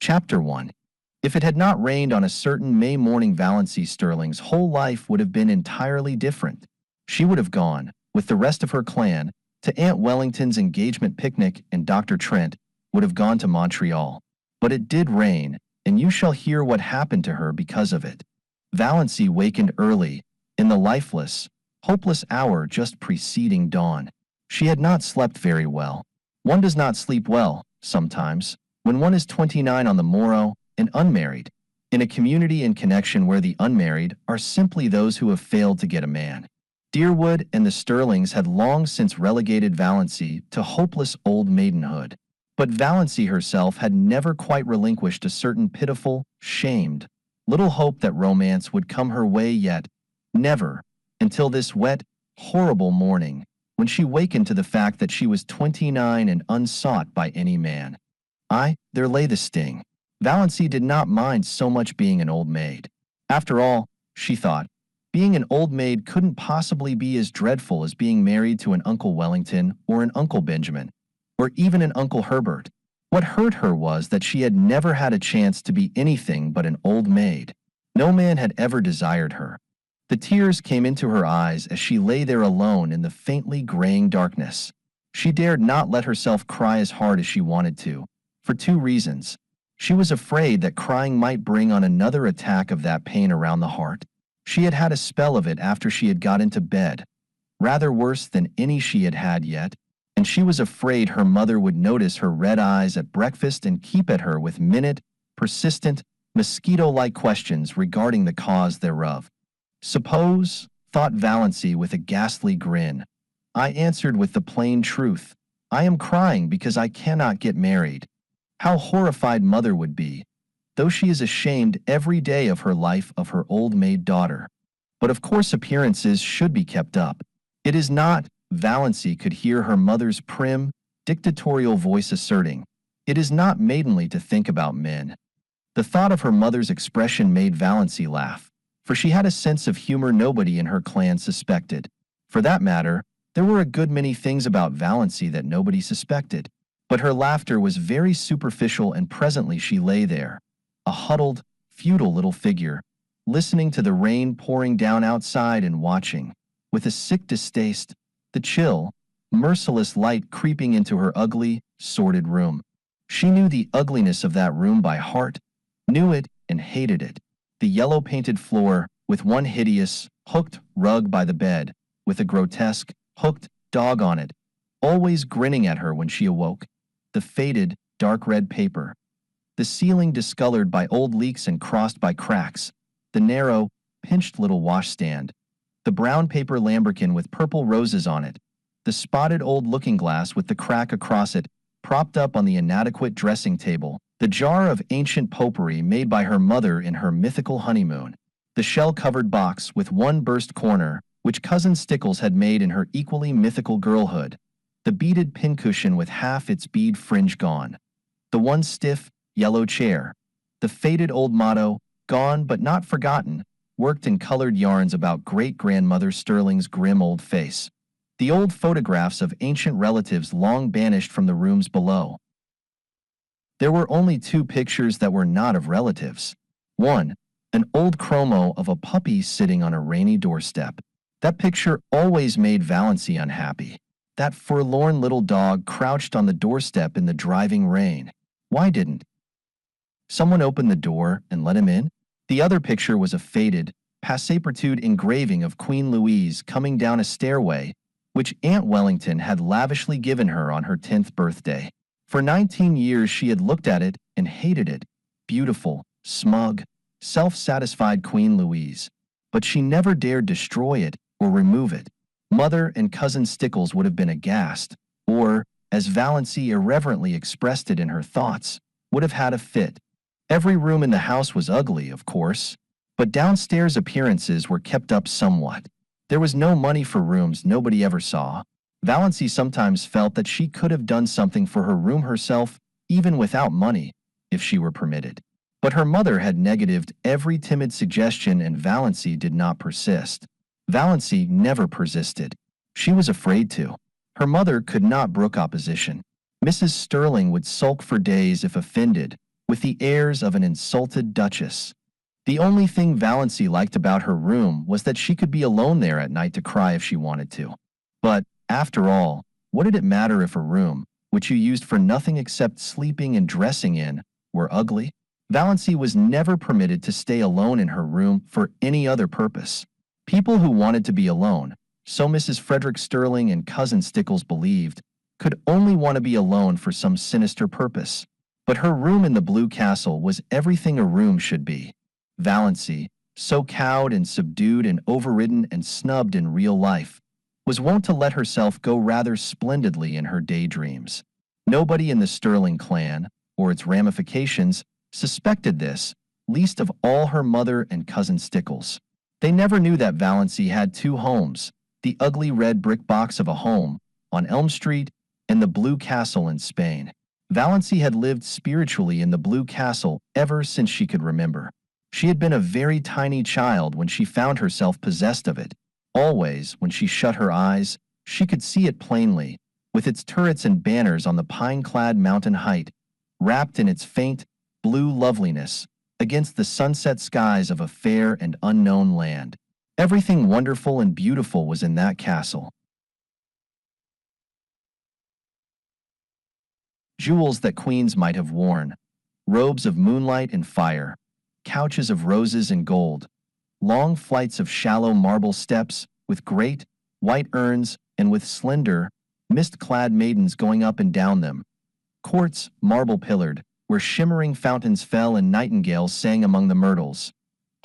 Chapter 1. If it had not rained on a certain May morning, Valancy Stirling's whole life would have been entirely different. She would have gone, with the rest of her clan, to Aunt Wellington's engagement picnic, and Dr. Trent would have gone to Montreal. But it did rain, and you shall hear what happened to her because of it. Valancy wakened early, in the lifeless, hopeless hour just preceding dawn. She had not slept very well. One does not sleep well, sometimes, when one is 29 on the morrow and unmarried, in a community and connection where the unmarried are simply those who have failed to get a man. Deerwood and the Stirlings had long since relegated Valancy to hopeless old maidenhood. But Valancy herself had never quite relinquished a certain pitiful, shamed, little hope that romance would come her way yet. Never, until this wet, horrible morning, when she wakened to the fact that she was 29 and unsought by any man. There lay the sting. Valancy did not mind so much being an old maid. After all, she thought, being an old maid couldn't possibly be as dreadful as being married to an Uncle Wellington or an Uncle Benjamin, or even an Uncle Herbert. What hurt her was that she had never had a chance to be anything but an old maid. No man had ever desired her. The tears came into her eyes as she lay there alone in the faintly graying darkness. She dared not let herself cry as hard as she wanted to, for two reasons. She was afraid that crying might bring on another attack of that pain around the heart. She had had a spell of it after she had got into bed, rather worse than any she had had yet, and she was afraid her mother would notice her red eyes at breakfast and keep at her with persistent, mosquito-like questions regarding the cause thereof. Suppose, thought Valancy with a ghastly grin, I answered with the plain truth, I am crying because I cannot get married. How horrified mother would be, though she is ashamed every day of her life of her old maid daughter. But of course appearances should be kept up. It is not, Valancy could hear her mother's prim, dictatorial voice asserting, it is not maidenly to think about men. The thought of her mother's expression made Valancy laugh, for she had a sense of humor nobody in her clan suspected. For that matter, there were a good many things about Valancy that nobody suspected. But her laughter was very superficial, and presently she lay there, a huddled, futile little figure, listening to the rain pouring down outside and watching, with a sick distaste, the chill, merciless light creeping into her ugly, sordid room. She knew the ugliness of that room by heart, knew it and hated it. The yellow-painted floor, with one hideous, hooked rug by the bed, with a grotesque, hooked dog on it, always grinning at her when she awoke. The faded, dark red paper. The ceiling discolored by old leaks and crossed by cracks. The narrow, pinched little washstand. The brown paper lambrequin with purple roses on it. The spotted old looking-glass with the crack across it, propped up on the inadequate dressing table. The jar of ancient potpourri made by her mother in her mythical honeymoon. The shell-covered box with one burst corner, which Cousin Stickles had made in her equally mythical girlhood. The beaded pincushion with half its bead fringe gone. The one stiff, yellow chair. The faded old motto, gone but not forgotten, worked in colored yarns about great-grandmother Stirling's grim old face. The old photographs of ancient relatives long banished from the rooms below. There were only two pictures that were not of relatives. One, an old chromo of a puppy sitting on a rainy doorstep. That picture always made Valancy unhappy. That forlorn little dog crouched on the doorstep in the driving rain. Why didn't someone open the door and let him in? The other picture was a faded, passepartout engraving of Queen Louise coming down a stairway, which Aunt Wellington had lavishly given her on her 10th birthday. For 19 years she had looked at it and hated it. Beautiful, smug, self-satisfied Queen Louise. But she never dared destroy it or remove it. Mother and Cousin Stickles would have been aghast, or, as Valancy irreverently expressed it in her thoughts, would have had a fit. Every room in the house was ugly, of course, but downstairs appearances were kept up somewhat. There was no money for rooms nobody ever saw. Valancy sometimes felt that she could have done something for her room herself, even without money, if she were permitted. But her mother had negatived every timid suggestion, and Valancy did not persist. Valancy never persisted. She was afraid to. Her mother could not brook opposition. Mrs. Stirling would sulk for days if offended, with the airs of an insulted duchess. The only thing Valancy liked about her room was that she could be alone there at night to cry if she wanted to. But, after all, what did it matter if a room, which you used for nothing except sleeping and dressing in, were ugly? Valancy was never permitted to stay alone in her room for any other purpose. People who wanted to be alone, so Mrs. Frederick Stirling and Cousin Stickles believed, could only want to be alone for some sinister purpose. But her room in the Blue Castle was everything a room should be. Valancy, so cowed and subdued and overridden and snubbed in real life, was wont to let herself go rather splendidly in her daydreams. Nobody in the Stirling clan, or its ramifications, suspected this, least of all her mother and Cousin Stickles. They never knew that Valancy had two homes, the ugly red brick box of a home on Elm Street and the Blue Castle in Spain. Valancy had lived spiritually in the Blue Castle ever since she could remember. She had been a very tiny child when she found herself possessed of it. Always, when she shut her eyes, she could see it plainly, with its turrets and banners on the pine-clad mountain height, wrapped in its faint, blue loveliness, against the sunset skies of a fair and unknown land. Everything wonderful and beautiful was in that castle. Jewels that queens might have worn, robes of moonlight and fire, couches of roses and gold, long flights of shallow marble steps with great, white urns and with slender, mist-clad maidens going up and down them, courts, marble-pillared, where shimmering fountains fell and nightingales sang among the myrtles,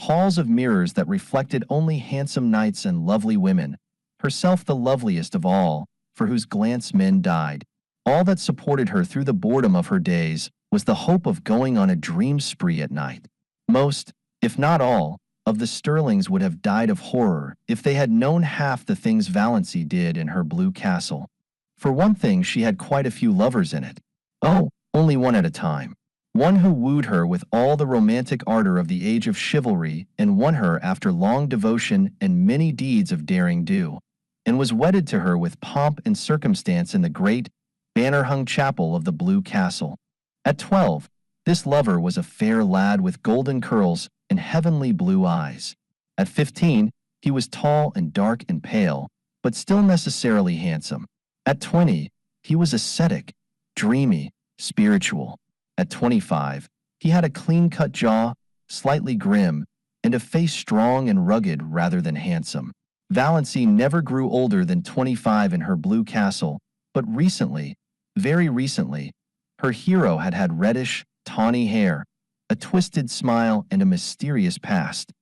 halls of mirrors that reflected only handsome knights and lovely women, herself the loveliest of all, for whose glance men died. All that supported her through the boredom of her days was the hope of going on a dream spree at night. Most, if not all, of the Stirlings would have died of horror if they had known half the things Valancy did in her Blue Castle. For one thing, she had quite a few lovers in it. Oh, only one at a time. One who wooed her with all the romantic ardor of the age of chivalry and won her after long devotion and many deeds of daring do, and was wedded to her with pomp and circumstance in the great, banner-hung chapel of the Blue Castle. At 12, this lover was a fair lad with golden curls and heavenly blue eyes. At 15, he was tall and dark and pale, but still necessarily handsome. At 20, he was ascetic, dreamy, spiritual. At 25, he had a clean-cut jaw, slightly grim, and a face strong and rugged rather than handsome. Valancy never grew older than 25 in her Blue Castle, but recently, very recently, her hero had had reddish, tawny hair, a twisted smile, and a mysterious past.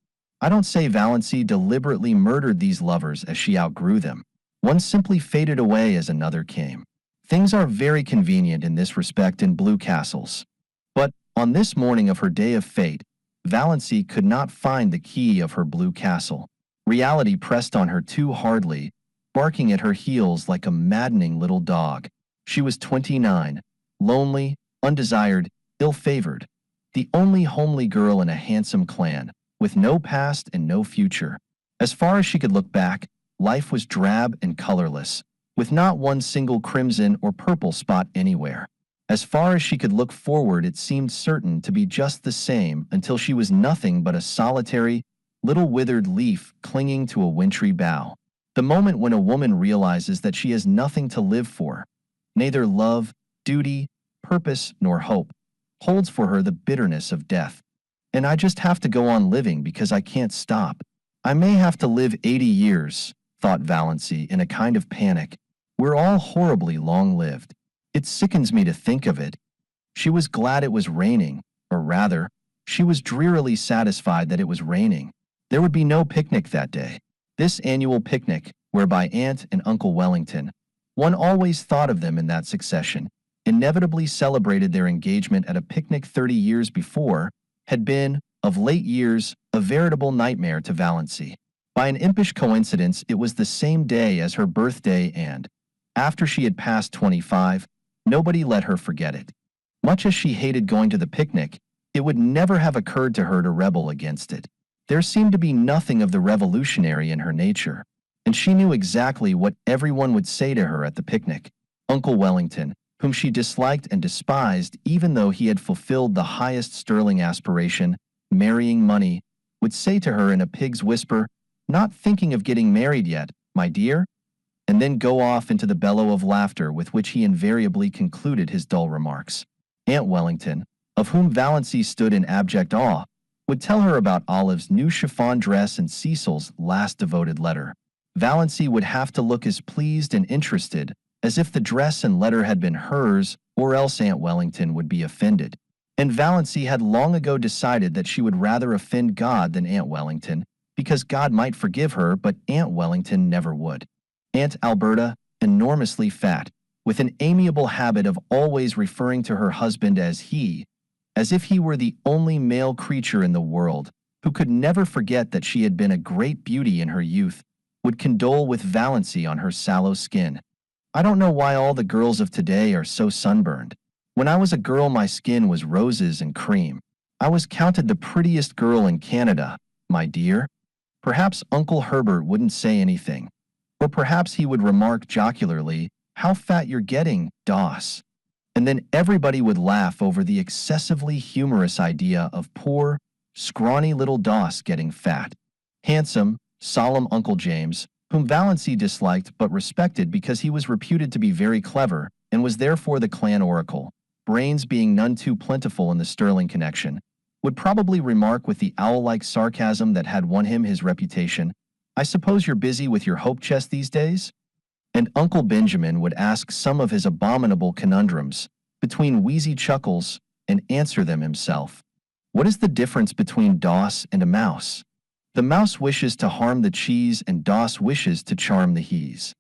I don't say Valancy deliberately murdered these lovers as she outgrew them. One simply faded away as another came. Things are very convenient in this respect in Blue Castles. But, on this morning of her day of fate, Valancy could not find the key of her Blue Castle. Reality pressed on her too hardly, barking at her heels like a maddening little dog. She was 29, lonely, undesired, ill-favored, the only homely girl in a handsome clan, with no past and no future. As far as she could look back, life was drab and colorless, with not one single crimson or purple spot anywhere. As far as she could look forward, it seemed certain to be just the same until she was nothing but a solitary, little withered leaf clinging to a wintry bough. The moment when a woman realizes that she has nothing to live for, neither love, duty, purpose, nor hope, holds for her the bitterness of death. And I just have to go on living because I can't stop. I may have to live 80 years, thought Valancy in a kind of panic. We're all horribly long-lived. It sickens me to think of it. She was glad it was raining, or rather, she was drearily satisfied that it was raining. There would be no picnic that day. This annual picnic, whereby Aunt and Uncle Wellington, one always thought of them in that succession, inevitably celebrated their engagement at a picnic 30 years before, had been, of late years, a veritable nightmare to Valancy. By an impish coincidence, it was the same day as her birthday and, after she had passed 25, nobody let her forget it. Much as she hated going to the picnic, it would never have occurred to her to rebel against it. There seemed to be nothing of the revolutionary in her nature, and she knew exactly what everyone would say to her at the picnic. Uncle Wellington, whom she disliked and despised even though he had fulfilled the highest Stirling aspiration, marrying money, would say to her in a pig's whisper, "Not thinking of getting married yet, my dear?" and then go off into the bellow of laughter with which he invariably concluded his dull remarks. Aunt Wellington, of whom Valancy stood in abject awe, would tell her about Olive's new chiffon dress and Cecil's last devoted letter. Valancy would have to look as pleased and interested as if the dress and letter had been hers, or else Aunt Wellington would be offended. And Valancy had long ago decided that she would rather offend God than Aunt Wellington, because God might forgive her, but Aunt Wellington never would. Aunt Alberta, enormously fat, with an amiable habit of always referring to her husband as he, as if he were the only male creature in the world, who could never forget that she had been a great beauty in her youth, would condole with Valancy on her sallow skin. "I don't know why all the girls of today are so sunburned. When I was a girl, my skin was roses and cream. I was counted the prettiest girl in Canada, my dear." Perhaps Uncle Herbert wouldn't say anything. Or perhaps he would remark jocularly, "How fat you're getting, Doss." And then everybody would laugh over the excessively humorous idea of poor, scrawny little Doss getting fat. Handsome, solemn Uncle James, whom Valancy disliked but respected because he was reputed to be very clever and was therefore the clan oracle, brains being none too plentiful in the Stirling connection, would probably remark with the owl-like sarcasm that had won him his reputation, "I suppose you're busy with your hope chest these days?" And Uncle Benjamin would ask some of his abominable conundrums, between wheezy chuckles, and answer them himself. What is the difference between Doss and a mouse? The mouse wishes to harm the cheese and Doss wishes to charm the he's.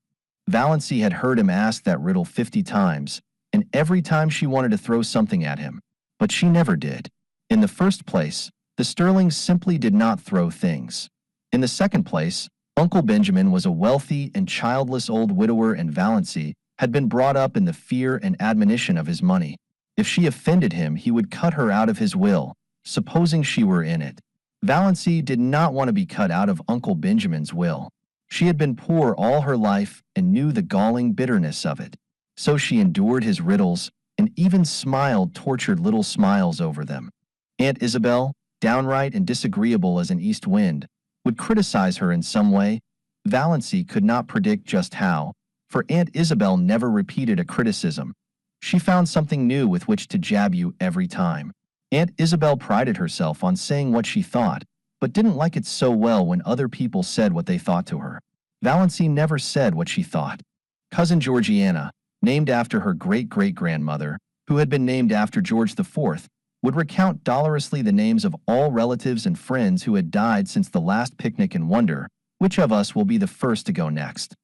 Valancy had heard him ask that riddle 50 times, and every time she wanted to throw something at him, but she never did. In the first place, the Stirlings simply did not throw things. In the second place, Uncle Benjamin was a wealthy and childless old widower, and Valancy had been brought up in the fear and admonition of his money. If she offended him, he would cut her out of his will, supposing she were in it. Valancy did not want to be cut out of Uncle Benjamin's will. She had been poor all her life and knew the galling bitterness of it. So she endured his riddles and even smiled tortured little smiles over them. Aunt Isabel, downright and disagreeable as an east wind, would criticize her in some way. Valancy could not predict just how, for Aunt Isabel never repeated a criticism. She found something new with which to jab you every time. Aunt Isabel prided herself on saying what she thought, but didn't like it so well when other people said what they thought to her. Valancy never said what she thought. Cousin Georgiana, named after her great-great-grandmother, who had been named after George IV, would recount dolorously the names of all relatives and friends who had died since the last picnic and wonder which of us will be the first to go next.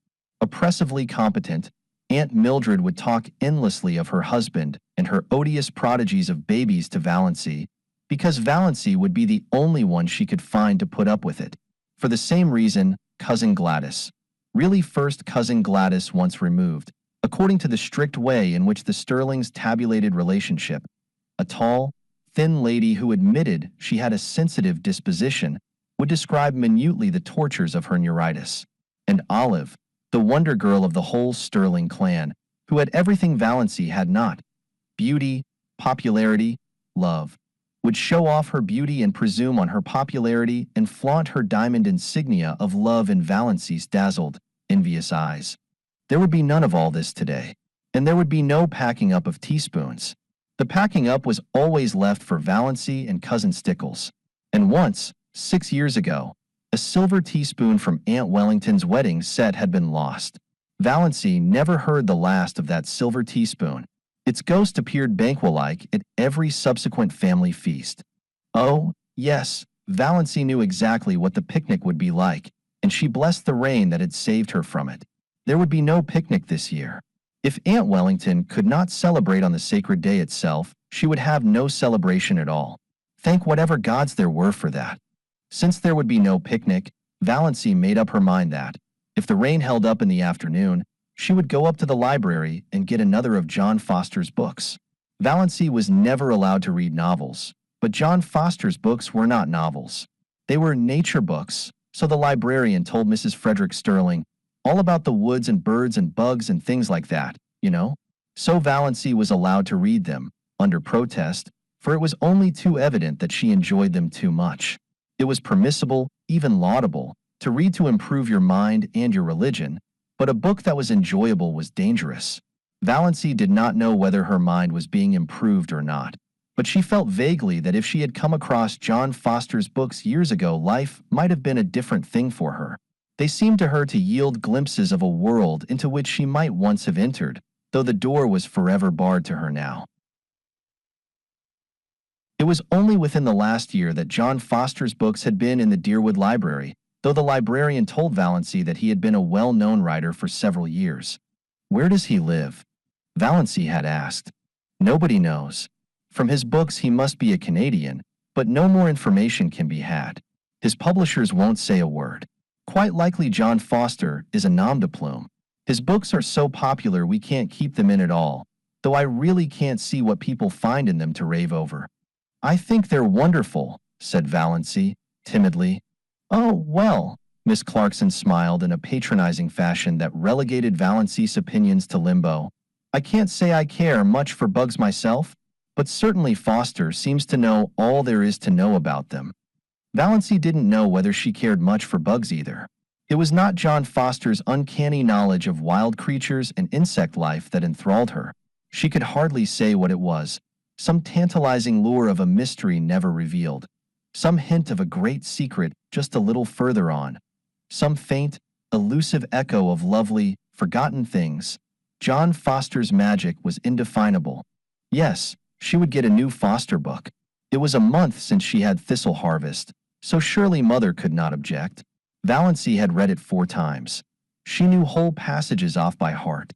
Oppressively competent, Aunt Mildred would talk endlessly of her husband and her odious prodigies of babies to Valancy, because Valancy would be the only one she could find to put up with it. For the same reason, Cousin Gladys, really first Cousin Gladys once removed, according to the strict way in which the Stirlings tabulated relationship, a tall, thin lady who admitted she had a sensitive disposition, would describe minutely the tortures of her neuritis. And Olive, the wonder girl of the whole Stirling clan, who had everything Valancy had not, beauty, popularity, love, would show off her beauty and presume on her popularity and flaunt her diamond insignia of love in Valancy's dazzled, envious eyes. There would be none of all this today, and there would be no packing up of teaspoons. The packing up was always left for Valancy and Cousin Stickles. And once, 6 years ago, a silver teaspoon from Aunt Wellington's wedding set had been lost. Valancy never heard the last of that silver teaspoon. Its ghost appeared banquet-like at every subsequent family feast. Oh, yes, Valancy knew exactly what the picnic would be like, and she blessed the rain that had saved her from it. There would be no picnic this year. If Aunt Wellington could not celebrate on the sacred day itself, she would have no celebration at all. Thank whatever gods there were for that. Since there would be no picnic, Valancy made up her mind that, if the rain held up in the afternoon, she would go up to the library and get another of John Foster's books. Valancy was never allowed to read novels, but John Foster's books were not novels. They were nature books, so the librarian told Mrs. Frederick Stirling, all about the woods and birds and bugs and things like that, you know. So Valancy was allowed to read them, under protest, for it was only too evident that she enjoyed them too much. It was permissible, even laudable, to read to improve your mind and your religion, but a book that was enjoyable was dangerous. Valancy did not know whether her mind was being improved or not, but she felt vaguely that if she had come across John Foster's books years ago, life might have been a different thing for her. They seemed to her to yield glimpses of a world into which she might once have entered, though the door was forever barred to her now. It was only within the last year that John Foster's books had been in the Deerwood library, though the librarian told Valancy that he had been a well-known writer for several years. "Where does he live?" Valancy had asked. "Nobody knows. From his books he must be a Canadian, but no more information can be had. His publishers won't say a word. Quite likely John Foster is a nom de plume. His books are so popular we can't keep them in at all, though I really can't see what people find in them to rave over." "I think they're wonderful," said Valancy, timidly. "Oh, well." Miss Clarkson smiled in a patronizing fashion that relegated Valancy's opinions to limbo. "I can't say I care much for bugs myself, but certainly Foster seems to know all there is to know about them." Valancy didn't know whether she cared much for bugs either. It was not John Foster's uncanny knowledge of wild creatures and insect life that enthralled her. She could hardly say what it was. Some tantalizing lure of a mystery never revealed. Some hint of a great secret just a little further on. Some faint, elusive echo of lovely, forgotten things. John Foster's magic was indefinable. Yes, she would get a new Foster book. It was a month since she had Thistle Harvest, so surely Mother could not object. Valancy had read it 4 times. She knew whole passages off by heart.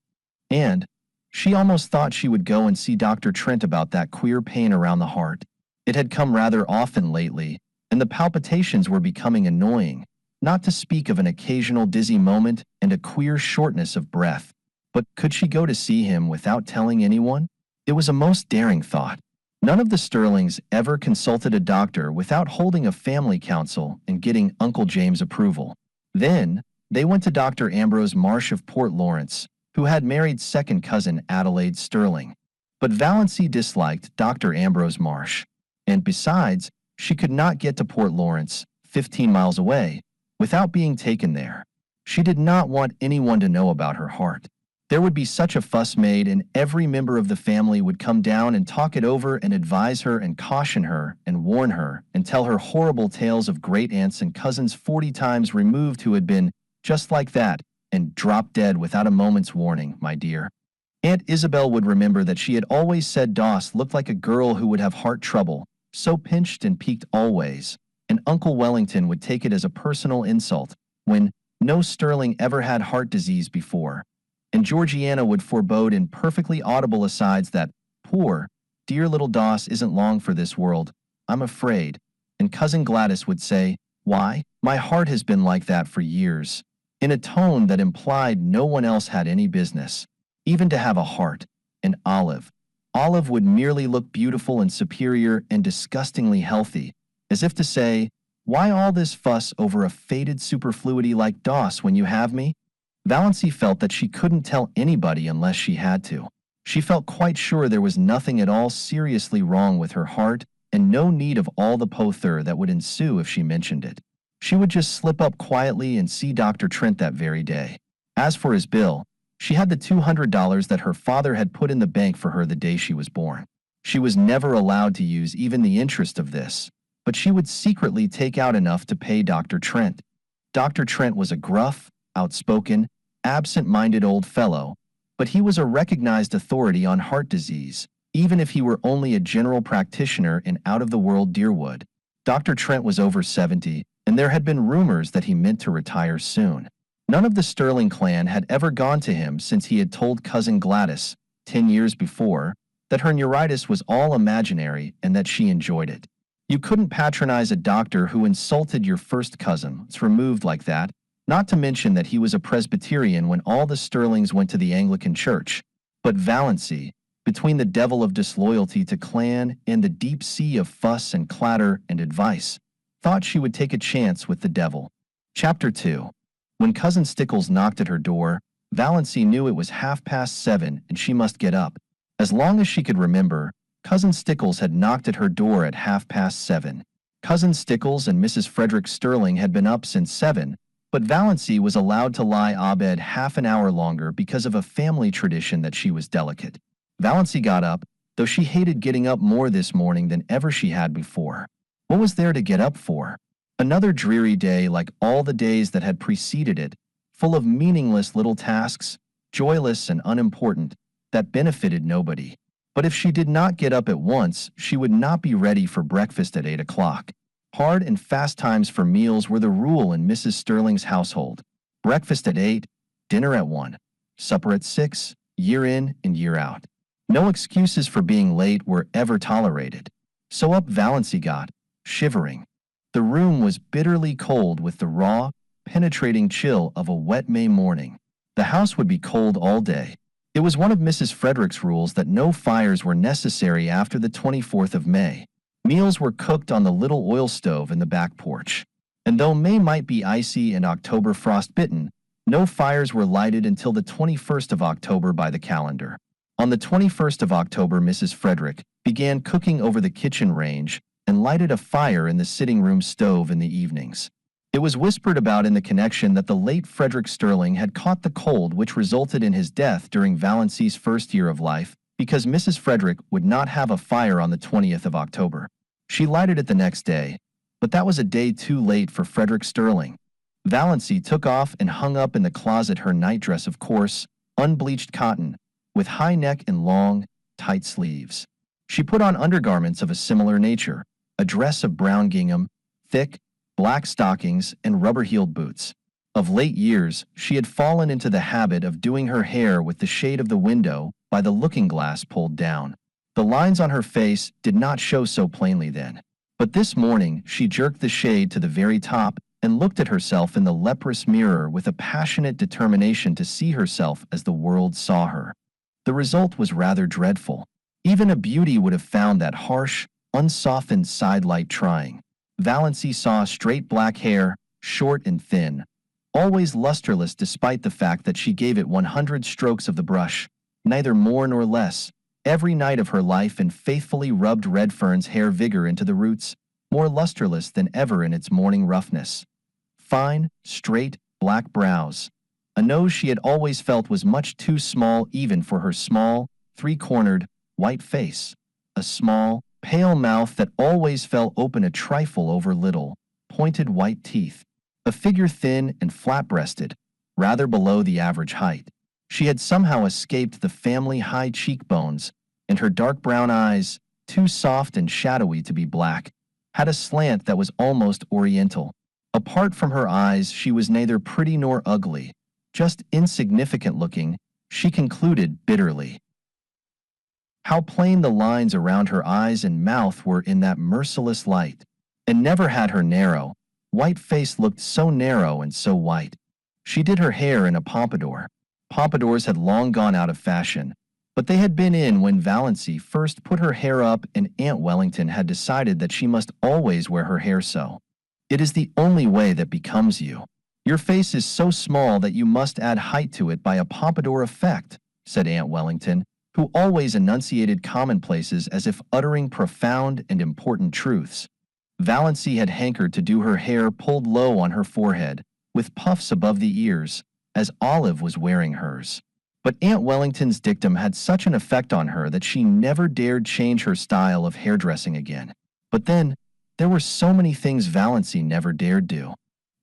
And she almost thought she would go and see Dr. Trent about that queer pain around the heart. It had come rather often lately, and the palpitations were becoming annoying, not to speak of an occasional dizzy moment and a queer shortness of breath. But could she go to see him without telling anyone? It was a most daring thought. None of the Stirlings ever consulted a doctor without holding a family council and getting Uncle James' approval. Then, they went to Dr. Ambrose Marsh of Port Lawrence, who had married second cousin Adelaide Stirling. But Valancy disliked Dr. Ambrose Marsh, and besides, she could not get to Port Lawrence, 15 miles away, without being taken there. She did not want anyone to know about her heart. There would be such a fuss made, and every member of the family would come down and talk it over and advise her and caution her and warn her and tell her horrible tales of great aunts and cousins 40 times removed who had been just like that and dropped dead without a moment's warning, my dear. Aunt Isabel would remember that she had always said Doss looked like a girl who would have heart trouble, so pinched and peaked always, and Uncle Wellington would take it as a personal insult, when no Stirling ever had heart disease before, and Georgiana would forebode in perfectly audible asides that, "Poor, dear little Doss isn't long for this world, I'm afraid," and Cousin Gladys would say, "Why, my heart has been like that for years," in a tone that implied no one else had any business, even to have a heart, and Olive would merely look beautiful and superior and disgustingly healthy, as if to say, "Why all this fuss over a faded superfluity like Doss when you have me?" Valancy felt that she couldn't tell anybody unless she had to. She felt quite sure there was nothing at all seriously wrong with her heart and no need of all the pother that would ensue if she mentioned it. She would just slip up quietly and see Dr. Trent that very day. As for his bill, she had the $200 that her father had put in the bank for her the day she was born. She was never allowed to use even the interest of this, but she would secretly take out enough to pay Dr. Trent. Dr. Trent was a gruff, outspoken, absent-minded old fellow, but he was a recognized authority on heart disease, even if he were only a general practitioner in out-of-the-world Deerwood. Dr. Trent was over 70, and there had been rumors that he meant to retire soon. None of the Stirling clan had ever gone to him since he had told Cousin Gladys, 10 years before, that her neuritis was all imaginary and that she enjoyed it. You couldn't patronize a doctor who insulted your first cousin's removed like that, not to mention that he was a Presbyterian when all the Stirlings went to the Anglican Church. But Valancy, between the devil of disloyalty to clan and the deep sea of fuss and clatter and advice, thought she would take a chance with the devil. Chapter 2. When Cousin Stickles knocked at her door, Valancy knew it was 7:30 and she must get up. As long as she could remember, Cousin Stickles had knocked at her door at 7:30. Cousin Stickles and Mrs. Frederick Stirling had been up since 7, but Valancy was allowed to lie abed half an hour longer because of a family tradition that she was delicate. Valancy got up, though she hated getting up more this morning than ever she had before. What was there to get up for? Another dreary day like all the days that had preceded it, full of meaningless little tasks, joyless and unimportant, that benefited nobody. But if she did not get up at once, she would not be ready for breakfast at 8 o'clock. Hard and fast times for meals were the rule in Mrs. Stirling's household. Breakfast at 8, dinner at 1, supper at 6, year in and year out. No excuses for being late were ever tolerated. So up Valancy got, shivering. The room was bitterly cold with the raw, penetrating chill of a wet May morning. The house would be cold all day. It was one of Mrs. Frederick's rules that no fires were necessary after the 24th of May. Meals were cooked on the little oil stove in the back porch. And though May might be icy and October frostbitten, no fires were lighted until the 21st of October by the calendar. On the 21st of October, Mrs. Frederick began cooking over the kitchen range and lighted a fire in the sitting room stove in the evenings. It was whispered about in the connection that the late Frederick Stirling had caught the cold which resulted in his death during Valancy's first year of life, because Mrs. Frederick would not have a fire on the 20th of October. She lighted it the next day, but that was a day too late for Frederick Stirling. Valancy took off and hung up in the closet her nightdress of coarse, unbleached cotton, with high neck and long, tight sleeves. She put on undergarments of a similar nature, a dress of brown gingham, thick, black stockings, and rubber-heeled boots. Of late years, she had fallen into the habit of doing her hair with the shade of the window by the looking-glass pulled down. The lines on her face did not show so plainly then. But this morning she jerked the shade to the very top and looked at herself in the leprous mirror with a passionate determination to see herself as the world saw her. The result was rather dreadful. Even a beauty would have found that harsh, unsoftened side light trying. Valancy saw straight black hair, short and thin, always lusterless despite the fact that she gave it 100 strokes of the brush, neither more nor less, every night of her life, and faithfully rubbed Redfern's hair vigor into the roots, more lusterless than ever in its morning roughness. Fine, straight, black brows. A nose she had always felt was much too small even for her small, three-cornered, white face. A small, pale mouth that always fell open a trifle over little, pointed white teeth. A figure thin and flat-breasted, rather below the average height. She had somehow escaped the family high cheekbones, and her dark brown eyes, too soft and shadowy to be black, had a slant that was almost oriental. Apart from her eyes, she was neither pretty nor ugly, just insignificant-looking, she concluded bitterly. How plain the lines around her eyes and mouth were in that merciless light. And never had her narrow, white face looked so narrow and so white. She did her hair in a pompadour. Pompadours had long gone out of fashion, but they had been in when Valancy first put her hair up, and Aunt Wellington had decided that she must always wear her hair so. It is the only way that becomes you. Your face is so small that you must add height to it by a pompadour effect, said Aunt Wellington, who always enunciated commonplaces as if uttering profound and important truths. Valancy had hankered to do her hair pulled low on her forehead, with puffs above the ears, as Olive was wearing hers. But Aunt Wellington's dictum had such an effect on her that she never dared change her style of hairdressing again. But then, there were so many things Valancy never dared do.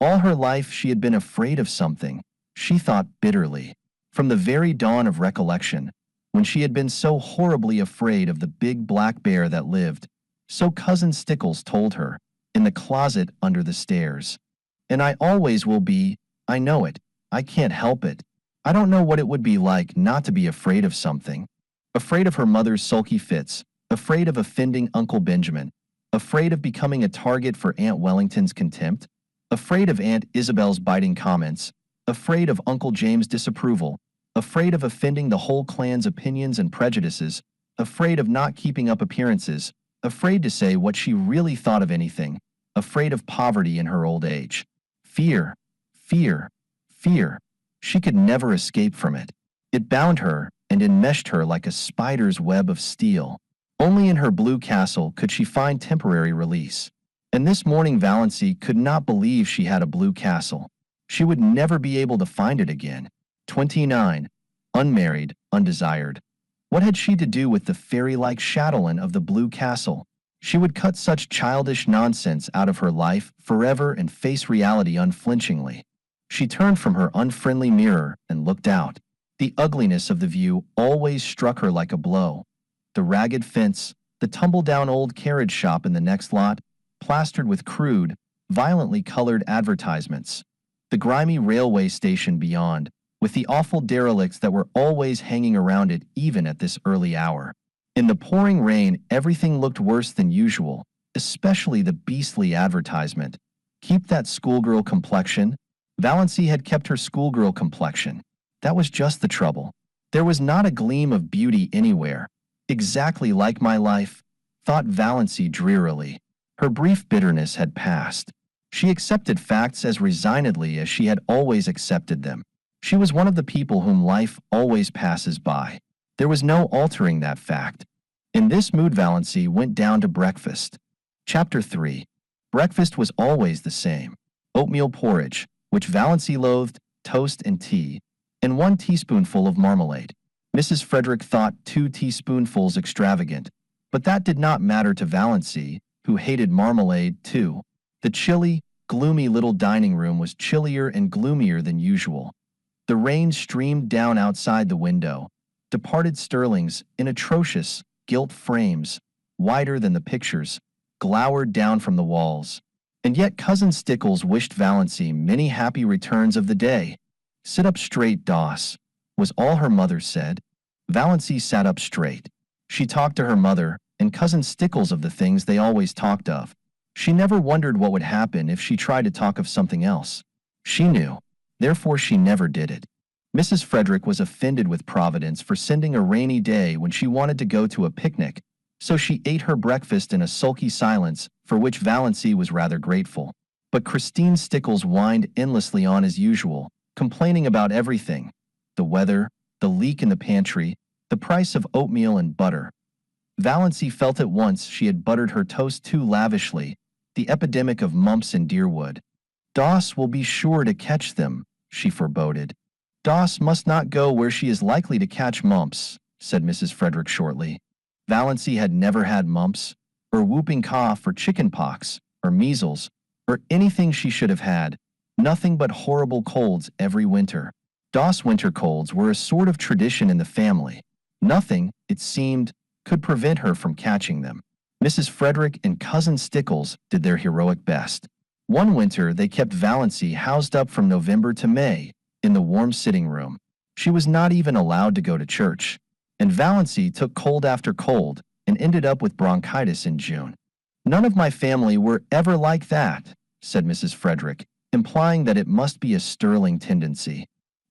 All her life she had been afraid of something, she thought bitterly. From the very dawn of recollection, when she had been so horribly afraid of the big black bear that lived, so Cousin Stickles told her, in the closet under the stairs. And I always will be, I know it, I can't help it. I don't know what it would be like not to be afraid of something. Afraid of her mother's sulky fits, afraid of offending Uncle Benjamin, afraid of becoming a target for Aunt Wellington's contempt, afraid of Aunt Isabel's biting comments, afraid of Uncle James' disapproval, afraid of offending the whole clan's opinions and prejudices, afraid of not keeping up appearances, afraid to say what she really thought of anything, afraid of poverty in her old age. Fear, fear, fear. She could never escape from it. It bound her and enmeshed her like a spider's web of steel. Only in her blue castle could she find temporary release. And this morning Valancy could not believe she had a blue castle. She would never be able to find it again. 29. Unmarried, undesired. What had she to do with the fairy-like chatelaine of the blue castle? She would cut such childish nonsense out of her life forever and face reality unflinchingly. She turned from her unfriendly mirror and looked out. The ugliness of the view always struck her like a blow. The ragged fence, the tumble-down old carriage shop in the next lot, plastered with crude, violently colored advertisements. The grimy railway station beyond, with the awful derelicts that were always hanging around it even at this early hour. In the pouring rain, everything looked worse than usual, especially the beastly advertisement. Keep that schoolgirl complexion. Valancy had kept her schoolgirl complexion. That was just the trouble. There was not a gleam of beauty anywhere. Exactly like my life, thought Valancy drearily. Her brief bitterness had passed. She accepted facts as resignedly as she had always accepted them. She was one of the people whom life always passes by. There was no altering that fact. In this mood Valancy went down to breakfast. Chapter 3. Breakfast was always the same. Oatmeal porridge, which Valancy loathed, toast and tea, and 1 teaspoonful of marmalade. Mrs. Frederick thought 2 teaspoonfuls extravagant, but that did not matter to Valancy, who hated marmalade too. The chilly, gloomy little dining room was chillier and gloomier than usual. The rain streamed down outside the window. Departed Stirlings, in atrocious, gilt frames, wider than the pictures, glowered down from the walls. And yet Cousin Stickles wished Valancy many happy returns of the day. "Sit up straight, Doss," was all her mother said. Valancy sat up straight. She talked to her mother and Cousin Stickles of the things they always talked of. She never wondered what would happen if she tried to talk of something else. She knew. Therefore she never did it. Mrs. Frederick was offended with Providence for sending a rainy day when she wanted to go to a picnic, so she ate her breakfast in a sulky silence for which Valancy was rather grateful. But Christine Stickles whined endlessly on as usual, complaining about everything: the weather, the leak in the pantry, the price of oatmeal and butter. Valancy felt at once she had buttered her toast too lavishly, the epidemic of mumps in Deerwood. "Doss will be sure to catch them," she foreboded. "Doss must not go where she is likely to catch mumps," said Mrs. Frederick shortly. Valancy had never had mumps, or whooping cough, or chicken pox, or measles, or anything she should have had. Nothing but horrible colds every winter. Doss winter colds were a sort of tradition in the family. Nothing, it seemed, could prevent her from catching them. Mrs. Frederick and Cousin Stickles did their heroic best. One winter they kept Valancy housed up from November to May in the warm sitting room. She was not even allowed to go to church. And Valancy took cold after cold and ended up with bronchitis in June. "None of my family were ever like that," said Mrs. Frederick, implying that it must be a Stirling tendency.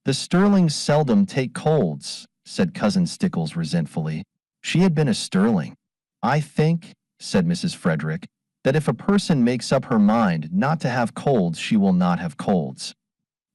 "The Stirlings seldom take colds," said Cousin Stickles resentfully. She had been a Stirling. "I think," said Mrs. Frederick, "that if a person makes up her mind not to have colds, she will not have colds."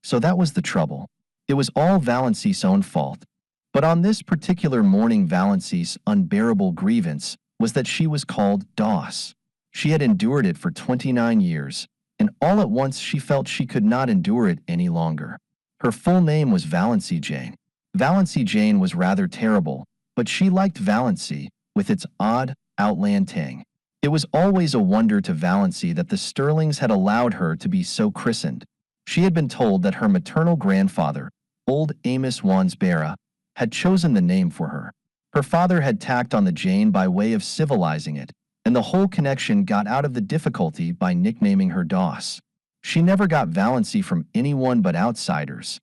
So that was the trouble. It was all Valancy's own fault. But on this particular morning Valancy's unbearable grievance was that she was called Doss. She had endured it for 29 years, and all at once she felt she could not endure it any longer. Her full name was Valancy Jane. Valancy Jane was rather terrible, but she liked Valancy, with its odd, outland tang. It was always a wonder to Valancy that the Stirlings had allowed her to be so christened. She had been told that her maternal grandfather, old Amos Wansbera, had chosen the name for her. Her father had tacked on the Jane by way of civilizing it, and the whole connection got out of the difficulty by nicknaming her Doss. She never got Valancy from anyone but outsiders.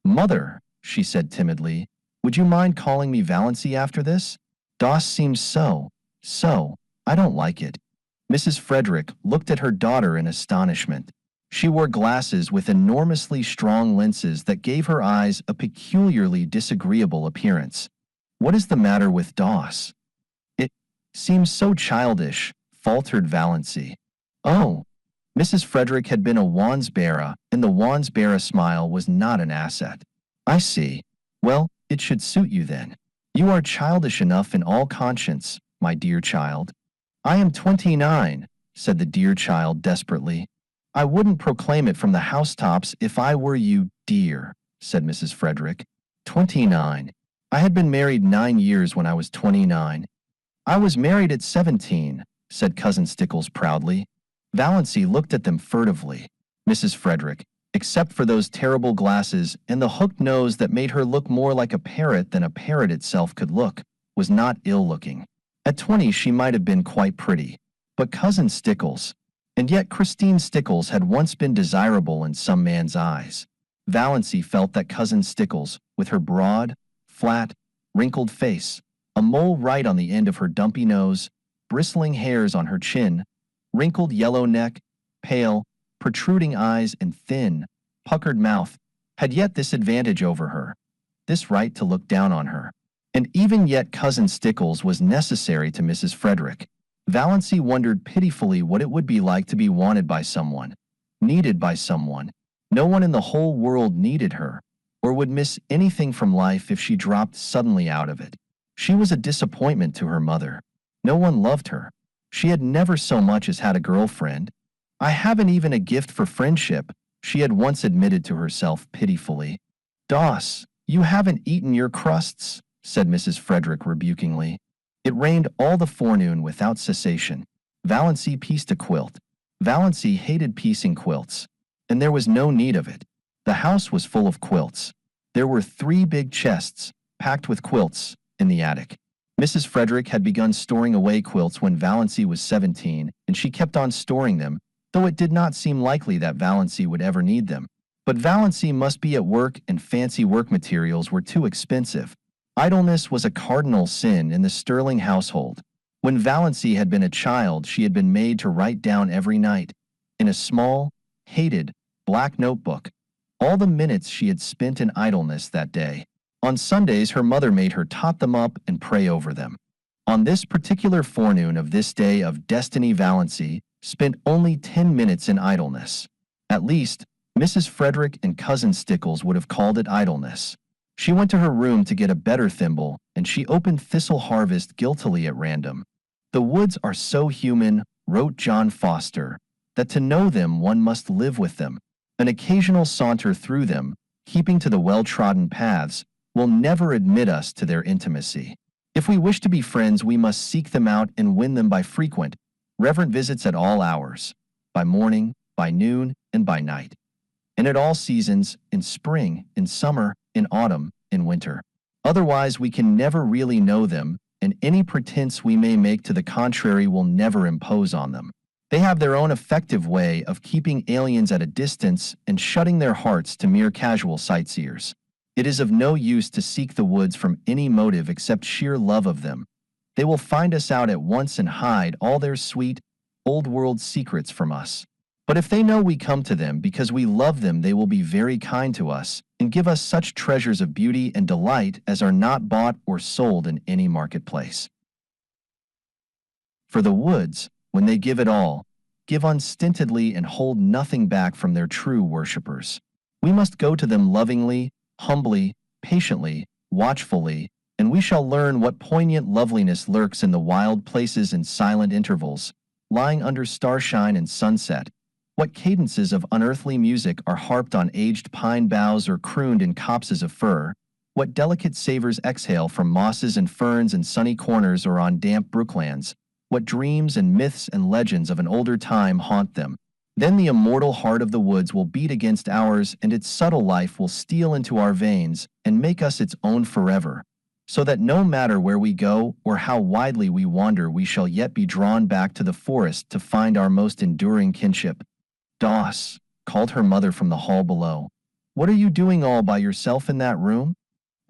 "Mother," she said timidly, "would you mind calling me Valancy after this? Doss seems so, I don't like it." Mrs. Frederick looked at her daughter in astonishment. She wore glasses with enormously strong lenses that gave her eyes a peculiarly disagreeable appearance. "What is the matter with Doss?" "It seems so childish," faltered Valancy. "Oh." Mrs. Frederick had been a Wansbera, and the Wansbera smile was not an asset. I see. Well, it should suit you then. You are childish enough in all conscience, my dear child. I am 29, said the dear child desperately. I wouldn't proclaim it from the housetops if I were you, dear, said Mrs. Frederick. 29. I had been married 9 years when I was 29. I was married at 17, said Cousin Stickles proudly. Valancy looked at them furtively. Mrs. Frederick, except for those terrible glasses and the hooked nose that made her look more like a parrot than a parrot itself could look, was not ill-looking. At 20 she might have been quite pretty. But Cousin Stickles, and yet Christine Stickles had once been desirable in some man's eyes. Valancy felt that Cousin Stickles, with her broad, flat, wrinkled face, a mole right on the end of her dumpy nose, bristling hairs on her chin, wrinkled yellow neck, pale, protruding eyes and thin, puckered mouth, had yet this advantage over her, this right to look down on her. And even yet Cousin Stickles was necessary to Mrs. Frederick. Valancy wondered pitifully what it would be like to be wanted by someone, needed by someone. No one in the whole world needed her, or would miss anything from life if she dropped suddenly out of it. She was a disappointment to her mother. No one loved her. She had never so much as had a girlfriend. I haven't even a gift for friendship, she had once admitted to herself pitifully. Doss, you haven't eaten your crusts, said Mrs. Frederick rebukingly. It rained all the forenoon without cessation. Valancy pieced a quilt. Valancy hated piecing quilts, and there was no need of it. The house was full of quilts. There were 3 big chests, packed with quilts, in the attic. Mrs. Frederick had begun storing away quilts when Valancy was 17, and she kept on storing them, though it did not seem likely that Valancy would ever need them. But Valancy must be at work and fancy work materials were too expensive. Idleness was a cardinal sin in the Stirling household. When Valancy had been a child, she had been made to write down every night, in a small, hated, black notebook, all the minutes she had spent in idleness that day. On Sundays, her mother made her tot them up and pray over them. On this particular forenoon of this day of destiny, Valancy spent only 10 minutes in idleness. At least, Mrs. Frederick and Cousin Stickles would have called it idleness. She went to her room to get a better thimble, and she opened Thistle Harvest guiltily at random. The woods are so human, wrote John Foster, that to know them one must live with them. An occasional saunter through them, keeping to the well-trodden paths, will never admit us to their intimacy. If we wish to be friends, we must seek them out and win them by frequent, reverent visits at all hours, by morning, by noon, and by night. And at all seasons, in spring, in summer, in autumn, in winter. Otherwise, we can never really know them, and any pretense we may make to the contrary will never impose on them. They have their own effective way of keeping aliens at a distance and shutting their hearts to mere casual sightseers. It is of no use to seek the woods from any motive except sheer love of them. They will find us out at once and hide all their sweet, old-world secrets from us. But if they know we come to them because we love them, they will be very kind to us and give us such treasures of beauty and delight as are not bought or sold in any marketplace. For the woods, when they give it all, give unstintedly and hold nothing back from their true worshippers. We must go to them lovingly, humbly, patiently, watchfully, and we shall learn what poignant loveliness lurks in the wild places and silent intervals, lying under starshine and sunset. What cadences of unearthly music are harped on aged pine boughs or crooned in copses of fir? What delicate savors exhale from mosses and ferns in sunny corners or on damp brooklands? What dreams and myths and legends of an older time haunt them? Then the immortal heart of the woods will beat against ours, and its subtle life will steal into our veins and make us its own forever, so that no matter where we go or how widely we wander, we shall yet be drawn back to the forest to find our most enduring kinship. Doss, called her mother from the hall below. What are you doing all by yourself in that room?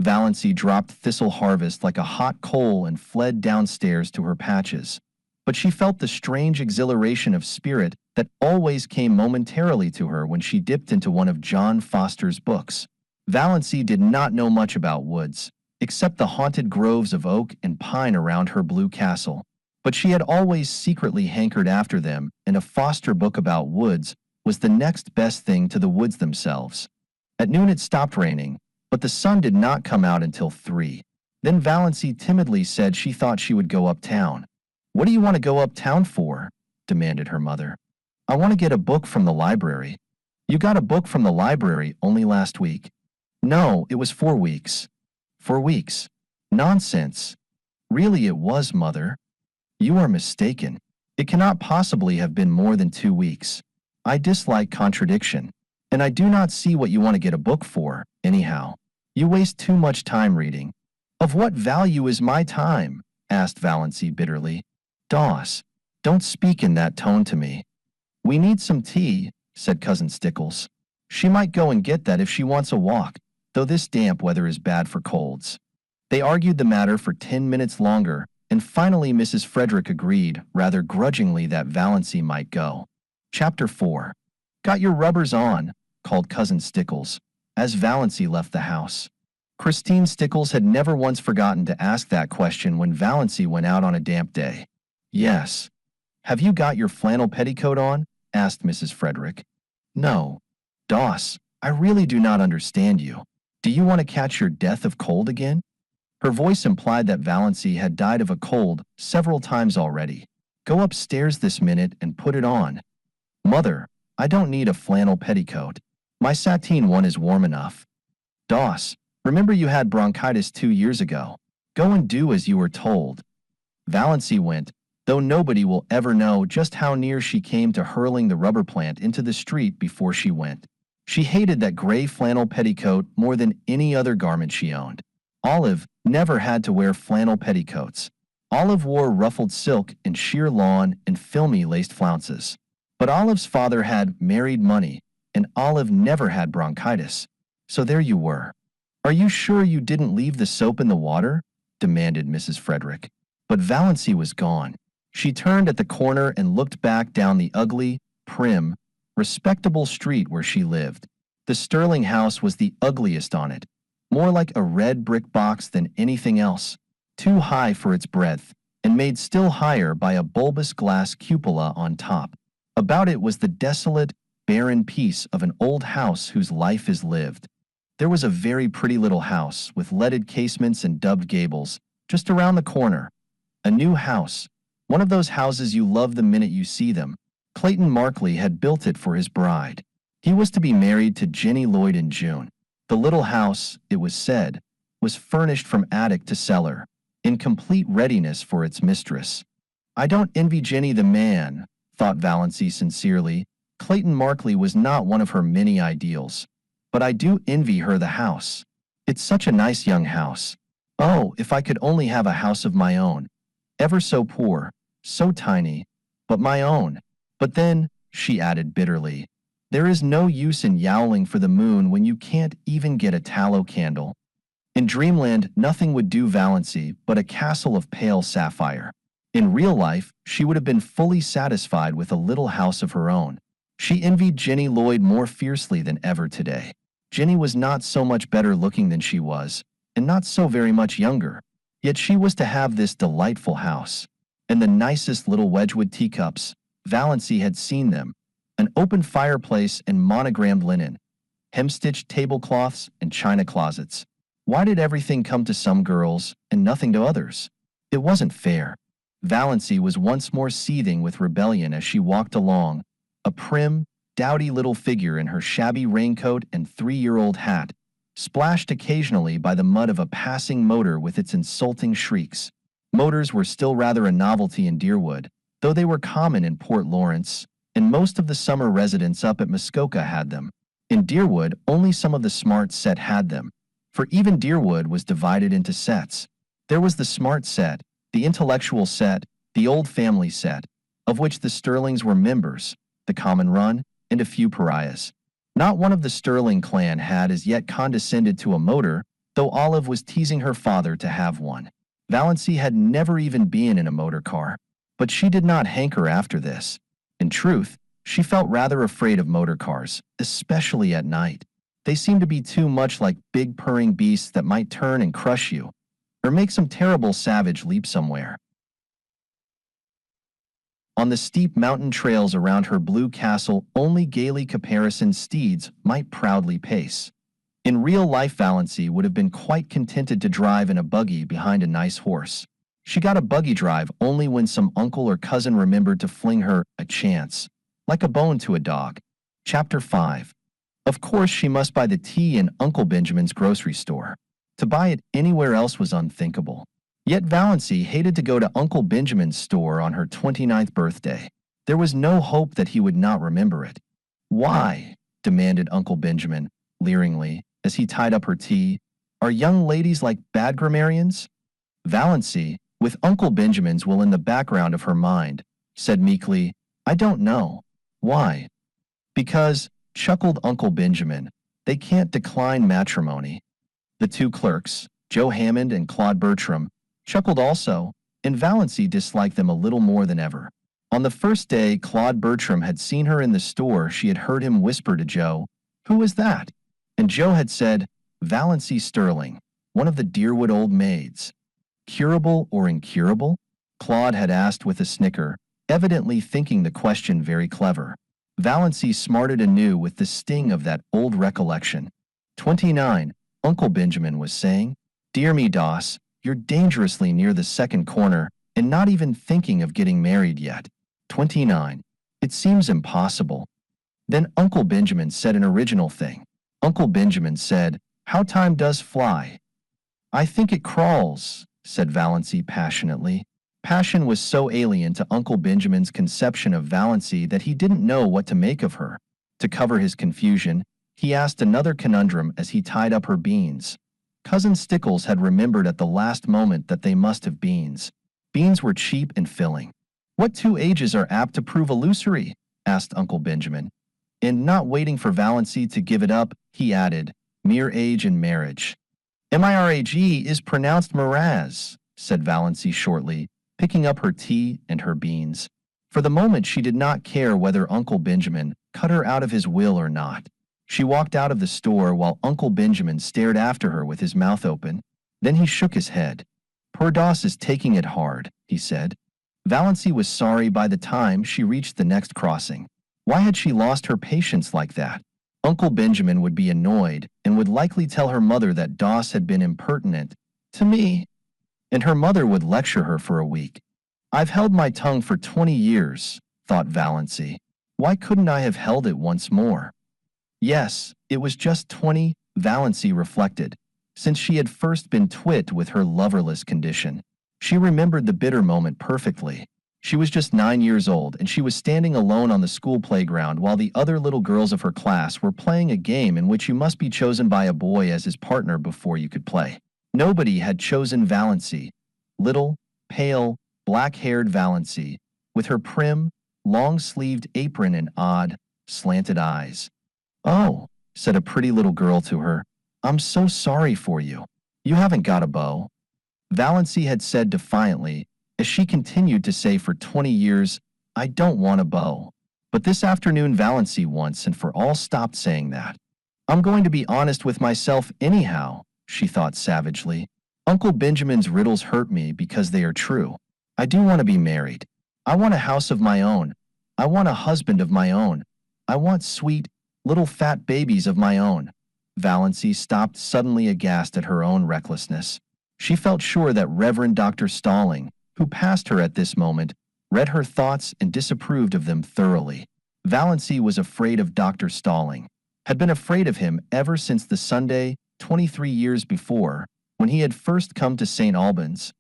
Valancy dropped Thistle Harvest like a hot coal and fled downstairs to her patches. But she felt the strange exhilaration of spirit that always came momentarily to her when she dipped into one of John Foster's books. Valancy did not know much about woods, except the haunted groves of oak and pine around her blue castle. But she had always secretly hankered after them, and a Foster book about woods was the next best thing to the woods themselves. At noon it stopped raining, but the sun did not come out until 3. Then Valancy timidly said she thought she would go uptown. "What do you want to go uptown for?" demanded her mother. "I want to get a book from the library." "You got a book from the library only last week." "No, it was 4 weeks." "4 weeks? Nonsense." "Really it was, mother." "You are mistaken. It cannot possibly have been more than 2 weeks. I dislike contradiction, and I do not see what you want to get a book for, anyhow. You waste too much time reading." "Of what value is my time?" asked Valancy bitterly. "Doss, don't speak in that tone to me." "We need some tea," said Cousin Stickles. "She might go and get that if she wants a walk, though this damp weather is bad for colds." They argued the matter for 10 minutes longer, and finally Mrs. Frederick agreed, rather grudgingly, that Valancy might go. Chapter 4. "Got your rubbers on?" called Cousin Stickles, as Valancy left the house. Christine Stickles had never once forgotten to ask that question when Valancy went out on a damp day. "Yes." "Have you got your flannel petticoat on?" asked Mrs. Frederick. "No." "Doss, I really do not understand you. Do you want to catch your death of cold again?" Her voice implied that Valancy had died of a cold several times already. "Go upstairs this minute and put it on." "Mother, I don't need a flannel petticoat. My sateen one is warm enough." "Doss, remember you had bronchitis 2 years ago. Go and do as you were told." Valancy went, though nobody will ever know just how near she came to hurling the rubber plant into the street before she went. She hated that gray flannel petticoat more than any other garment she owned. Olive never had to wear flannel petticoats. Olive wore ruffled silk and sheer lawn and filmy laced flounces. But Olive's father had married money, and Olive never had bronchitis. So there you were. "Are you sure you didn't leave the soap in the water?" demanded Mrs. Frederick. But Valancy was gone. She turned at the corner and looked back down the ugly, prim, respectable street where she lived. The Stirling house was the ugliest on it, more like a red brick box than anything else, too high for its breadth, and made still higher by a bulbous glass cupola on top. About it was the desolate, barren piece of an old house whose life is lived. There was a very pretty little house with leaded casements and dubbed gables just around the corner. A new house, one of those houses you love the minute you see them. Clayton Markley had built it for his bride. He was to be married to Jenny Lloyd in June. The little house, it was said, was furnished from attic to cellar, in complete readiness for its mistress. "I don't envy Jenny the man," thought Valancy sincerely. Clayton Markley was not one of her many ideals. "But I do envy her the house. It's such a nice young house. Oh, if I could only have a house of my own. Ever so poor, so tiny, but my own." But then, she added bitterly, there is no use in yowling for the moon when you can't even get a tallow candle. In dreamland, nothing would do Valancy but a castle of pale sapphire. In real life, she would have been fully satisfied with a little house of her own. She envied Jenny Lloyd more fiercely than ever today. Jenny was not so much better looking than she was, and not so very much younger. Yet she was to have this delightful house, and the nicest little Wedgwood teacups. Valancy had seen them, an open fireplace and monogrammed linen, hem-stitched tablecloths and china closets. Why did everything come to some girls and nothing to others? It wasn't fair. Valancy was once more seething with rebellion as she walked along, a prim, dowdy little figure in her shabby raincoat and 3-year-old hat, splashed occasionally by the mud of a passing motor with its insulting shrieks. Motors were still rather a novelty in Deerwood, though they were common in Port Lawrence, and most of the summer residents up at Muskoka had them. In Deerwood, only some of the smart set had them, for even Deerwood was divided into sets. There was the smart set, the intellectual set, the old family set, of which the Stirlings were members, the common run, and a few pariahs. Not one of the Stirling clan had as yet condescended to a motor, though Olive was teasing her father to have one. Valancy had never even been in a motor car. But she did not hanker after this. In truth, she felt rather afraid of motor cars, especially at night. They seemed to be too much like big purring beasts that might turn and crush you, or make some terrible savage leap somewhere. On the steep mountain trails around her blue castle, only gaily caparisoned steeds might proudly pace. In real life, Valancy would have been quite contented to drive in a buggy behind a nice horse. She got a buggy drive only when some uncle or cousin remembered to fling her a chance, like a bone to a dog. Chapter 5. Of course, she must buy the tea in Uncle Benjamin's grocery store. To buy it anywhere else was unthinkable. Yet Valancy hated to go to Uncle Benjamin's store on her 29th birthday. There was no hope that he would not remember it. "Why?" demanded Uncle Benjamin, leeringly, as he tied up her tea. "Are young ladies like bad grammarians?" Valancy, with Uncle Benjamin's will in the background of her mind, said meekly, "I don't know." "Why?" "Because," chuckled Uncle Benjamin, "they can't decline matrimony." The two clerks, Joe Hammond and Claude Bertram, chuckled also, and Valancy disliked them a little more than ever. On the first day Claude Bertram had seen her in the store, she had heard him whisper to Joe, "Who was that?" And Joe had said, "Valancy Stirling, one of the Deerwood old maids." "Curable or incurable?" Claude had asked with a snicker, evidently thinking the question very clever. Valancy smarted anew with the sting of that old recollection. 29, Uncle Benjamin was saying. "Dear me, Doss, you're dangerously near the second corner, and not even thinking of getting married yet." 29. "It seems impossible." Then Uncle Benjamin said an original thing. Uncle Benjamin said, "How time does fly." "I think it crawls," said Valancy passionately. Passion was so alien to Uncle Benjamin's conception of Valancy that he didn't know what to make of her. To cover his confusion, he asked another conundrum as he tied up her beans. Cousin Stickles had remembered at the last moment that they must have beans. Beans were cheap and filling. "What two ages are apt to prove illusory?" asked Uncle Benjamin. And not waiting for Valancy to give it up, he added, "Mere age and marriage." "Mirage is pronounced Miraz," said Valancy shortly, picking up her tea and her beans. For the moment she did not care whether Uncle Benjamin cut her out of his will or not. She walked out of the store while Uncle Benjamin stared after her with his mouth open. Then he shook his head. "Poor Doss is taking it hard," he said. Valancy was sorry by the time she reached the next crossing. Why had she lost her patience like that? Uncle Benjamin would be annoyed and would likely tell her mother that Doss had been impertinent to me, and her mother would lecture her for a week. "I've held my tongue for 20 years, thought Valancy. Why couldn't I have held it once more? Yes, it was just 20, Valancy reflected, since she had first been twit with her loverless condition. She remembered the bitter moment perfectly. She was just 9 years old, and she was standing alone on the school playground while the other little girls of her class were playing a game in which you must be chosen by a boy as his partner before you could play. Nobody had chosen Valancy, little, pale, black-haired Valancy, with her prim, long-sleeved apron and odd, slanted eyes. "Oh," said a pretty little girl to her, "I'm so sorry for you. You haven't got a beau." Valancy had said defiantly, as she continued to say for 20 years, "I don't want a beau." But this afternoon Valancy once and for all stopped saying that. "I'm going to be honest with myself anyhow," she thought savagely. "Uncle Benjamin's riddles hurt me because they are true. I do want to be married. I want a house of my own. I want a husband of my own. I want sweet, little fat babies of my own." Valancy stopped suddenly aghast at her own recklessness. She felt sure that Reverend Dr. Stirling, who passed her at this moment, read her thoughts and disapproved of them thoroughly. Valancy was afraid of Dr. Stirling, had been afraid of him ever since the Sunday, 23 years before, when he had first come to St. Albans.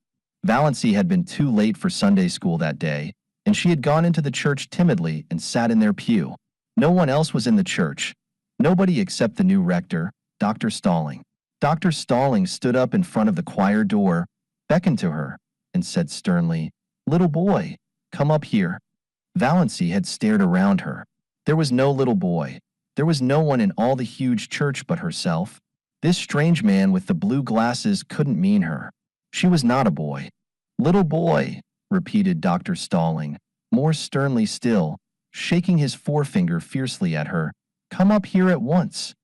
Valancy had been too late for Sunday school that day, and she had gone into the church timidly and sat in their pew. No one else was in the church. Nobody except the new rector, Dr. Stirling. Dr. Stirling stood up in front of the choir door, beckoned to her, and said sternly, "Little boy, come up here." Valancy had stared around her. There was no little boy. There was no one in all the huge church but herself. This strange man with the blue glasses couldn't mean her. She was not a boy. "Little boy," repeated Dr. Stirling, more sternly still, shaking his forefinger fiercely at her. "Come up here at once."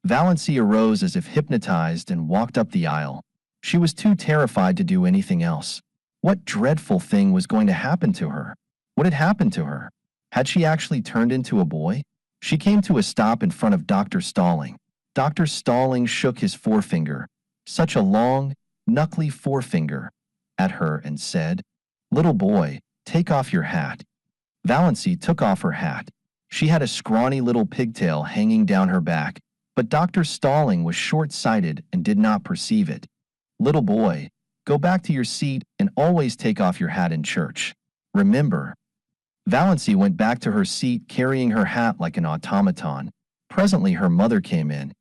Valancy arose as if hypnotized and walked up the aisle. She was too terrified to do anything else. What dreadful thing was going to happen to her? What had happened to her? Had she actually turned into a boy? She came to a stop in front of Dr. Stirling. Dr. Stirling shook his forefinger, such a long, knuckly forefinger, at her and said, "Little boy, take off your hat." Valancy took off her hat. She had a scrawny little pigtail hanging down her back, but Dr. Stirling was short-sighted and did not perceive it. "Little boy, go back to your seat and always take off your hat in church. Remember." Valancy went back to her seat carrying her hat like an automaton. Presently her mother came in.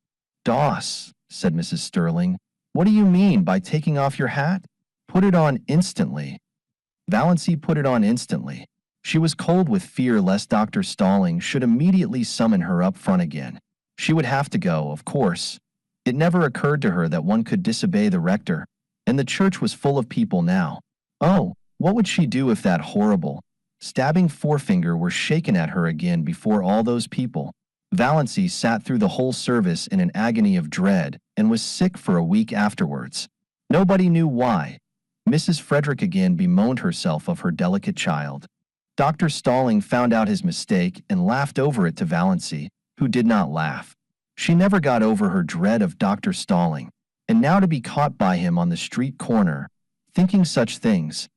"Doss," said Mrs. Stirling, "what do you mean by taking off your hat? Put it on instantly." Valancy put it on instantly. She was cold with fear lest Dr. Stirling should immediately summon her up front again. She would have to go, of course. It never occurred to her that one could disobey the rector, and the church was full of people now. Oh, what would she do if that horrible, stabbing forefinger were shaken at her again before all those people? Valancy sat through the whole service in an agony of dread and was sick for a week afterwards. Nobody knew why. Mrs. Frederick again bemoaned herself of her delicate child. Dr. Stirling found out his mistake and laughed over it to Valancy, who did not laugh. She never got over her dread of Dr. Stirling, and now to be caught by him on the street corner, thinking such things.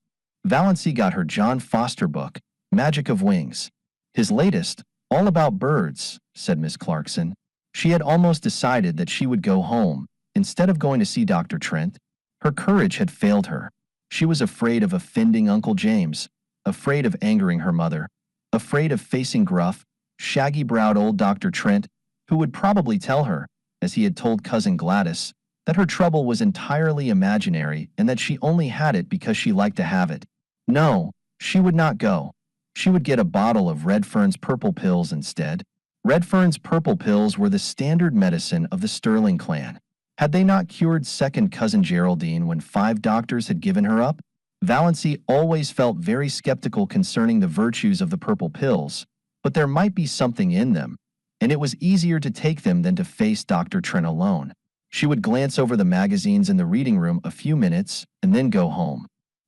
Valancy got her John Foster book, Magic of Wings. His latest, all about birds, said Miss Clarkson. She had almost decided that she would go home, instead of going to see Dr. Trent. Her courage had failed her. She was afraid of offending Uncle James, afraid of angering her mother, afraid of facing gruff, shaggy-browed old Dr. Trent, who would probably tell her, as he had told Cousin Gladys, that her trouble was entirely imaginary and that she only had it because she liked to have it. No, she would not go. She would get a bottle of Redfern's purple pills instead. Redfern's purple pills were the standard medicine of the Stirling clan. Had they not cured second cousin Geraldine when 5 doctors had given her up? Valancy always felt very skeptical concerning the virtues of the purple pills, but there might be something in them, and it was easier to take them than to face Dr. Trent alone. She would glance over the magazines in the reading room a few minutes and then go home.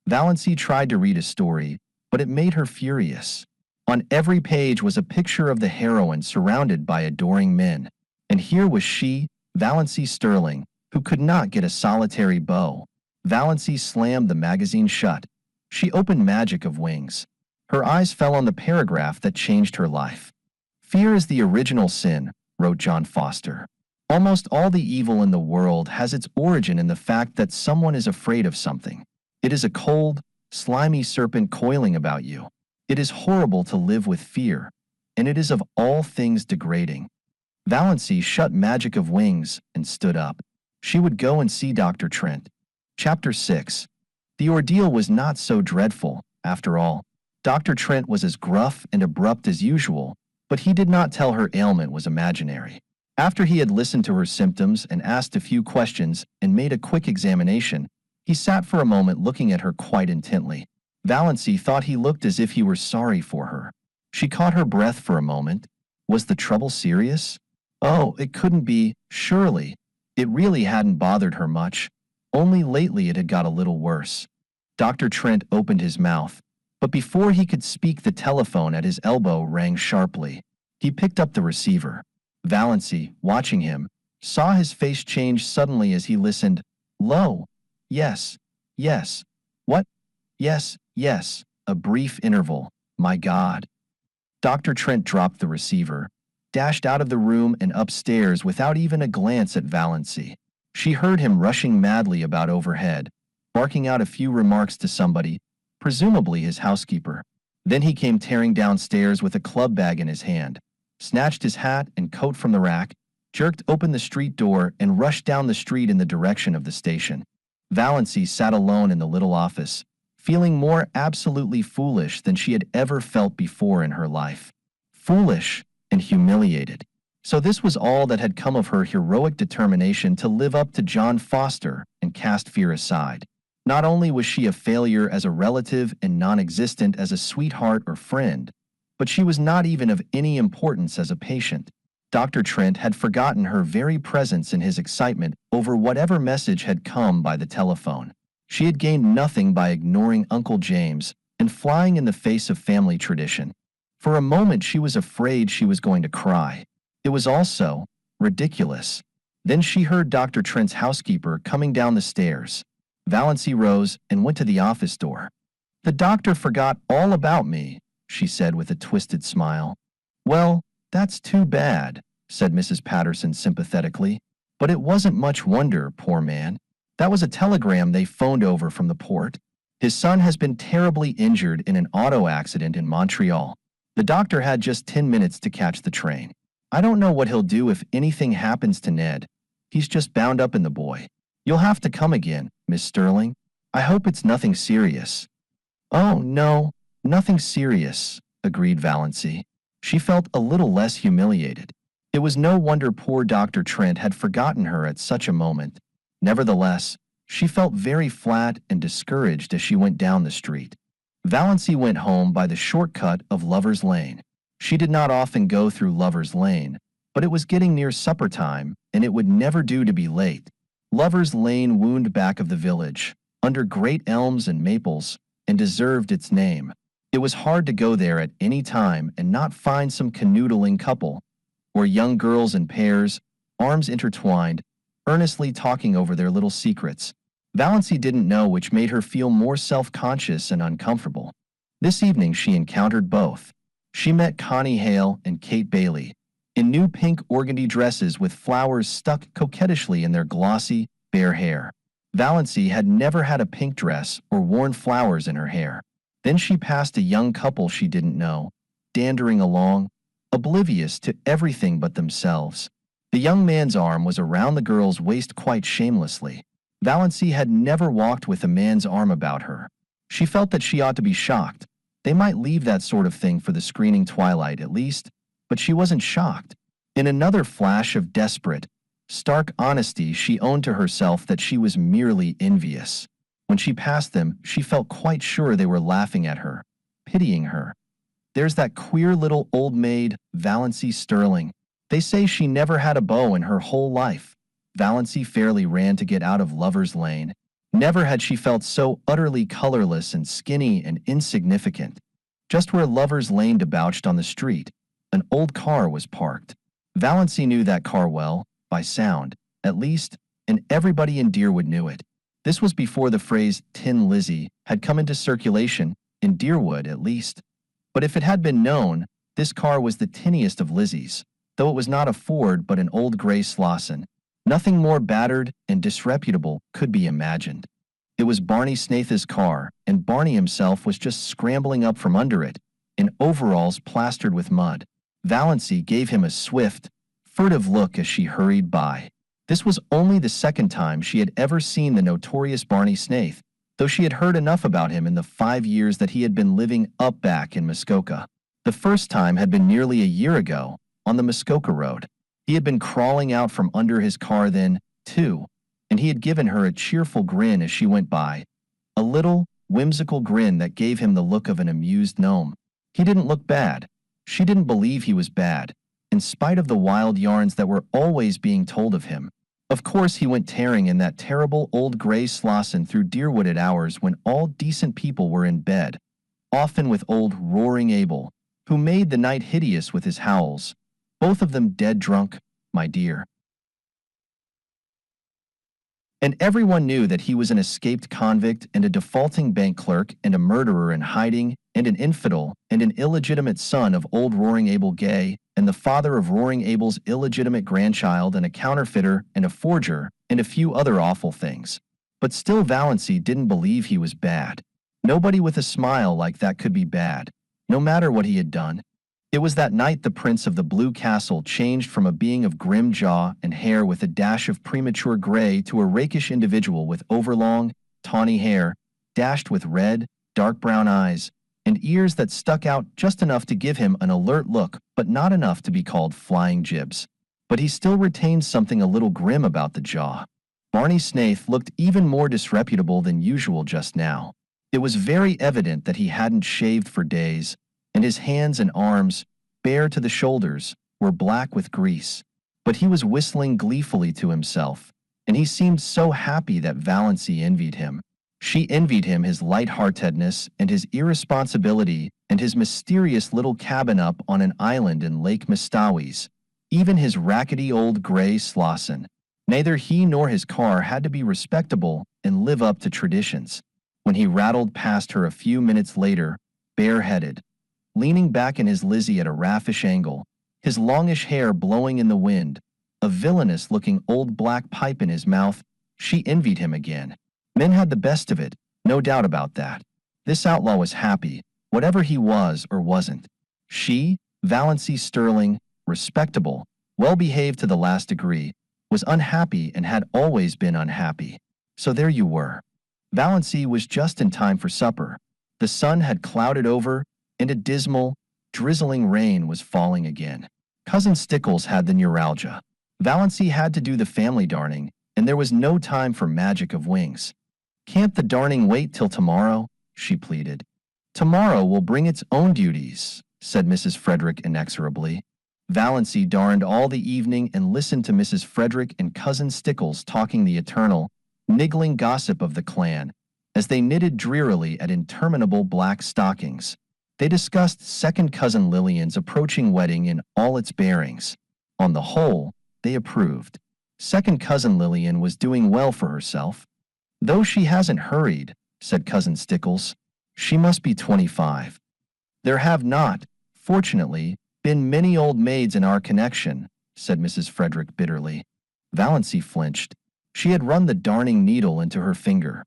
Valancy tried to read a story, but it made her furious. On every page was a picture of the heroine surrounded by adoring men, and here was she, Valancy Stirling, who could not get a solitary beau. Valancy slammed the magazine shut. She opened Magic of Wings. Her eyes fell on the paragraph that changed her life. "Fear is the original sin," wrote John Foster. "Almost all the evil in the world has its origin in the fact that someone is afraid of something. It is a cold, slimy serpent coiling about you. It is horrible to live with fear, and it is of all things degrading." Valancy shut Magic of Wings and stood up. She would go and see Dr. Trent. Chapter 6. The ordeal was not so dreadful, after all. Dr. Trent was as gruff and abrupt as usual, but he did not tell her ailment was imaginary. After he had listened to her symptoms and asked a few questions and made a quick examination, he sat for a moment looking at her quite intently. Valancy thought he looked as if he were sorry for her. She caught her breath for a moment. Was the trouble serious? Oh, it couldn't be, surely. It really hadn't bothered her much. Only lately it had got a little worse. Dr. Trent opened his mouth, but before he could speak the telephone at his elbow rang sharply. He picked up the receiver. Valancy, watching him, saw his face change suddenly as he listened. "Low. Yes. Yes. What? Yes. Yes." A brief interval. "My God." Dr. Trent dropped the receiver, dashed out of the room and upstairs without even a glance at Valancy. She heard him rushing madly about overhead, barking out a few remarks to somebody, presumably his housekeeper. Then he came tearing downstairs with a club bag in his hand, snatched his hat and coat from the rack, jerked open the street door and rushed down the street in the direction of the station. Valancy sat alone in the little office, feeling more absolutely foolish than she had ever felt before in her life. Foolish and humiliated. So this was all that had come of her heroic determination to live up to John Foster and cast fear aside. Not only was she a failure as a relative and non-existent as a sweetheart or friend, but she was not even of any importance as a patient. Dr. Trent had forgotten her very presence in his excitement over whatever message had come by the telephone. She had gained nothing by ignoring Uncle James and flying in the face of family tradition. For a moment she was afraid she was going to cry. It was also ridiculous. Then she heard Dr. Trent's housekeeper coming down the stairs. Valancy rose and went to the office door. "The doctor forgot all about me," she said with a twisted smile. "Well, that's too bad," said Mrs. Patterson sympathetically. "But it wasn't much wonder, poor man. That was a telegram they phoned over from the port. His son has been terribly injured in an auto accident in Montreal. The doctor had just 10 minutes to catch the train. I don't know what he'll do if anything happens to Ned. He's just bound up in the boy. You'll have to come again, Miss Stirling. I hope it's nothing serious." "Oh, no, nothing serious," agreed Valancy. She felt a little less humiliated. It was no wonder poor Dr. Trent had forgotten her at such a moment. Nevertheless, she felt very flat and discouraged as she went down the street. Valancy went home by the shortcut of Lover's Lane. She did not often go through Lover's Lane, but it was getting near supper time, and it would never do to be late. Lover's Lane wound back of the village, under great elms and maples, and deserved its name. It was hard to go there at any time and not find some canoodling couple, or young girls in pairs, arms intertwined, earnestly talking over their little secrets. Valancy didn't know which made her feel more self-conscious and uncomfortable. This evening she encountered both. She met Connie Hale and Kate Bailey, in new pink organdy dresses with flowers stuck coquettishly in their glossy, bare hair. Valancy had never had a pink dress or worn flowers in her hair. Then she passed a young couple she didn't know, dandering along, oblivious to everything but themselves. The young man's arm was around the girl's waist quite shamelessly. Valancy had never walked with a man's arm about her. She felt that she ought to be shocked. They might leave that sort of thing for the screening twilight at least, but she wasn't shocked. In another flash of desperate, stark honesty, she owned to herself that she was merely envious. When she passed them, she felt quite sure they were laughing at her, pitying her. "There's that queer little old maid, Valancy Stirling. They say she never had a beau in her whole life." Valancy fairly ran to get out of Lover's Lane. Never had she felt so utterly colorless and skinny and insignificant. Just where Lover's Lane debouched on the street, an old car was parked. Valancy knew that car well, by sound, at least, and everybody in Deerwood knew it. This was before the phrase "Tin Lizzie" had come into circulation, in Deerwood at least. But if it had been known, this car was the tinniest of Lizzies, though it was not a Ford but an old gray Slauson. Nothing more battered and disreputable could be imagined. It was Barney Snaith's car, and Barney himself was just scrambling up from under it, in overalls plastered with mud. Valancy gave him a swift, furtive look as she hurried by. This was only the second time she had ever seen the notorious Barney Snaith, though she had heard enough about him in the 5 years that he had been living up back in Muskoka. The first time had been nearly a year ago, on the Muskoka road. He had been crawling out from under his car then, too, and he had given her a cheerful grin as she went by, a little, whimsical grin that gave him the look of an amused gnome. He didn't look bad. She didn't believe he was bad, in spite of the wild yarns that were always being told of him. Of course he went tearing in that terrible old gray Slauson through Deerwood at hours when all decent people were in bed, often with old Roaring Abel, who made the night hideous with his howls. Both of them dead drunk, my dear. And everyone knew that he was an escaped convict and a defaulting bank clerk and a murderer in hiding and an infidel and an illegitimate son of old Roaring Abel Gay and the father of Roaring Abel's illegitimate grandchild and a counterfeiter and a forger and a few other awful things. But still Valancy didn't believe he was bad. Nobody with a smile like that could be bad, no matter what he had done. It was that night the Prince of the Blue Castle changed from a being of grim jaw and hair with a dash of premature gray to a rakish individual with overlong, tawny hair, dashed with red, dark brown eyes, and ears that stuck out just enough to give him an alert look but not enough to be called flying jibs. But he still retained something a little grim about the jaw. Barney Snaith looked even more disreputable than usual just now. It was very evident that he hadn't shaved for days, and his hands and arms, bare to the shoulders, were black with grease. But he was whistling gleefully to himself, and he seemed so happy that Valancy envied him. She envied him his light-heartedness and his irresponsibility and his mysterious little cabin up on an island in Lake Mistawis, even his rackety old gray Slauson. Neither he nor his car had to be respectable and live up to traditions. When he rattled past her a few minutes later, bareheaded, leaning back in his Lizzie at a raffish angle, his longish hair blowing in the wind, a villainous-looking old black pipe in his mouth, she envied him again. Men had the best of it, no doubt about that. This outlaw was happy, whatever he was or wasn't. She, Valancy Stirling, respectable, well-behaved to the last degree, was unhappy and had always been unhappy. So there you were. Valancy was just in time for supper. The sun had clouded over, and a dismal, drizzling rain was falling again. Cousin Stickles had the neuralgia. Valancy had to do the family darning, and there was no time for magic of wings. "Can't the darning wait till tomorrow?" she pleaded. "Tomorrow will bring its own duties," said Mrs. Frederick inexorably. Valancy darned all the evening and listened to Mrs. Frederick and Cousin Stickles talking the eternal, niggling gossip of the clan, as they knitted drearily at interminable black stockings. They discussed second cousin Lillian's approaching wedding in all its bearings. On the whole, they approved. Second cousin Lillian was doing well for herself. "Though she hasn't hurried," said Cousin Stickles. "She must be 25. There have not, fortunately, been many old maids in our connection," said Mrs. Frederick bitterly. Valancy flinched. She had run the darning needle into her finger.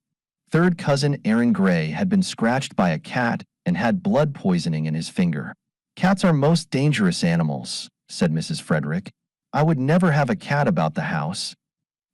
Third cousin Aaron Gray had been scratched by a cat and had blood poisoning in his finger. "Cats are most dangerous animals," said Mrs. Frederick. "I would never have a cat about the house."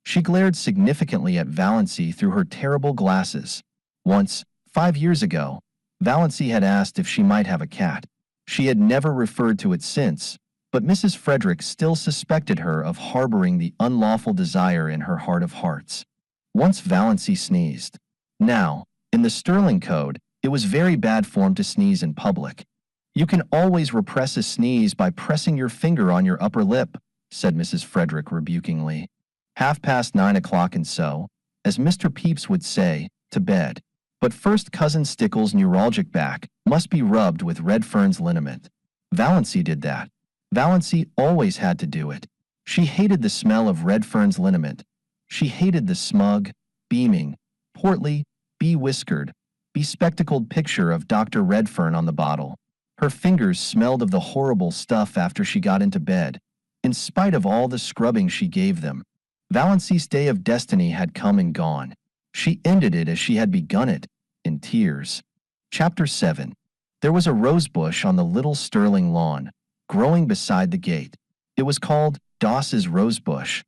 She glared significantly at Valancy through her terrible glasses. Once, 5 years ago, Valancy had asked if she might have a cat. She had never referred to it since, but Mrs. Frederick still suspected her of harboring the unlawful desire in her heart of hearts. Once Valancy sneezed. Now, in the Stirling Code, it was very bad form to sneeze in public. "You can always repress a sneeze by pressing your finger on your upper lip," said Mrs. Frederick rebukingly. 9:30 and so, as Mr. Pepys would say, to bed. But first cousin Stickles' neuralgic back must be rubbed with Redfern's liniment. Valancy did that. Valancy always had to do it. She hated the smell of Redfern's liniment. She hated the smug, beaming, portly, be-whiskered, bespectacled picture of Dr. Redfern on the bottle. Her fingers smelled of the horrible stuff after she got into bed, in spite of all the scrubbing she gave them. Valancy's day of destiny had come and gone. She ended it as she had begun it, in tears. Chapter 7. There was a rosebush on the little Stirling lawn, growing beside the gate. It was called Doss's rosebush.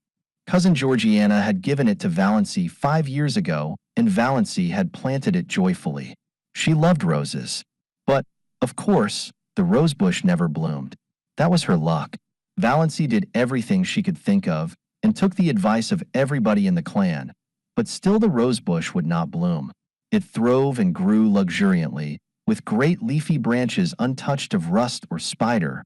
Cousin Georgiana had given it to Valancy 5 years ago, and Valancy had planted it joyfully. She loved roses. But, of course, the rosebush never bloomed. That was her luck. Valancy did everything she could think of, and took the advice of everybody in the clan, but still the rosebush would not bloom. It throve and grew luxuriantly, with great leafy branches untouched of rust or spider,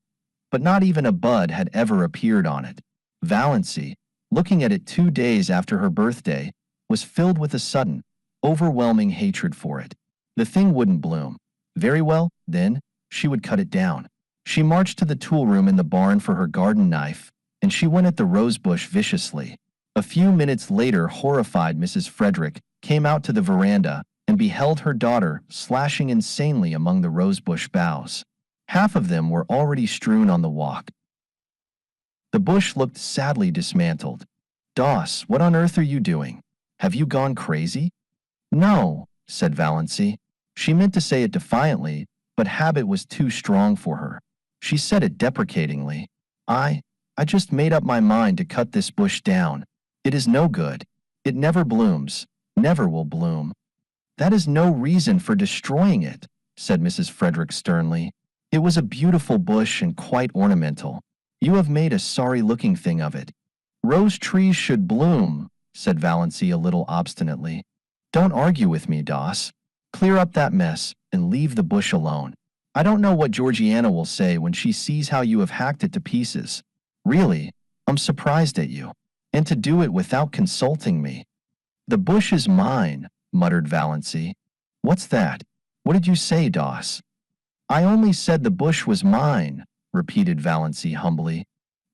but not even a bud had ever appeared on it. Valancy, looking at it 2 days after her birthday, was filled with a sudden, overwhelming hatred for it. The thing wouldn't bloom. Very well, then, she would cut it down. She marched to the tool room in the barn for her garden knife, and she went at the rosebush viciously. A few minutes later, horrified Mrs. Frederick came out to the veranda and beheld her daughter slashing insanely among the rosebush boughs. Half of them were already strewn on the walk. The bush looked sadly dismantled. "Doss, what on earth are you doing? Have you gone crazy?" "No," said Valancy. She meant to say it defiantly, but habit was too strong for her. She said it deprecatingly. I just made up my mind to cut this bush down. It is no good. It never blooms, never will bloom." "That is no reason for destroying it," said Mrs. Frederick sternly. "It was a beautiful bush and quite ornamental. You have made a sorry-looking thing of it." "Rose trees should bloom," said Valancy a little obstinately. "Don't argue with me, Doss. Clear up that mess and leave the bush alone. I don't know what Georgiana will say when she sees how you have hacked it to pieces. Really, I'm surprised at you. And to do it without consulting me." "The bush is mine," muttered Valancy. "What's that? What did you say, Doss?" "I only said the bush was mine," repeated Valancy humbly.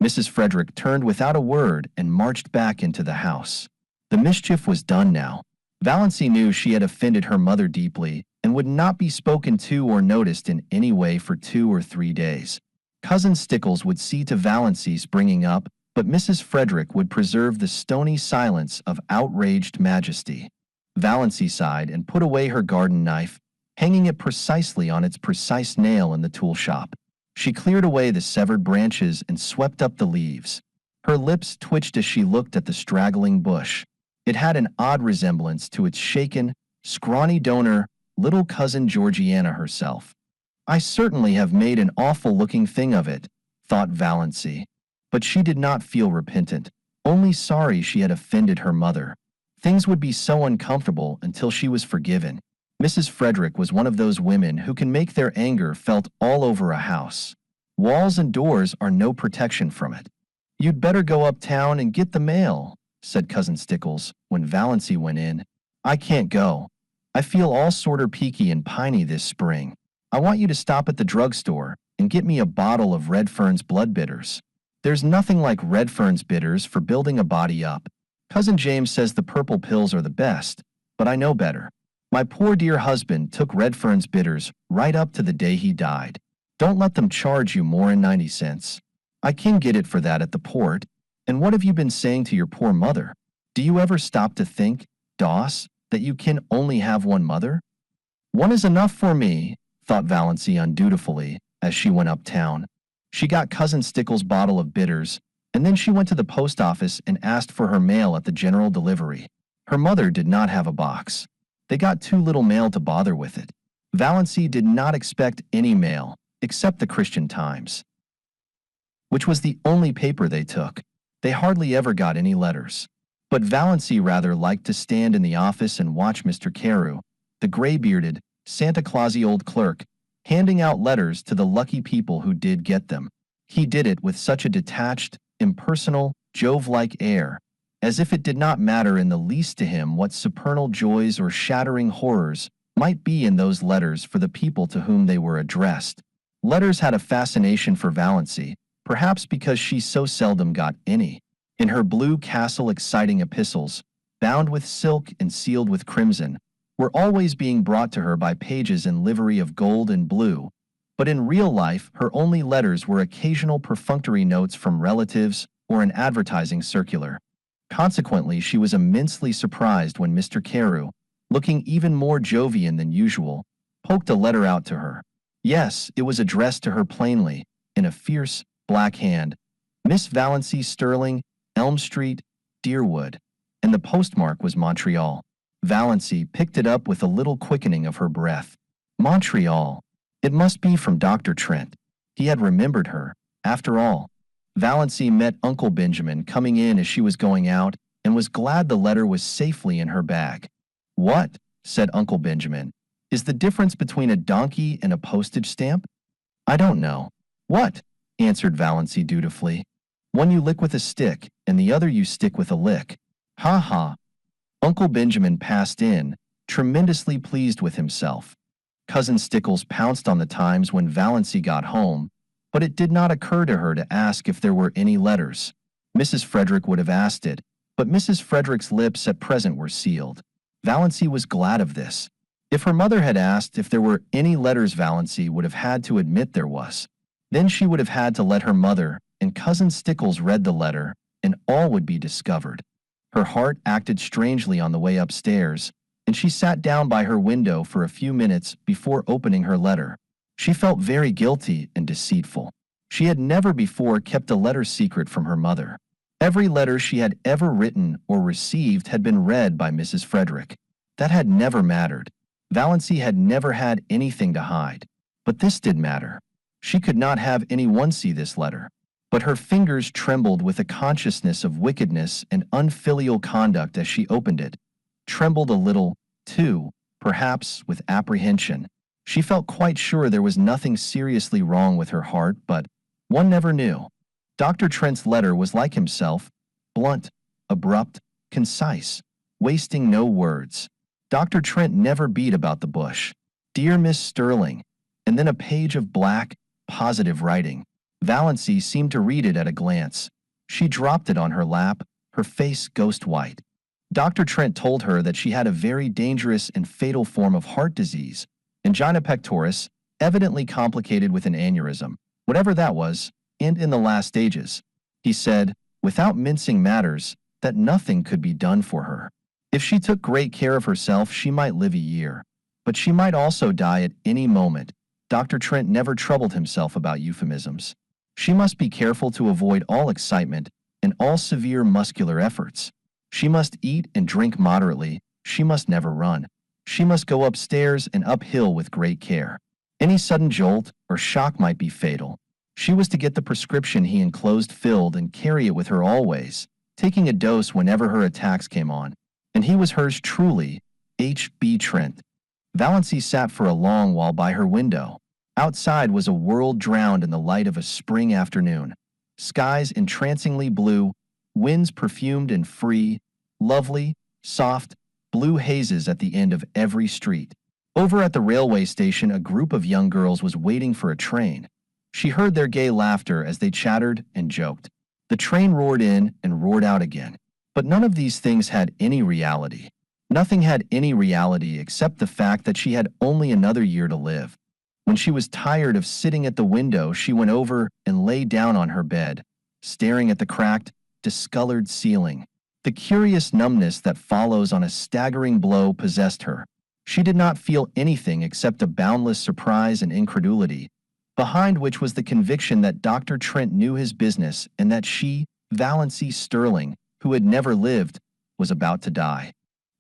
Mrs. Frederick turned without a word and marched back into the house. The mischief was done now. Valancy knew she had offended her mother deeply and would not be spoken to or noticed in any way for 2 or 3 days. Cousin Stickles would see to Valancy's bringing up, but Mrs. Frederick would preserve the stony silence of outraged majesty. Valancy sighed and put away her garden knife, hanging it precisely on its precise nail in the tool shop. She cleared away the severed branches and swept up the leaves. Her lips twitched as she looked at the straggling bush. It had an odd resemblance to its shaken, scrawny donor, little cousin Georgiana herself. I certainly have made an awful-looking thing of it, thought Valancy. But she did not feel repentant, only sorry she had offended her mother. Things would be so uncomfortable until she was forgiven. Mrs. Frederick was one of those women who can make their anger felt all over a house. Walls and doors are no protection from it. "You'd better go uptown and get the mail," said Cousin Stickles when Valancy went in. "I can't go. I feel all sorter peaky and piney this spring. I want you to stop at the drugstore and get me a bottle of Redfern's blood bitters. There's nothing like Redfern's bitters for building a body up. Cousin James says the purple pills are the best, but I know better. My poor dear husband took Redfern's bitters right up to the day he died. Don't let them charge you more than 90 cents. I can get it for that at the port. And what have you been saying to your poor mother? Do you ever stop to think, Doss, that you can only have one mother?" "One is enough for me," thought Valancy undutifully as she went uptown. She got Cousin Stickles' bottle of bitters, and then she went to the post office and asked for her mail at the general delivery. Her mother did not have a box. They got too little mail to bother with it. Valancy did not expect any mail, except the Christian Times, which was the only paper they took. They hardly ever got any letters. But Valancy rather liked to stand in the office and watch Mr. Carew, the gray-bearded, Santa Clausy old clerk, handing out letters to the lucky people who did get them. He did it with such a detached, impersonal, Jove-like air, as if it did not matter in the least to him what supernal joys or shattering horrors might be in those letters for the people to whom they were addressed. Letters had a fascination for Valancy, perhaps because she so seldom got any. In her blue castle exciting epistles, bound with silk and sealed with crimson, were always being brought to her by pages in livery of gold and blue, but in real life her only letters were occasional perfunctory notes from relatives or an advertising circular. Consequently, she was immensely surprised when Mr. Carew, looking even more Jovian than usual, poked a letter out to her. Yes, it was addressed to her plainly, in a fierce, black hand, "Miss Valancy Stirling, Elm Street, Deerwood," and the postmark was Montreal. Valancy picked it up with a little quickening of her breath. Montreal. It must be from Dr. Trent. He had remembered her, after all. Valancy met Uncle Benjamin coming in as she was going out and was glad the letter was safely in her bag. "What," said Uncle Benjamin, "is the difference between a donkey and a postage stamp?" "I don't know." "What?" answered Valancy dutifully. "One you lick with a stick, and the other you stick with a lick." "Ha ha." Uncle Benjamin passed in, tremendously pleased with himself. Cousin Stickles pounced on the Times when Valancy got home, but it did not occur to her to ask if there were any letters. Mrs. Frederick would have asked it, but Mrs. Frederick's lips at present were sealed. Valancy was glad of this. If her mother had asked if there were any letters, Valancy would have had to admit there was. Then she would have had to let her mother and Cousin Stickles read the letter, and all would be discovered. Her heart acted strangely on the way upstairs, and she sat down by her window for a few minutes before opening her letter. She felt very guilty and deceitful. She had never before kept a letter secret from her mother. Every letter she had ever written or received had been read by Mrs. Frederick. That had never mattered. Valancy had never had anything to hide. But this did matter. She could not have anyone see this letter. But her fingers trembled with a consciousness of wickedness and unfilial conduct as she opened it. Trembled a little, too, perhaps with apprehension. She felt quite sure there was nothing seriously wrong with her heart, but one never knew. Dr. Trent's letter was like himself, blunt, abrupt, concise, wasting no words. Dr. Trent never beat about the bush. "Dear Miss Stirling," and then a page of black, positive writing. Valancy seemed to read it at a glance. She dropped it on her lap, her face ghost white. Dr. Trent told her that she had a very dangerous and fatal form of heart disease, angina pectoris, evidently complicated with an aneurysm, whatever that was, and in the last stages. He said, without mincing matters, that nothing could be done for her. If she took great care of herself, she might live a year. But she might also die at any moment. Dr. Trent never troubled himself about euphemisms. She must be careful to avoid all excitement and all severe muscular efforts. She must eat and drink moderately. She must never run. She must go upstairs and uphill with great care. Any sudden jolt or shock might be fatal. She was to get the prescription he enclosed filled and carry it with her always, taking a dose whenever her attacks came on. And he was hers truly, H.B. Trent. Valancy sat for a long while by her window. Outside was a world drowned in the light of a spring afternoon. Skies entrancingly blue, winds perfumed and free, lovely, soft, blue hazes at the end of every street. Over at the railway station, a group of young girls was waiting for a train. She heard their gay laughter as they chattered and joked. The train roared in and roared out again. But none of these things had any reality. Nothing had any reality except the fact that she had only another year to live. When she was tired of sitting at the window, she went over and lay down on her bed, staring at the cracked, discolored ceiling. The curious numbness that follows on a staggering blow possessed her. She did not feel anything except a boundless surprise and incredulity, behind which was the conviction that Dr. Trent knew his business and that she, Valancy Stirling, who had never lived, was about to die.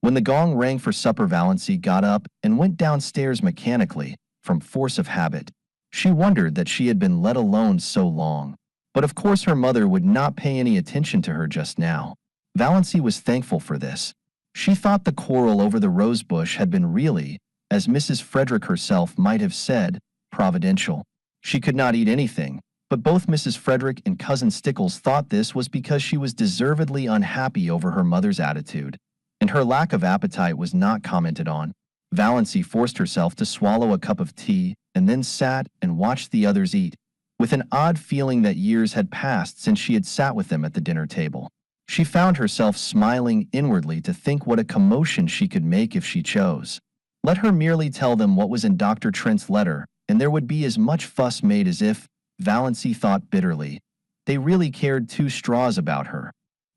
When the gong rang for supper, Valancy got up and went downstairs mechanically, from force of habit. She wondered that she had been let alone so long. But of course her mother would not pay any attention to her just now. Valancy was thankful for this. She thought the quarrel over the rose bush had been really, as Mrs. Frederick herself might have said, providential. She could not eat anything, but both Mrs. Frederick and Cousin Stickles thought this was because she was deservedly unhappy over her mother's attitude, and her lack of appetite was not commented on. Valancy forced herself to swallow a cup of tea and then sat and watched the others eat, with an odd feeling that years had passed since she had sat with them at the dinner table. She found herself smiling inwardly to think what a commotion she could make if she chose. Let her merely tell them what was in Dr. Trent's letter, and there would be as much fuss made as if, Valancy thought bitterly, they really cared two straws about her.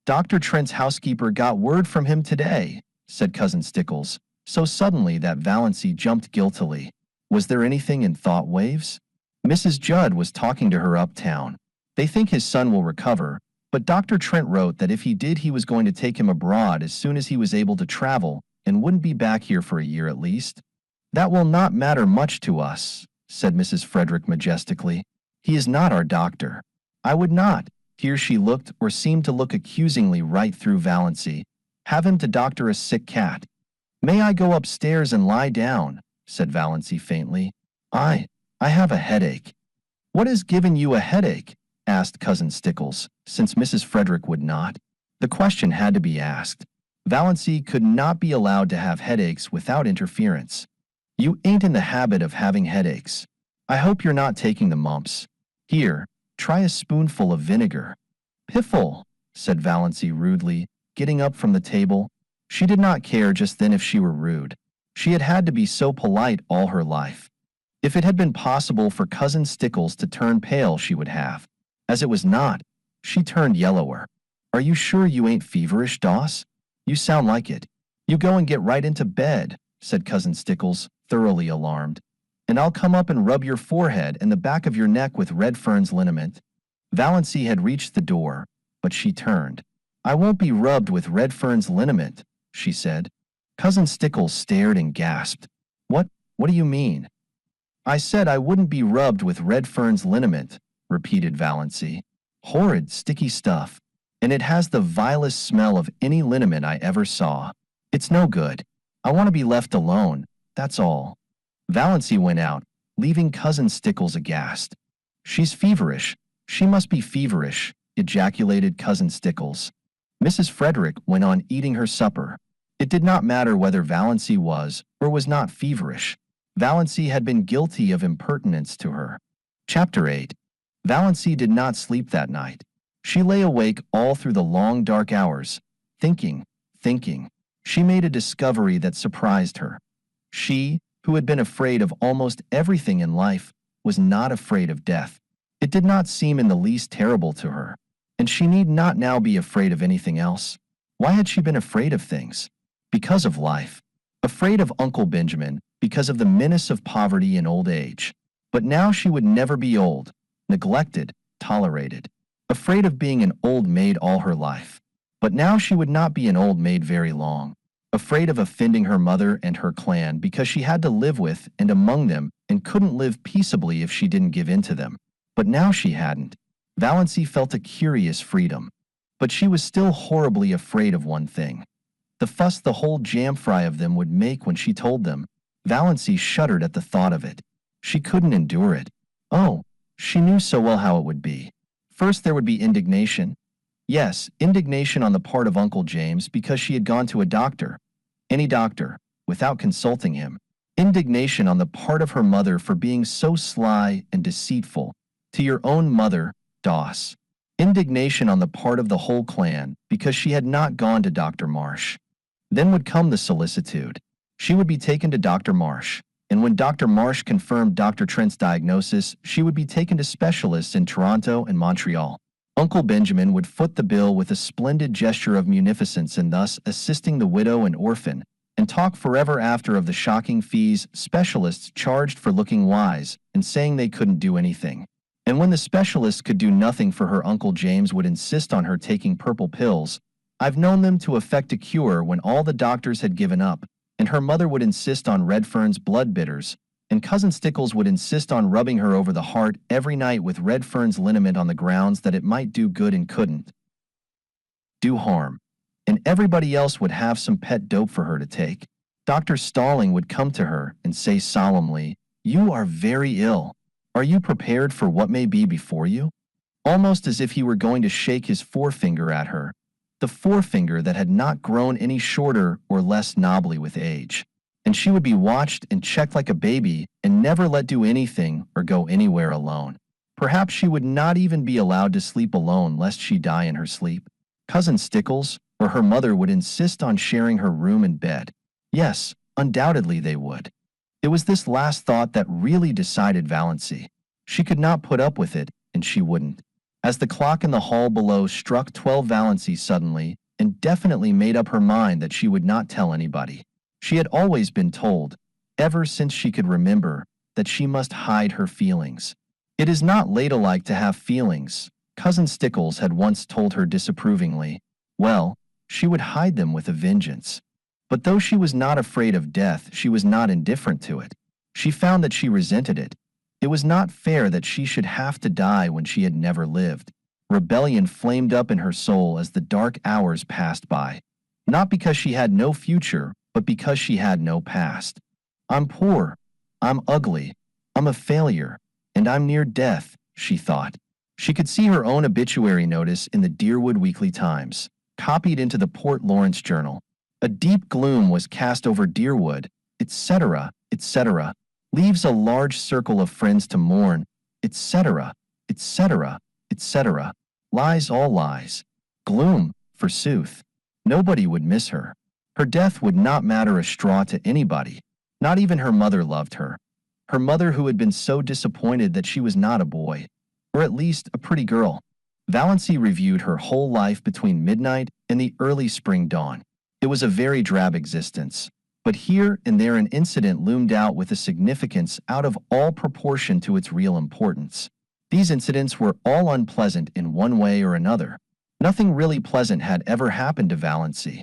Dr. Trent's housekeeper got word from him today, said Cousin Stickles, so suddenly that Valancy jumped guiltily. Was there anything in thought waves? Mrs. Judd was talking to her uptown. They think his son will recover, but Dr. Trent wrote that if he did, he was going to take him abroad as soon as he was able to travel and wouldn't be back here for a year at least. That will not matter much to us, said Mrs. Frederick majestically. He is not our doctor. I would not, here she looked or seemed to look accusingly right through Valancy, have him to doctor a sick cat. May I go upstairs and lie down, said Valancy faintly. I have a headache. What has given you a headache? Asked Cousin Stickles, since Mrs. Frederick would not. The question had to be asked. Valancy could not be allowed to have headaches without interference. You ain't in the habit of having headaches. I hope you're not taking the mumps. Here, try a spoonful of vinegar. Piffle, said Valancy rudely, getting up from the table. She did not care just then if she were rude. She had had to be so polite all her life. If it had been possible for Cousin Stickles to turn pale, she would have. As it was not, she turned yellower. Are you sure you ain't feverish, Doss? You sound like it. You go and get right into bed, said Cousin Stickles, thoroughly alarmed. And I'll come up and rub your forehead and the back of your neck with Redfern's liniment. Valancy had reached the door, but she turned. I won't be rubbed with Redfern's liniment, she said. Cousin Stickles stared and gasped. What do you mean? I said I wouldn't be rubbed with Redfern's liniment, repeated Valancy. Horrid, sticky stuff. And it has the vilest smell of any liniment I ever saw. It's no good. I want to be left alone, that's all. Valancy went out, leaving Cousin Stickles aghast. She's feverish. She must be feverish, ejaculated Cousin Stickles. Mrs. Frederick went on eating her supper. It did not matter whether Valancy was or was not feverish. Valancy had been guilty of impertinence to her. Chapter 8. Valancy did not sleep that night. She lay awake all through the long dark hours, thinking, thinking. She made a discovery that surprised her. She, who had been afraid of almost everything in life, was not afraid of death. It did not seem in the least terrible to her, and she need not now be afraid of anything else. Why had she been afraid of things? Because of life. Afraid of Uncle Benjamin, because of the menace of poverty and old age. But now she would never be old, neglected, tolerated. Afraid of being an old maid all her life. But now she would not be an old maid very long. Afraid of offending her mother and her clan because she had to live with and among them and couldn't live peaceably if she didn't give in to them. But now she hadn't. Valancy felt a curious freedom. But she was still horribly afraid of one thing. The fuss the whole jamfry of them would make when she told them. Valancy shuddered at the thought of it. She couldn't endure it. Oh, she knew so well how it would be. First there would be indignation. Yes, indignation on the part of Uncle James because she had gone to a doctor. Any doctor, without consulting him. Indignation on the part of her mother for being so sly and deceitful. To your own mother, Doss. Indignation on the part of the whole clan because she had not gone to Dr. Marsh. Then would come the solicitude. She would be taken to Dr. Marsh, and when Dr. Marsh confirmed Dr. Trent's diagnosis, she would be taken to specialists in Toronto and Montreal. Uncle Benjamin would foot the bill with a splendid gesture of munificence in thus assisting the widow and orphan, and talk forever after of the shocking fees specialists charged for looking wise and saying they couldn't do anything. And when the specialists could do nothing for her, Uncle James would insist on her taking purple pills. I've known them to effect a cure when all the doctors had given up, and her mother would insist on Redfern's blood bitters, and Cousin Stickles would insist on rubbing her over the heart every night with Redfern's liniment on the grounds that it might do good and couldn't do harm. And everybody else would have some pet dope for her to take. Dr. Stirling would come to her and say solemnly, "You are very ill. Are you prepared for what may be before you?" Almost as if he were going to shake his forefinger at her, the forefinger that had not grown any shorter or less knobbly with age. And she would be watched and checked like a baby and never let do anything or go anywhere alone. Perhaps she would not even be allowed to sleep alone lest she die in her sleep. Cousin Stickles or her mother would insist on sharing her room and bed. Yes, undoubtedly they would. It was this last thought that really decided Valancy. She could not put up with it, and she wouldn't. As the clock in the hall below struck 12, Valancy suddenly and definitely made up her mind that she would not tell anybody. She had always been told, ever since she could remember, that she must hide her feelings. It is not ladylike to have feelings, Cousin Stickles had once told her disapprovingly. Well, she would hide them with a vengeance. But though she was not afraid of death, she was not indifferent to it. She found that she resented it. It was not fair that she should have to die when she had never lived. Rebellion flamed up in her soul as the dark hours passed by. Not because she had no future, but because she had no past. I'm poor, I'm ugly, I'm a failure, and I'm near death, she thought. She could see her own obituary notice in the Deerwood Weekly Times, copied into the Port Lawrence Journal. A deep gloom was cast over Deerwood, etc., etc. Leaves a large circle of friends to mourn, etc., etc., etc. Lies, all lies. Gloom, forsooth. Nobody would miss her. Her death would not matter a straw to anybody. Not even her mother loved her. Her mother, who had been so disappointed that she was not a boy, or at least a pretty girl. Valancy reviewed her whole life between midnight and the early spring dawn. It was a very drab existence, but here and there an incident loomed out with a significance out of all proportion to its real importance. These incidents were all unpleasant in one way or another. Nothing really pleasant had ever happened to Valancy.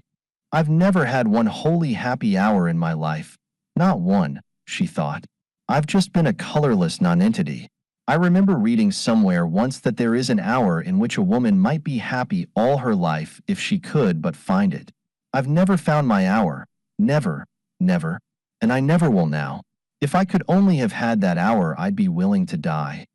I've never had one wholly happy hour in my life. Not one, she thought. I've just been a colorless nonentity. I remember reading somewhere once that there is an hour in which a woman might be happy all her life if she could but find it. I've never found my hour. Never, never. And I never will now. If I could only have had that hour, I'd be willing to die.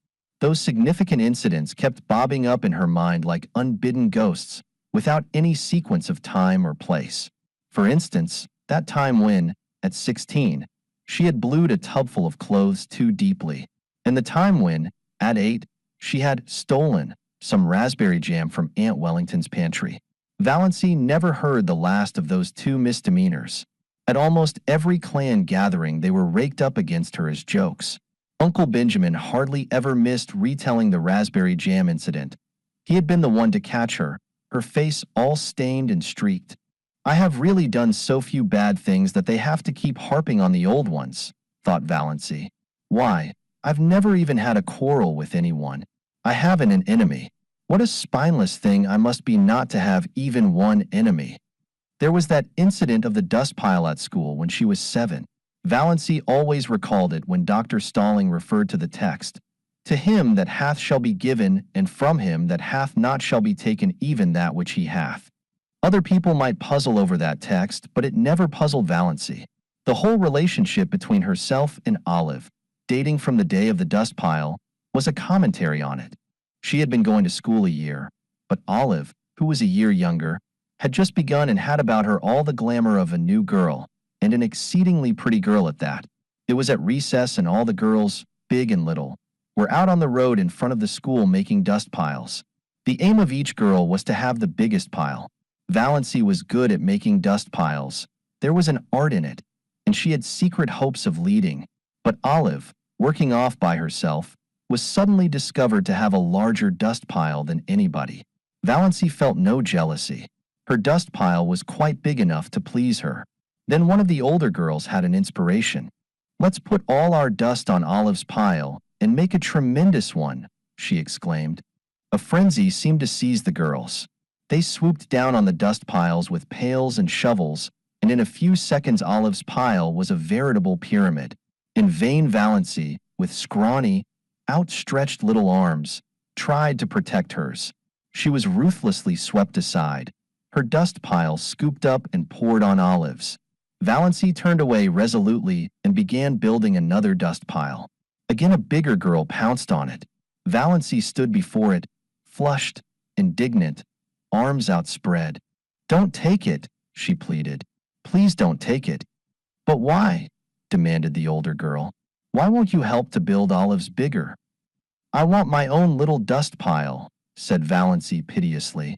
Those significant incidents kept bobbing up in her mind like unbidden ghosts, without any sequence of time or place. For instance, that time when, at 16, she had blued a tubful of clothes too deeply, and the time when, at 8, She had stolen some raspberry jam from Aunt Wellington's pantry. Valancy never heard the last of those two misdemeanors. At almost every clan gathering, they were raked up against her as jokes. Uncle Benjamin hardly ever missed retelling the raspberry jam incident. He had been the one to catch her, her face all stained and streaked. I have really done so few bad things that they have to keep harping on the old ones, thought Valancy. Why, I've never even had a quarrel with anyone. I haven't an enemy. What a spineless thing I must be not to have even one enemy. There was that incident of the dust pile at school when she was 7. Valancy always recalled it when Dr. Stirling referred to the text. To him that hath shall be given, and from him that hath not shall be taken even that which he hath. Other people might puzzle over that text, but it never puzzled Valancy. The whole relationship between herself and Olive, dating from the day of the dust pile, was a commentary on it. She had been going to school a year, but Olive, who was a year younger, had just begun and had about her all the glamour of a new girl, and an exceedingly pretty girl at that. It was at recess and all the girls, big and little, were out on the road in front of the school making dust piles. The aim of each girl was to have the biggest pile. Valancy was good at making dust piles. There was an art in it, and she had secret hopes of leading. But Olive, working off by herself, was suddenly discovered to have a larger dust pile than anybody. Valancy felt no jealousy. Her dust pile was quite big enough to please her. Then one of the older girls had an inspiration. "Let's put all our dust on Olive's pile and make a tremendous one," she exclaimed. A frenzy seemed to seize the girls. They swooped down on the dust piles with pails and shovels, and in a few seconds Olive's pile was a veritable pyramid. In vain Valancy, with scrawny, outstretched little arms, tried to protect hers. She was ruthlessly swept aside, her dust pile scooped up and poured on Olive's. Valancy turned away resolutely and began building another dust pile. Again a bigger girl pounced on it. Valancy stood before it, flushed, indignant, arms outspread. "Don't take it," she pleaded. "Please don't take it." "But why?" demanded the older girl. "Why won't you help to build Olive's bigger?" "I want my own little dust pile," said Valancy piteously.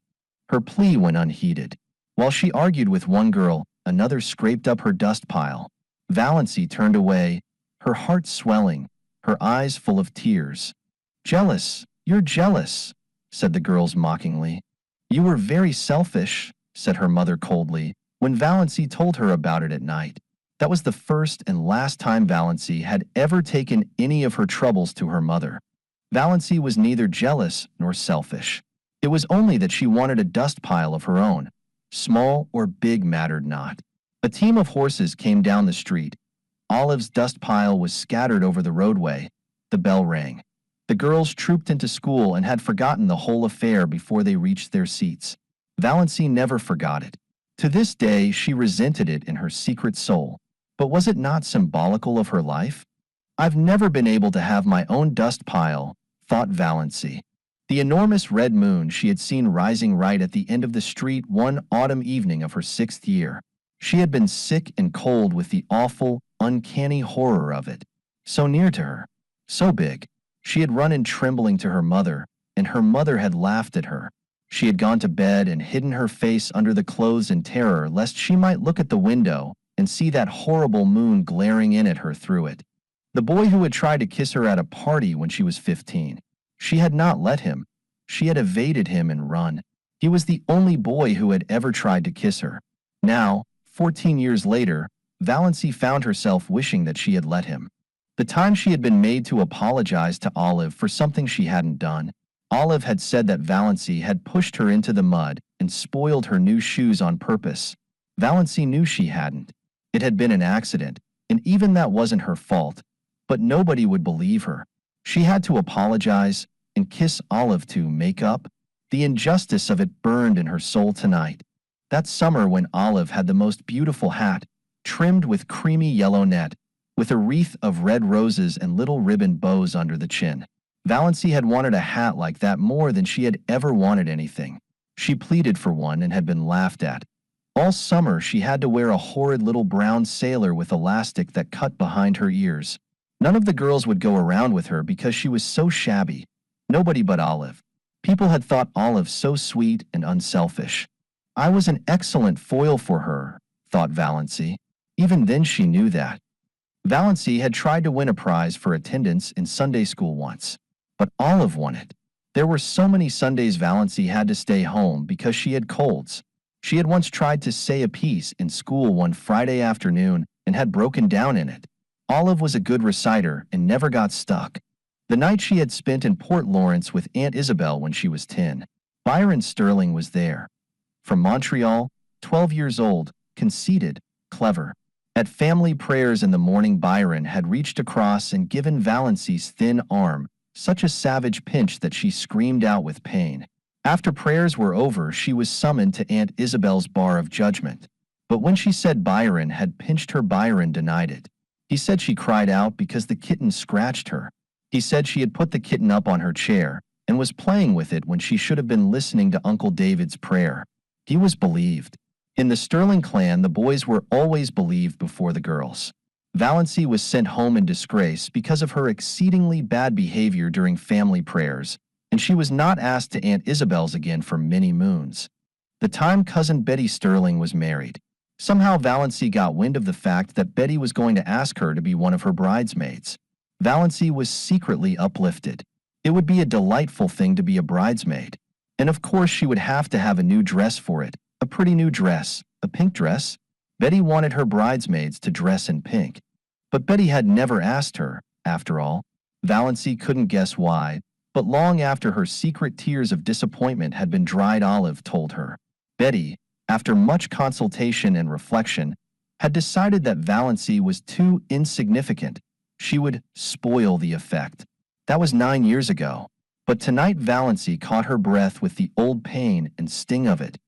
Her plea went unheeded. While she argued with one girl, another scraped up her dust pile. Valancy turned away, her heart swelling, her eyes full of tears. "Jealous, you're jealous," said the girls mockingly. "You were very selfish," said her mother coldly, when Valancy told her about it at night. That was the first and last time Valancy had ever taken any of her troubles to her mother. Valancy was neither jealous nor selfish. It was only that she wanted a dust pile of her own. Small or big mattered not. A team of horses came down the street. Olive's dust pile was scattered over the roadway. The bell rang. The girls trooped into school and had forgotten the whole affair before they reached their seats. Valancy never forgot it. To this day she resented it in her secret soul. But was it not symbolical of her life? "I've never been able to have my own dust pile," thought Valancy. The enormous red moon she had seen rising right at the end of the street one autumn evening of her 6th year. She had been sick and cold with the awful, uncanny horror of it. So near to her, so big. She had run in trembling to her mother, and her mother had laughed at her. She had gone to bed and hidden her face under the clothes in terror lest she might look at the window and see that horrible moon glaring in at her through it. The boy who had tried to kiss her at a party when she was 15. She had not let him. She had evaded him and run. He was the only boy who had ever tried to kiss her. Now, 14 years later, Valancy found herself wishing that she had let him. The time she had been made to apologize to Olive for something she hadn't done. Olive had said that Valancy had pushed her into the mud and spoiled her new shoes on purpose. Valancy knew she hadn't. It had been an accident, and even that wasn't her fault. But nobody would believe her. She had to apologize and kiss Olive to make up. The injustice of it burned in her soul tonight. That summer when Olive had the most beautiful hat, trimmed with creamy yellow net, with a wreath of red roses and little ribbon bows under the chin. Valancy had wanted a hat like that more than she had ever wanted anything. She pleaded for one and had been laughed at. All summer she had to wear a horrid little brown sailor with elastic that cut behind her ears. None of the girls would go around with her because she was so shabby. Nobody but Olive. People had thought Olive so sweet and unselfish. I was an excellent foil for her, thought Valancy. Even then she knew that. Valancy had tried to win a prize for attendance in Sunday school once, but Olive won it. There were so many Sundays Valancy had to stay home because she had colds. She had once tried to say a piece in school one Friday afternoon and had broken down in it. Olive was a good reciter and never got stuck. The night she had spent in Port Lawrence with Aunt Isabel when she was 10, Byron Stirling was there. From Montreal, 12 years old, conceited, clever. At family prayers in the morning, Byron had reached across and given Valancy's thin arm such a savage pinch that she screamed out with pain. After prayers were over, she was summoned to Aunt Isabel's bar of judgment. But when she said Byron had pinched her, Byron denied it. He said she cried out because the kitten scratched her. He said she had put the kitten up on her chair and was playing with it when she should have been listening to Uncle David's prayer. He was believed. In the Stirling clan, the boys were always believed before the girls. Valancy was sent home in disgrace because of her exceedingly bad behavior during family prayers, and she was not asked to Aunt Isabel's again for many moons. The time cousin Betty Stirling was married, somehow Valancy got wind of the fact that Betty was going to ask her to be one of her bridesmaids. Valancy was secretly uplifted. It would be a delightful thing to be a bridesmaid. And of course she would have to have a new dress for it, a pretty new dress, a pink dress. Betty wanted her bridesmaids to dress in pink. But Betty had never asked her, after all. Valancy couldn't guess why, but long after her secret tears of disappointment had been dried, Olive told her. Betty, after much consultation and reflection, had decided that Valancy was too insignificant. She would spoil the effect. That was 9 years ago. But tonight Valancy caught her breath with the old pain and sting of it.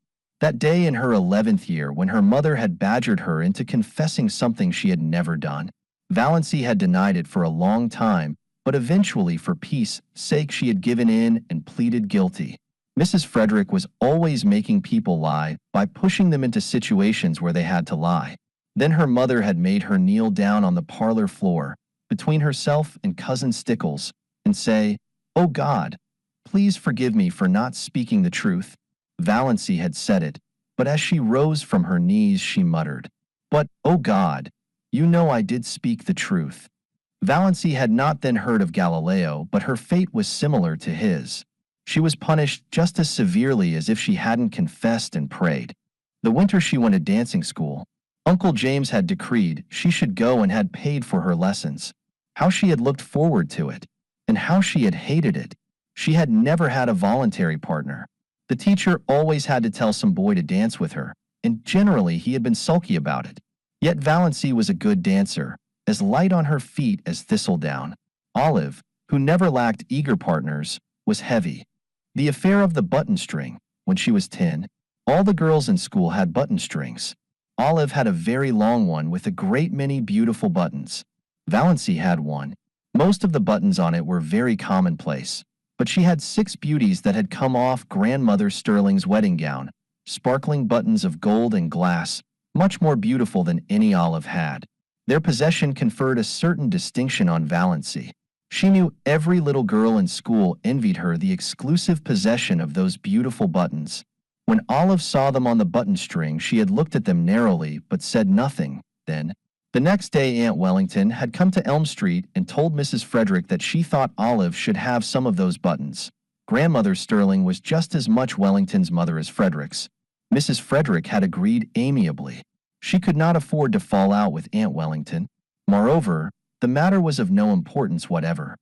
That day in her 11th year when her mother had badgered her into confessing something she had never done. Valancy had denied it for a long time, but eventually for peace sake she had given in and pleaded guilty. Mrs. Frederick was always making people lie by pushing them into situations where they had to lie. Then her mother had made her kneel down on the parlor floor, between herself and Cousin Stickles, and say, "Oh God, please forgive me for not speaking the truth." Valancy had said it, but as she rose from her knees she muttered, "But, oh God, you know I did speak the truth." Valancy had not then heard of Galileo, but her fate was similar to his. She was punished just as severely as if she hadn't confessed and prayed. The winter she went to dancing school, Uncle James had decreed she should go and had paid for her lessons. How she had looked forward to it, and how she had hated it. She had never had a voluntary partner. The teacher always had to tell some boy to dance with her, and generally he had been sulky about it. Yet Valancy was a good dancer, as light on her feet as thistledown. Olive, who never lacked eager partners, was heavy. The affair of the button string, when she was 10, all the girls in school had button strings. Olive had a very long one with a great many beautiful buttons. Valancy had one. Most of the buttons on it were very commonplace, but she had 6 beauties that had come off Grandmother Stirling's wedding gown, sparkling buttons of gold and glass, much more beautiful than any Olive had. Their possession conferred a certain distinction on Valancy. She knew every little girl in school envied her the exclusive possession of those beautiful buttons. When Olive saw them on the button string, she had looked at them narrowly but said nothing. Then, the next day Aunt Wellington had come to Elm Street and told Mrs. Frederick that she thought Olive should have some of those buttons. Grandmother Stirling was just as much Wellington's mother as Frederick's. Mrs. Frederick had agreed amiably. She could not afford to fall out with Aunt Wellington. Moreover, the matter was of no importance whatever.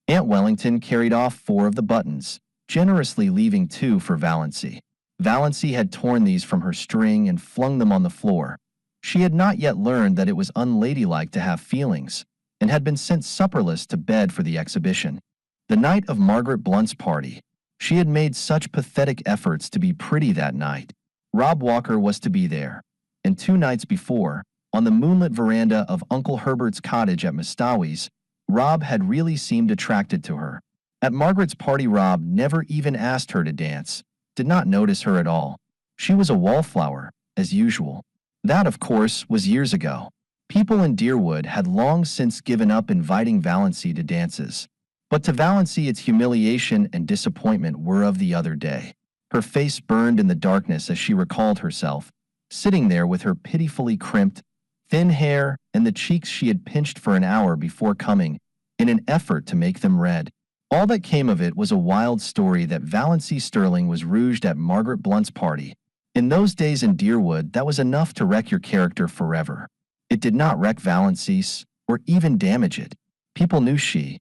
Aunt Wellington carried off 4 of the buttons, generously leaving 2 for Valancy. Valancy had torn these from her string and flung them on the floor. She had not yet learned that it was unladylike to have feelings, and had been sent supperless to bed for the exhibition. The night of Margaret Blunt's party. She had made such pathetic efforts to be pretty that night. Rob Walker was to be there, and 2 nights before, on the moonlit veranda of Uncle Herbert's cottage at Mistawey's, Rob had really seemed attracted to her. At Margaret's party Rob never even asked her to dance, did not notice her at all. She was a wallflower, as usual. That, of course, was years ago. People in Deerwood had long since given up inviting Valancy to dances. But to Valancy, its humiliation and disappointment were of the other day. Her face burned in the darkness as she recalled herself, sitting there with her pitifully crimped, thin hair and the cheeks she had pinched for an hour before coming, in an effort to make them red. All that came of it was a wild story that Valancy Stirling was rouged at Margaret Blunt's party. In those days in Deerwood, that was enough to wreck your character forever. It did not wreck Valancy's, or even damage it. People knew she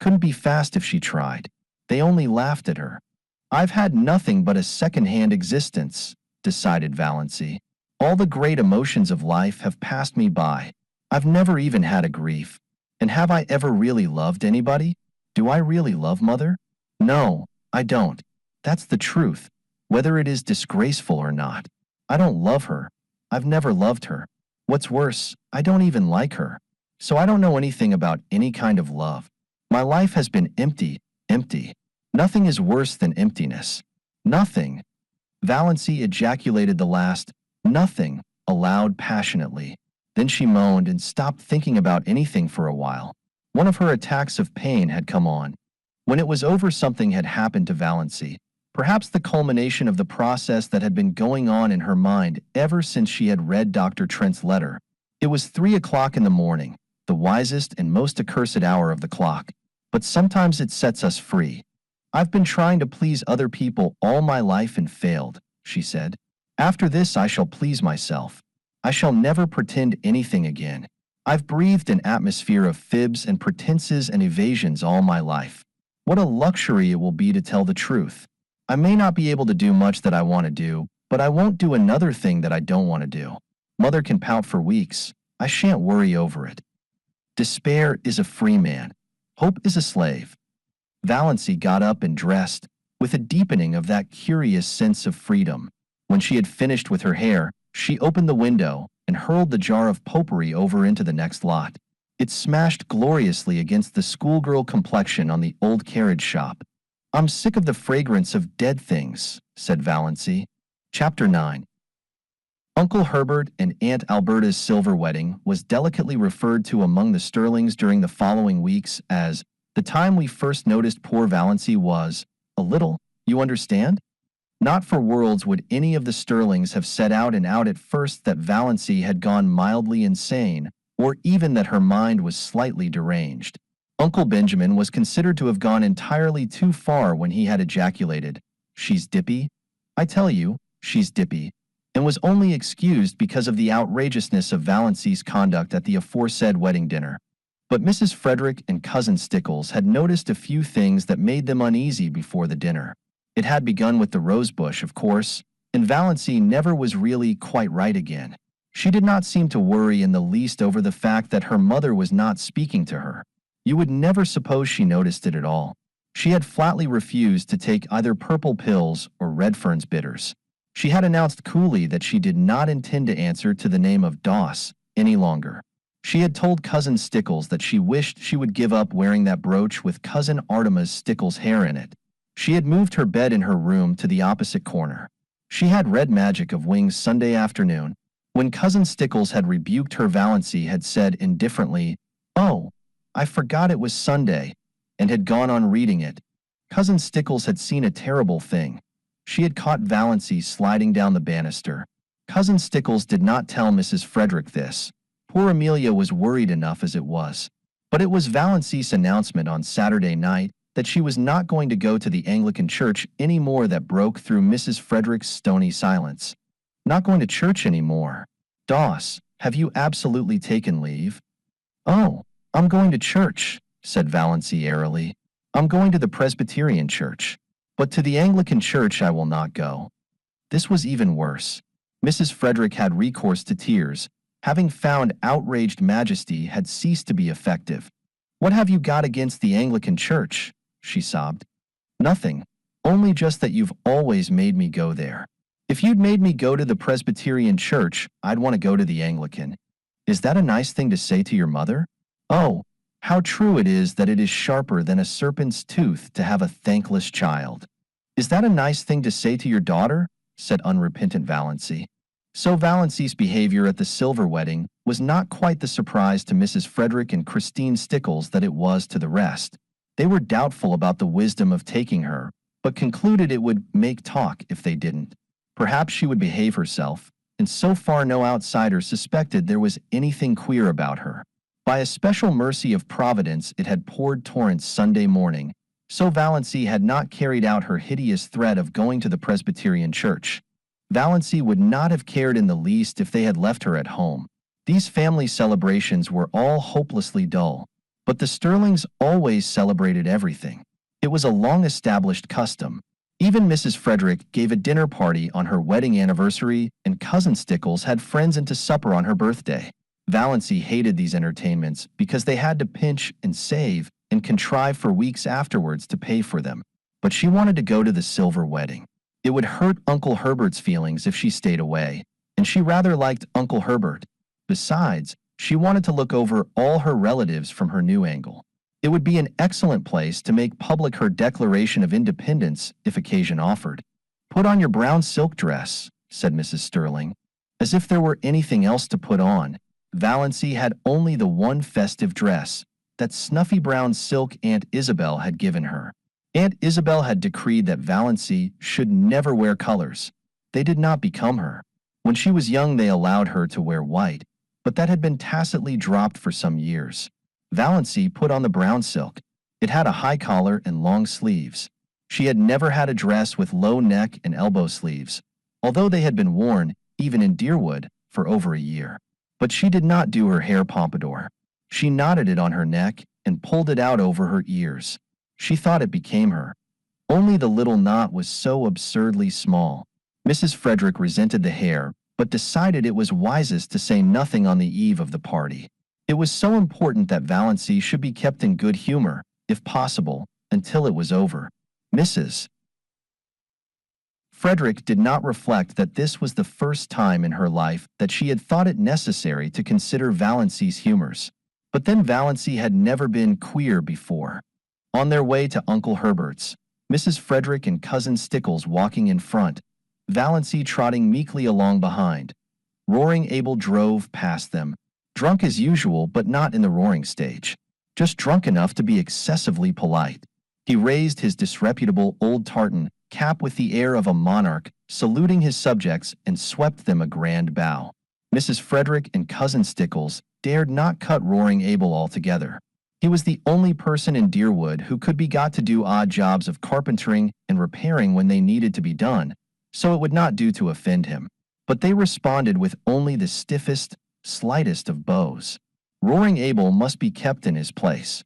couldn't be fast if she tried. They only laughed at her. I've had nothing but a second-hand existence, decided Valancy. All the great emotions of life have passed me by. I've never even had a grief. And have I ever really loved anybody? Do I really love Mother? No, I don't. That's the truth, whether it is disgraceful or not. I don't love her. I've never loved her. What's worse, I don't even like her. So I don't know anything about any kind of love. My life has been empty, empty. Nothing is worse than emptiness. Nothing. Valancy ejaculated the last "nothing" aloud passionately. Then she moaned and stopped thinking about anything for a while. One of her attacks of pain had come on. When it was over, something had happened to Valancy, perhaps the culmination of the process that had been going on in her mind ever since she had read Dr. Trent's letter. It was 3 o'clock in the morning, the wisest and most accursed hour of the clock. But sometimes it sets us free. I've been trying to please other people all my life and failed, she said. After this I shall please myself. I shall never pretend anything again. I've breathed an atmosphere of fibs and pretenses and evasions all my life. What a luxury it will be to tell the truth. I may not be able to do much that I want to do, but I won't do another thing that I don't want to do. Mother can pout for weeks. I shan't worry over it. Despair is a free man. Hope is a slave. Valancy got up and dressed, with a deepening of that curious sense of freedom. When she had finished with her hair, she opened the window and hurled the jar of potpourri over into the next lot. It smashed gloriously against the schoolgirl complexion on the old carriage shop. I'm sick of the fragrance of dead things, said Valancy. Chapter 9. Uncle Herbert and Aunt Alberta's silver wedding was delicately referred to among the Stirlings during the following weeks as the time we first noticed poor Valancy was a little, you understand? Not for worlds would any of the Stirlings have set out and out at first that Valancy had gone mildly insane, or even that her mind was slightly deranged. Uncle Benjamin was considered to have gone entirely too far when he had ejaculated, "She's dippy. I tell you, she's dippy," and was only excused because of the outrageousness of Valancy's conduct at the aforesaid wedding dinner. But Mrs. Frederick and Cousin Stickles had noticed a few things that made them uneasy before the dinner. It had begun with the rosebush, of course, and Valancy never was really quite right again. She did not seem to worry in the least over the fact that her mother was not speaking to her. You would never suppose she noticed it at all. She had flatly refused to take either purple pills or Redfern's bitters. She had announced coolly that she did not intend to answer to the name of Doss any longer. She had told Cousin Stickles that she wished she would give up wearing that brooch with Cousin Artemis Stickles' hair in it. She had moved her bed in her room to the opposite corner. She had read Magic of Wings Sunday afternoon. When Cousin Stickles had rebuked her, Valancy had said indifferently, "Oh, I forgot it was Sunday," and had gone on reading it. Cousin Stickles had seen a terrible thing. She had caught Valancy sliding down the banister. Cousin Stickles did not tell Mrs. Frederick this. Poor Amelia was worried enough as it was. But it was Valancy's announcement on Saturday night that she was not going to go to the Anglican church any more that broke through Mrs. Frederick's stony silence. Not going to church any more. Doss, have you absolutely taken leave? Oh, I'm going to church, said Valancy airily. I'm going to the Presbyterian church. But to the Anglican church I will not go. This was even worse. Mrs. Frederick had recourse to tears, having found outraged majesty had ceased to be effective. What have you got against the Anglican church? She sobbed. Nothing. Only just that you've always made me go there. If you'd made me go to the Presbyterian church, I'd want to go to the Anglican. Is that a nice thing to say to your mother? Oh, how true it is that it is sharper than a serpent's tooth to have a thankless child. Is that a nice thing to say to your daughter? Said unrepentant Valancy. So Valancy's behavior at the silver wedding was not quite the surprise to Mrs. Frederick and Christine Stickles that it was to the rest. They were doubtful about the wisdom of taking her, but concluded it would make talk if they didn't. Perhaps she would behave herself, and so far no outsider suspected there was anything queer about her. By a special mercy of Providence it had poured torrents Sunday morning, so Valancy had not carried out her hideous threat of going to the Presbyterian church. Valancy would not have cared in the least if they had left her at home. These family celebrations were all hopelessly dull, but the Stirlings always celebrated everything. It was a long-established custom. Even Mrs. Frederick gave a dinner party on her wedding anniversary, and Cousin Stickles had friends in to supper on her birthday. Valancy hated these entertainments because they had to pinch and save and contrive for weeks afterwards to pay for them. But she wanted to go to the silver wedding. It would hurt Uncle Herbert's feelings if she stayed away, and she rather liked Uncle Herbert. Besides, she wanted to look over all her relatives from her new angle. It would be an excellent place to make public her Declaration of Independence if occasion offered. "Put on your brown silk dress," said Mrs. Stirling. As if there were anything else to put on, Valancy had only the one festive dress, that snuffy brown silk Aunt Isabel had given her. Aunt Isabel had decreed that Valancy should never wear colors. They did not become her. When she was young they allowed her to wear white, but that had been tacitly dropped for some years. Valancy put on the brown silk. It had a high collar and long sleeves. She had never had a dress with low neck and elbow sleeves, although they had been worn, even in Deerwood, for over a year. But she did not do her hair pompadour. She knotted it on her neck and pulled it out over her ears. She thought it became her. Only the little knot was so absurdly small. Mrs. Frederick resented the hair, but decided it was wisest to say nothing on the eve of the party. It was so important that Valancy should be kept in good humor, if possible, until it was over. Mrs. Frederick did not reflect that this was the first time in her life that she had thought it necessary to consider Valancy's humors. But then Valancy had never been queer before. On their way to Uncle Herbert's, Mrs. Frederick and Cousin Stickles walking in front, Valancy trotting meekly along behind. Roaring Abel drove past them, drunk as usual but not in the roaring stage, just drunk enough to be excessively polite. He raised his disreputable old tartan cap with the air of a monarch, saluting his subjects, and swept them a grand bow. Mrs. Frederick and Cousin Stickles dared not cut Roaring Abel altogether. He was the only person in Deerwood who could be got to do odd jobs of carpentering and repairing when they needed to be done, so it would not do to offend him. But they responded with only the stiffest, slightest of bows. Roaring Abel must be kept in his place.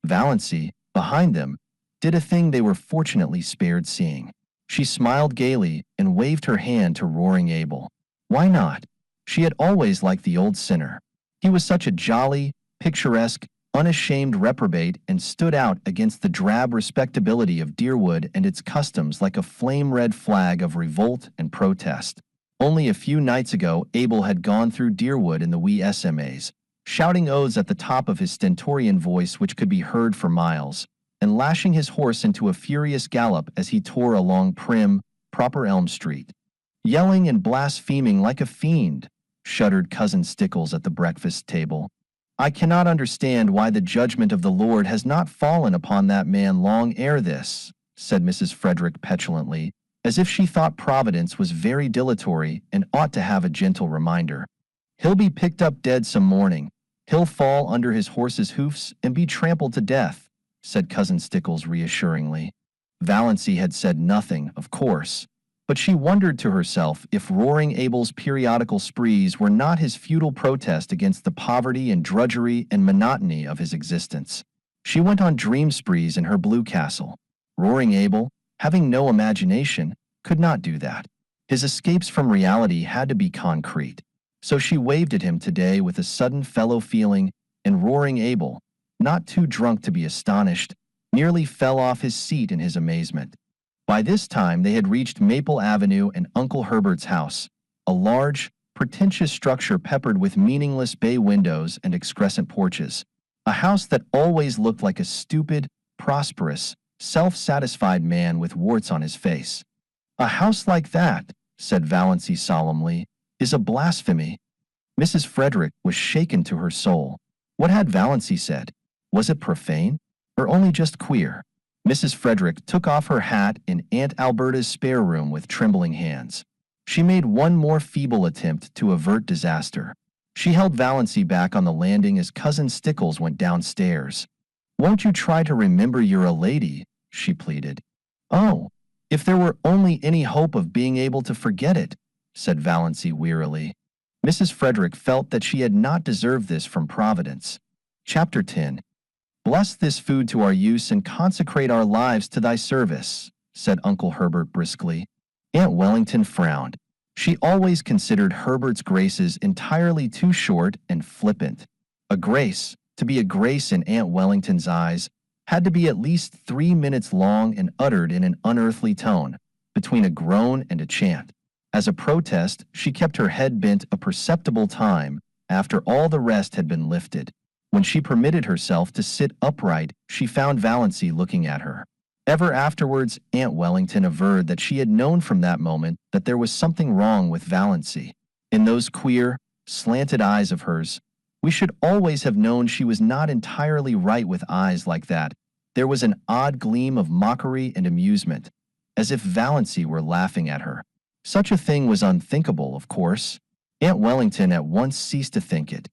Valancy, behind them, did a thing they were fortunately spared seeing. She smiled gaily and waved her hand to Roaring Abel. Why not? She had always liked the old sinner. He was such a jolly, picturesque, unashamed reprobate and stood out against the drab respectability of Deerwood and its customs like a flame-red flag of revolt and protest. Only a few nights ago Abel had gone through Deerwood in the wee SMAs, shouting oaths at the top of his stentorian voice which could be heard for miles, and lashing his horse into a furious gallop as he tore along prim, proper Elm Street. Yelling and blaspheming like a fiend, shuddered Cousin Stickles at the breakfast table. I cannot understand why the judgment of the Lord has not fallen upon that man long ere this, said Mrs. Frederick petulantly, as if she thought Providence was very dilatory and ought to have a gentle reminder. He'll be picked up dead some morning. He'll fall under his horse's hoofs and be trampled to death, said Cousin Stickles reassuringly. Valancy had said nothing, of course, but she wondered to herself if Roaring Abel's periodical sprees were not his futile protest against the poverty and drudgery and monotony of his existence. She went on dream sprees in her blue castle. Roaring Abel, having no imagination, could not do that. His escapes from reality had to be concrete. So she waved at him today with a sudden fellow feeling, and Roaring Abel, not too drunk to be astonished, nearly fell off his seat in his amazement. By this time they had reached Maple Avenue and Uncle Herbert's house, a large, pretentious structure peppered with meaningless bay windows and excrescent porches, a house that always looked like a stupid, prosperous, self-satisfied man with warts on his face. A house like that, said Valancy solemnly, is a blasphemy. Mrs. Frederick was shaken to her soul. What had Valancy said? Was it profane? Or only just queer? Mrs. Frederick took off her hat in Aunt Alberta's spare room with trembling hands. She made one more feeble attempt to avert disaster. She held Valancy back on the landing as Cousin Stickles went downstairs. "Won't you try to remember you're a lady?" she pleaded. "Oh, if there were only any hope of being able to forget it," said Valancy wearily. Mrs. Frederick felt that she had not deserved this from Providence. Chapter 10. "Bless this food to our use and consecrate our lives to thy service," said Uncle Herbert briskly. Aunt Wellington frowned. She always considered Herbert's graces entirely too short and flippant. A grace, to be a grace in Aunt Wellington's eyes, had to be at least 3 minutes long and uttered in an unearthly tone, between a groan and a chant. As a protest, she kept her head bent a perceptible time after all the rest had been lifted. When she permitted herself to sit upright, she found Valancy looking at her. Ever afterwards, Aunt Wellington averred that she had known from that moment that there was something wrong with Valancy. In those queer, slanted eyes of hers, we should always have known she was not entirely right with eyes like that. There was an odd gleam of mockery and amusement, as if Valancy were laughing at her. Such a thing was unthinkable, of course. Aunt Wellington at once ceased to think it.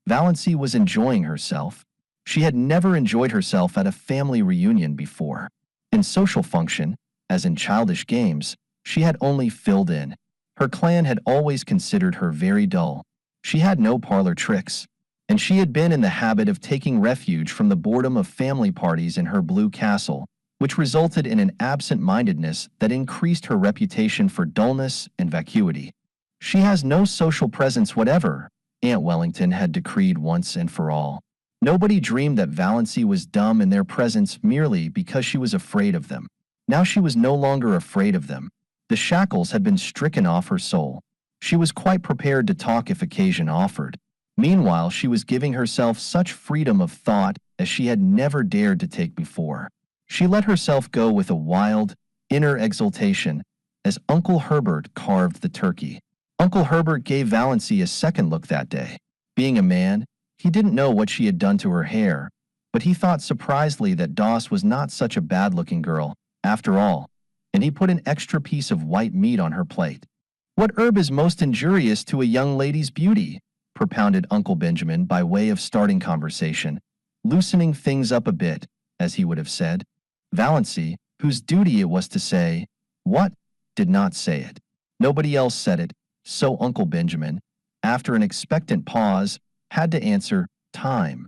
Valancy was enjoying herself. She had never enjoyed herself at a family reunion before. In social function, as in childish games, she had only filled in. Her clan had always considered her very dull. She had no parlor tricks, and she had been in the habit of taking refuge from the boredom of family parties in her blue castle, which resulted in an absent-mindedness that increased her reputation for dullness and vacuity. "She has no social presence whatever," Aunt Wellington had decreed once and for all. Nobody dreamed that Valancy was dumb in their presence merely because she was afraid of them. Now she was no longer afraid of them. The shackles had been stricken off her soul. She was quite prepared to talk if occasion offered. Meanwhile, she was giving herself such freedom of thought as she had never dared to take before. She let herself go with a wild, inner exultation as Uncle Herbert carved the turkey. Uncle Herbert gave Valancy a second look that day. Being a man, he didn't know what she had done to her hair, but he thought surprisedly that Doss was not such a bad-looking girl, after all, and he put an extra piece of white meat on her plate. "What herb is most injurious to a young lady's beauty?" propounded Uncle Benjamin by way of starting conversation, loosening things up a bit, as he would have said. Valancy, whose duty it was to say, "What?" did not say it. Nobody else said it, so Uncle Benjamin, after an expectant pause, had to answer, "Time,"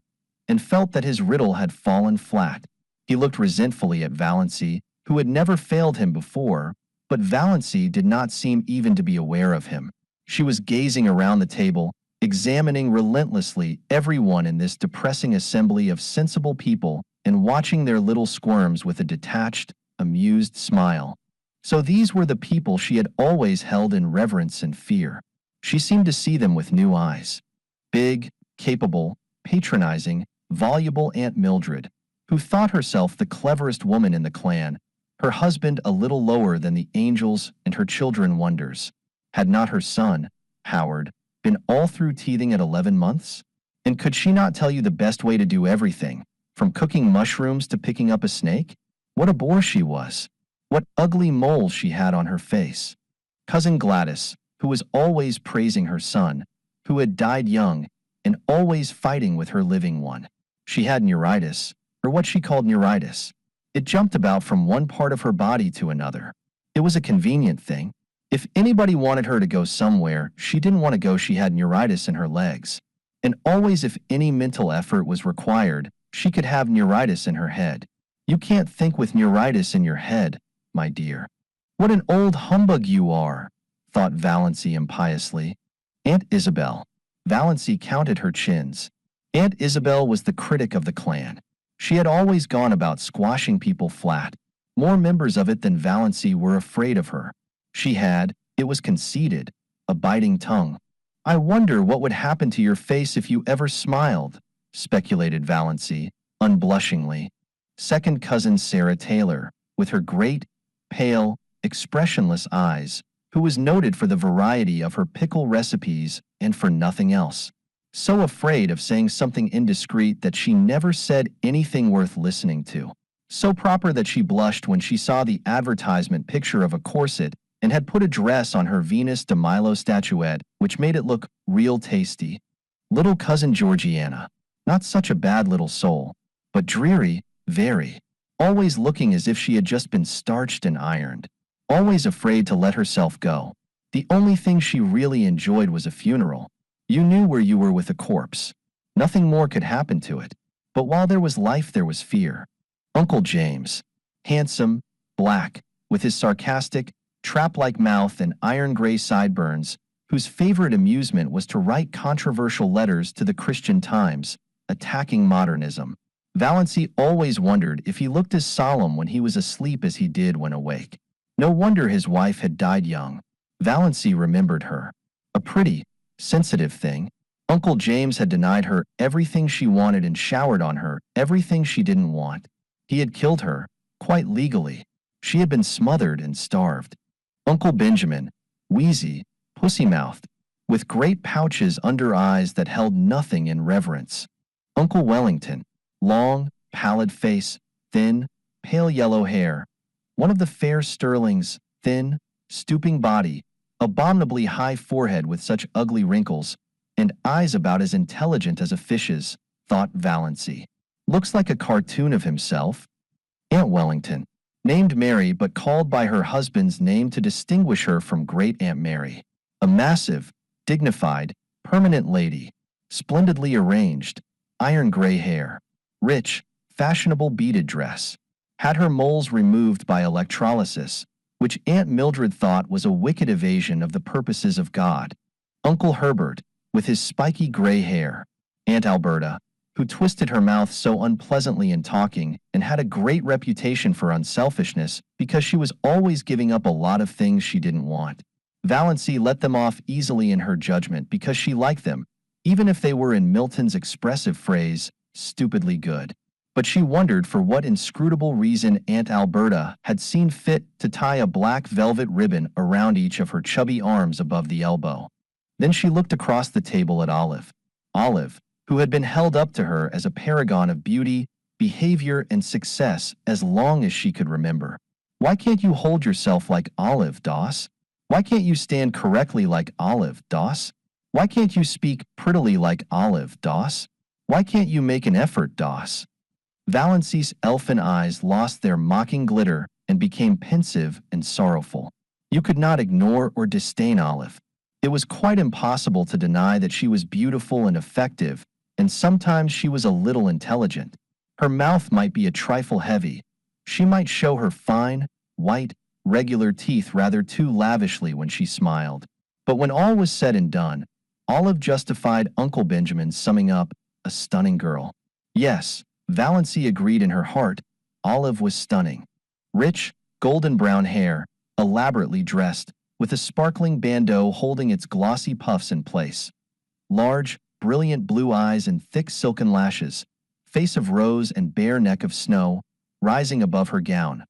and felt that his riddle had fallen flat. He looked resentfully at Valancy, who had never failed him before, but Valancy did not seem even to be aware of him. She was gazing around the table, examining relentlessly everyone in this depressing assembly of sensible people and watching their little squirms with a detached, amused smile. So these were the people she had always held in reverence and fear. She seemed to see them with new eyes. Big, capable, patronizing, voluble Aunt Mildred, who thought herself the cleverest woman in the clan, her husband a little lower than the angels and her children wonders. Had not her son, Howard, been all through teething at 11 months? And could she not tell you the best way to do everything, from cooking mushrooms to picking up a snake? What a bore she was! What ugly moles she had on her face! Cousin Gladys, who was always praising her son, who had died young, and always fighting with her living one. She had neuritis, or what she called neuritis. It jumped about from one part of her body to another. It was a convenient thing. If anybody wanted her to go somewhere she didn't want to go, she had neuritis in her legs. And always if any mental effort was required, she could have neuritis in her head. You can't think with neuritis in your head, my dear. What an old humbug you are, thought Valancy impiously. Aunt Isabel. Valancy counted her chins. Aunt Isabel was the critic of the clan. She had always gone about squashing people flat. More members of it than Valancy were afraid of her. She had, it was conceded, a biting tongue. "I wonder what would happen to your face if you ever smiled," speculated Valancy, unblushingly. Second cousin Sarah Taylor, with her great, pale, expressionless eyes, who was noted for the variety of her pickle recipes and for nothing else. So afraid of saying something indiscreet that she never said anything worth listening to. So proper that she blushed when she saw the advertisement picture of a corset and had put a dress on her Venus de Milo statuette, which made it look real tasty. Little cousin Georgiana. Not such a bad little soul, but dreary, very. Always looking as if she had just been starched and ironed. Always afraid to let herself go. The only thing she really enjoyed was a funeral. You knew where you were with a corpse. Nothing more could happen to it. But while there was life, there was fear. Uncle James. Handsome, black, with his sarcastic, trap-like mouth and iron-gray sideburns, whose favorite amusement was to write controversial letters to the Christian Times, attacking modernism. Valancy always wondered if he looked as solemn when he was asleep as he did when awake. No wonder his wife had died young. Valancy remembered her. A pretty, sensitive thing. Uncle James had denied her everything she wanted and showered on her everything she didn't want. He had killed her, quite legally. She had been smothered and starved. Uncle Benjamin, wheezy, pussy-mouthed, with great pouches under eyes that held nothing in reverence. Uncle Wellington, long, pallid face, thin, pale yellow hair. One of the fair Stirling's, thin, stooping body, abominably high forehead with such ugly wrinkles, and eyes about as intelligent as a fish's, thought Valancy. Looks like a cartoon of himself. Aunt Wellington, named Mary but called by her husband's name to distinguish her from Great Aunt Mary. A massive, dignified, permanent lady, splendidly arranged, iron-gray hair, rich, fashionable beaded dress. Had her moles removed by electrolysis, which Aunt Mildred thought was a wicked evasion of the purposes of God. Uncle Herbert, with his spiky gray hair. Aunt Alberta, who twisted her mouth so unpleasantly in talking and had a great reputation for unselfishness because she was always giving up a lot of things she didn't want. Valancy let them off easily in her judgment because she liked them, even if they were, in Milton's expressive phrase, stupidly good. But she wondered for what inscrutable reason Aunt Alberta had seen fit to tie a black velvet ribbon around each of her chubby arms above the elbow. Then she looked across the table at Olive. Olive, who had been held up to her as a paragon of beauty, behavior, and success as long as she could remember. Why can't you hold yourself like Olive, Doss? Why can't you stand correctly like Olive, Doss? Why can't you speak prettily like Olive, Doss? Why can't you make an effort, Doss? Valancy's elfin eyes lost their mocking glitter and became pensive and sorrowful. You could not ignore or disdain Olive. It was quite impossible to deny that she was beautiful and effective, and sometimes she was a little intelligent. Her mouth might be a trifle heavy. She might show her fine, white, regular teeth rather too lavishly when she smiled. But when all was said and done, Olive justified Uncle Benjamin's summing up, a stunning girl. Yes, Valancy agreed in her heart, Olive was stunning. Rich, golden brown hair, elaborately dressed, with a sparkling bandeau holding its glossy puffs in place. Large, brilliant blue eyes and thick silken lashes, face of rose and bare neck of snow, rising above her gown.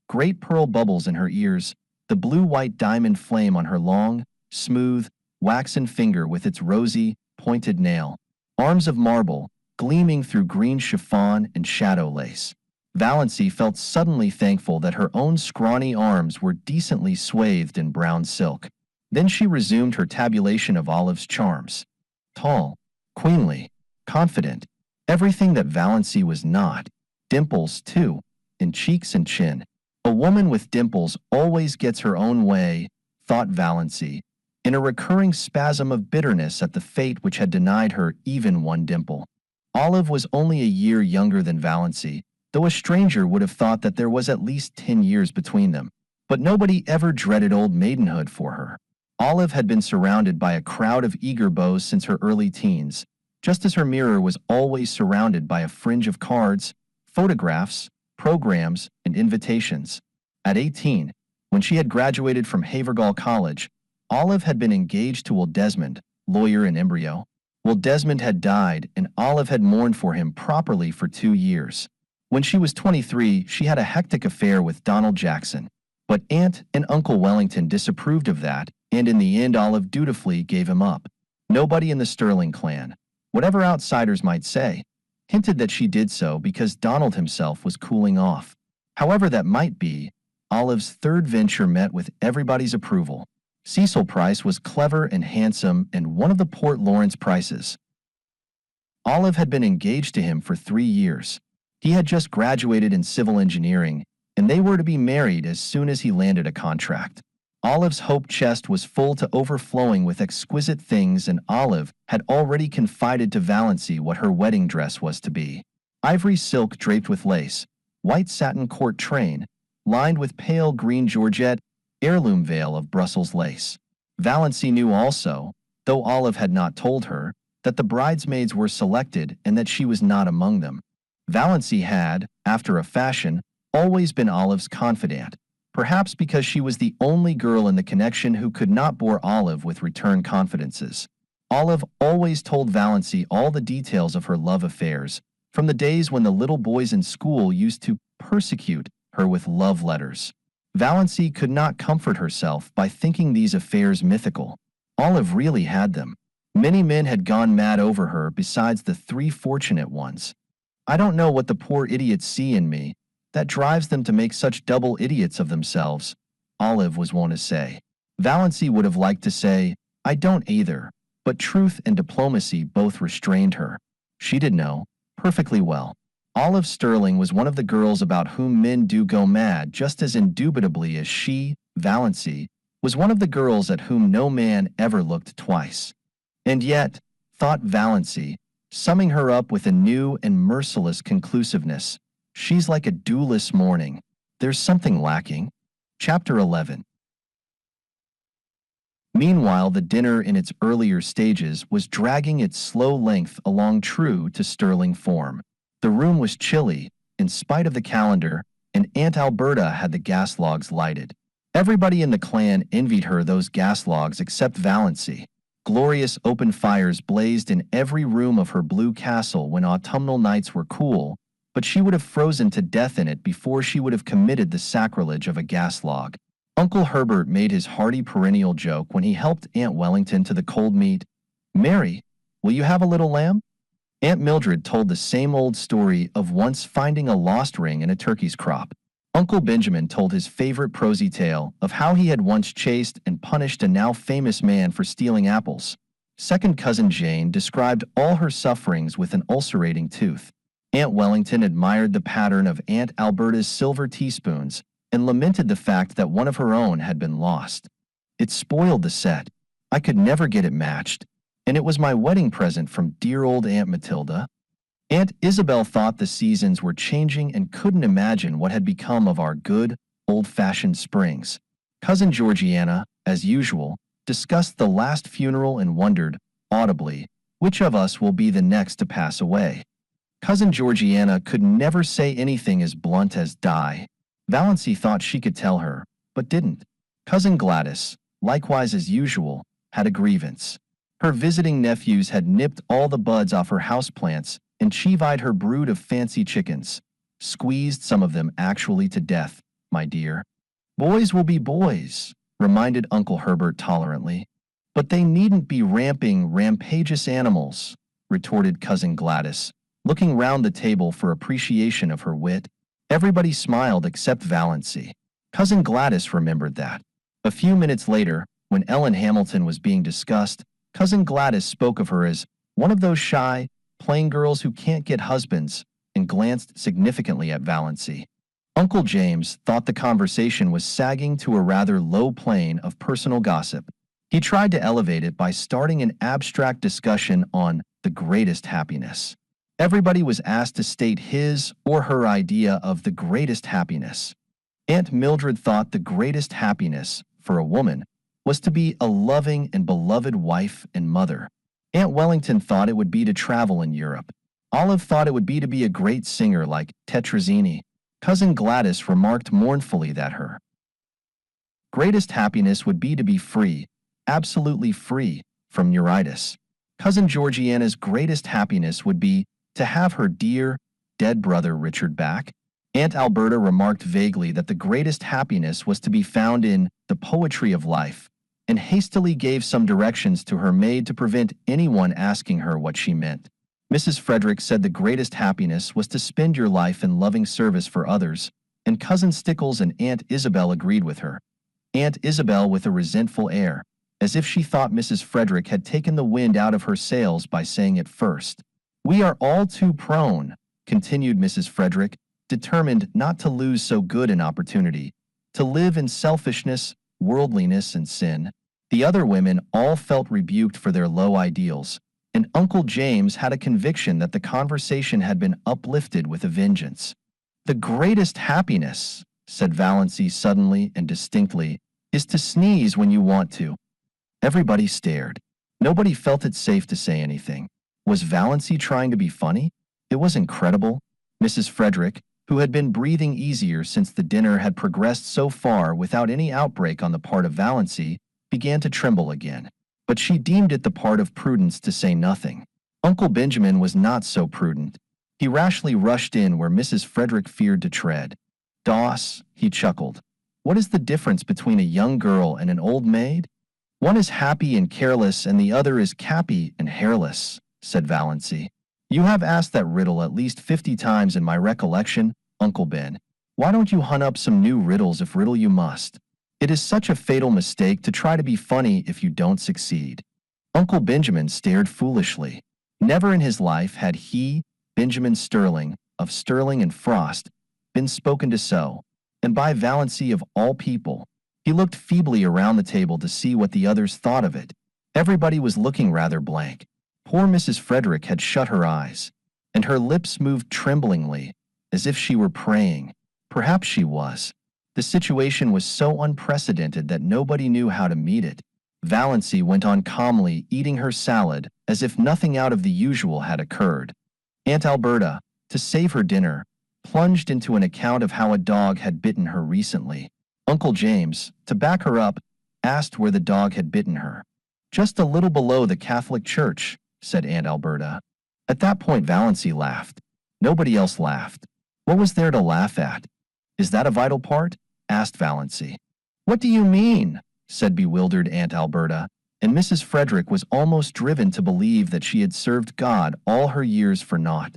Great pearl bubbles in her ears, the blue-white diamond flame on her long, smooth, waxen finger with its rosy, pointed nail. Arms of marble, gleaming through green chiffon and shadow lace. Valancy felt suddenly thankful that her own scrawny arms were decently swathed in brown silk. Then she resumed her tabulation of Olive's charms. Tall, queenly, confident, everything that Valancy was not. Dimples, too, in cheeks and chin. A woman with dimples always gets her own way, thought Valancy, in a recurring spasm of bitterness at the fate which had denied her even one dimple. Olive was only a year younger than Valancy, though a stranger would have thought that there was at least 10 years between them. But nobody ever dreaded old maidenhood for her. Olive had been surrounded by a crowd of eager beaux since her early teens, just as her mirror was always surrounded by a fringe of cards, photographs, programs, and invitations. At 18, when she had graduated from Havergal College, Olive had been engaged to Will Desmond, lawyer in embryo. Will Desmond had died, and Olive had mourned for him properly for 2 years. When she was 23, she had a hectic affair with Donald Jackson. But Aunt and Uncle Wellington disapproved of that, and in the end Olive dutifully gave him up. Nobody in the Stirling clan, whatever outsiders might say, hinted that she did so because Donald himself was cooling off. However that might be, Olive's third venture met with everybody's approval. Cecil Price was clever and handsome and one of the Port Lawrence Prices. Olive had been engaged to him for 3 years. He had just graduated in civil engineering, and they were to be married as soon as he landed a contract. Olive's hope chest was full to overflowing with exquisite things, and Olive had already confided to Valancy what her wedding dress was to be. Ivory silk draped with lace, white satin court train, lined with pale green georgette, heirloom veil of Brussels lace. Valancy knew also, though Olive had not told her, that the bridesmaids were selected and that she was not among them. Valancy had, after a fashion, always been Olive's confidant, perhaps because she was the only girl in the connection who could not bore Olive with return confidences. Olive always told Valancy all the details of her love affairs, from the days when the little boys in school used to persecute her with love letters. Valancy could not comfort herself by thinking these affairs mythical. Olive really had them. Many men had gone mad over her besides the 3 fortunate ones. I don't know what the poor idiots see in me that drives them to make such double idiots of themselves, Olive was wont to say. Valancy would have liked to say, I don't either, but truth and diplomacy both restrained her. She did know, perfectly well. Olive Stirling was one of the girls about whom men do go mad just as indubitably as she, Valancy, was one of the girls at whom no man ever looked twice. And yet, thought Valancy, summing her up with a new and merciless conclusiveness, she's like a dewless morning. There's something lacking. Chapter 11. Meanwhile, the dinner in its earlier stages was dragging its slow length along true to Stirling form. The room was chilly, in spite of the calendar, and Aunt Alberta had the gas logs lighted. Everybody in the clan envied her those gas logs except Valancy. Glorious open fires blazed in every room of her blue castle when autumnal nights were cool, but she would have frozen to death in it before she would have committed the sacrilege of a gas log. Uncle Herbert made his hearty perennial joke when he helped Aunt Wellington to the cold meat. Mary, will you have a little lamb? Aunt Mildred told the same old story of once finding a lost ring in a turkey's crop. Uncle Benjamin told his favorite prosy tale of how he had once chased and punished a now famous man for stealing apples. Second cousin Jane described all her sufferings with an ulcerating tooth. Aunt Wellington admired the pattern of Aunt Alberta's silver teaspoons and lamented the fact that one of her own had been lost. It spoiled the set. I could never get it matched, and it was my wedding present from dear old Aunt Matilda. Aunt Isabel thought the seasons were changing and couldn't imagine what had become of our good, old-fashioned springs. Cousin Georgiana, as usual, discussed the last funeral and wondered, audibly, which of us will be the next to pass away. Cousin Georgiana could never say anything as blunt as die. Valancy thought she could tell her, but didn't. Cousin Gladys, likewise as usual, had a grievance. Her visiting nephews had nipped all the buds off her houseplants and chivied her brood of fancy chickens. Squeezed some of them actually to death, my dear. Boys will be boys, reminded Uncle Herbert tolerantly. But they needn't be ramping, rampageous animals, retorted Cousin Gladys, looking round the table for appreciation of her wit. Everybody smiled except Valancy. Cousin Gladys remembered that. A few minutes later, when Ellen Hamilton was being discussed, Cousin Gladys spoke of her as one of those shy, plain girls who can't get husbands, and glanced significantly at Valancy. Uncle James thought the conversation was sagging to a rather low plane of personal gossip. He tried to elevate it by starting an abstract discussion on the greatest happiness. Everybody was asked to state his or her idea of the greatest happiness. Aunt Mildred thought the greatest happiness, for a woman, was to be a loving and beloved wife and mother. Aunt Wellington thought it would be to travel in Europe. Olive thought it would be to be a great singer like Tetrazzini. Cousin Gladys remarked mournfully that her greatest happiness would be to be free, absolutely free, from neuritis. Cousin Georgiana's greatest happiness would be to have her dear, dead brother Richard back. Aunt Alberta remarked vaguely that the greatest happiness was to be found in the poetry of life, and hastily gave some directions to her maid to prevent anyone asking her what she meant. Mrs. Frederick said the greatest happiness was to spend your life in loving service for others, and Cousin Stickles and Aunt Isabel agreed with her. Aunt Isabel with a resentful air, as if she thought Mrs. Frederick had taken the wind out of her sails by saying it first. "We are all too prone," continued Mrs. Frederick, determined not to lose so good an opportunity, "to live in selfishness, worldliness, and sin." The other women all felt rebuked for their low ideals, and Uncle James had a conviction that the conversation had been uplifted with a vengeance. "The greatest happiness," said Valancy suddenly and distinctly, "is to sneeze when you want to." Everybody stared. Nobody felt it safe to say anything. Was Valancy trying to be funny? It was incredible. Mrs. Frederick, who had been breathing easier since the dinner had progressed so far without any outbreak on the part of Valancy, began to tremble again. But she deemed it the part of prudence to say nothing. Uncle Benjamin was not so prudent. He rashly rushed in where Mrs. Frederick feared to tread. "Doss," he chuckled, "what is the difference between a young girl and an old maid?" "One is happy and careless and the other is cappy and hairless," said Valancy. "You have asked that riddle at least 50 times in my recollection, Uncle Ben. Why don't you hunt up some new riddles if riddle you must? It is such a fatal mistake to try to be funny if you don't succeed." Uncle Benjamin stared foolishly. Never in his life had he, Benjamin Stirling, of Stirling and Frost, been spoken to so, and by Valancy of all people. He looked feebly around the table to see what the others thought of it. Everybody was looking rather blank. Poor Mrs. Frederick had shut her eyes, and her lips moved tremblingly, as if she were praying. Perhaps she was. The situation was so unprecedented that nobody knew how to meet it. Valancy went on calmly eating her salad as if nothing out of the usual had occurred. Aunt Alberta, to save her dinner, plunged into an account of how a dog had bitten her recently. Uncle James, to back her up, asked where the dog had bitten her. "Just a little below the Catholic Church," said Aunt Alberta. At that point Valancy laughed. Nobody else laughed. What was there to laugh at? "Is that a vital part?" asked Valancy. "What do you mean?" said bewildered Aunt Alberta, and Mrs. Frederick was almost driven to believe that she had served God all her years for naught.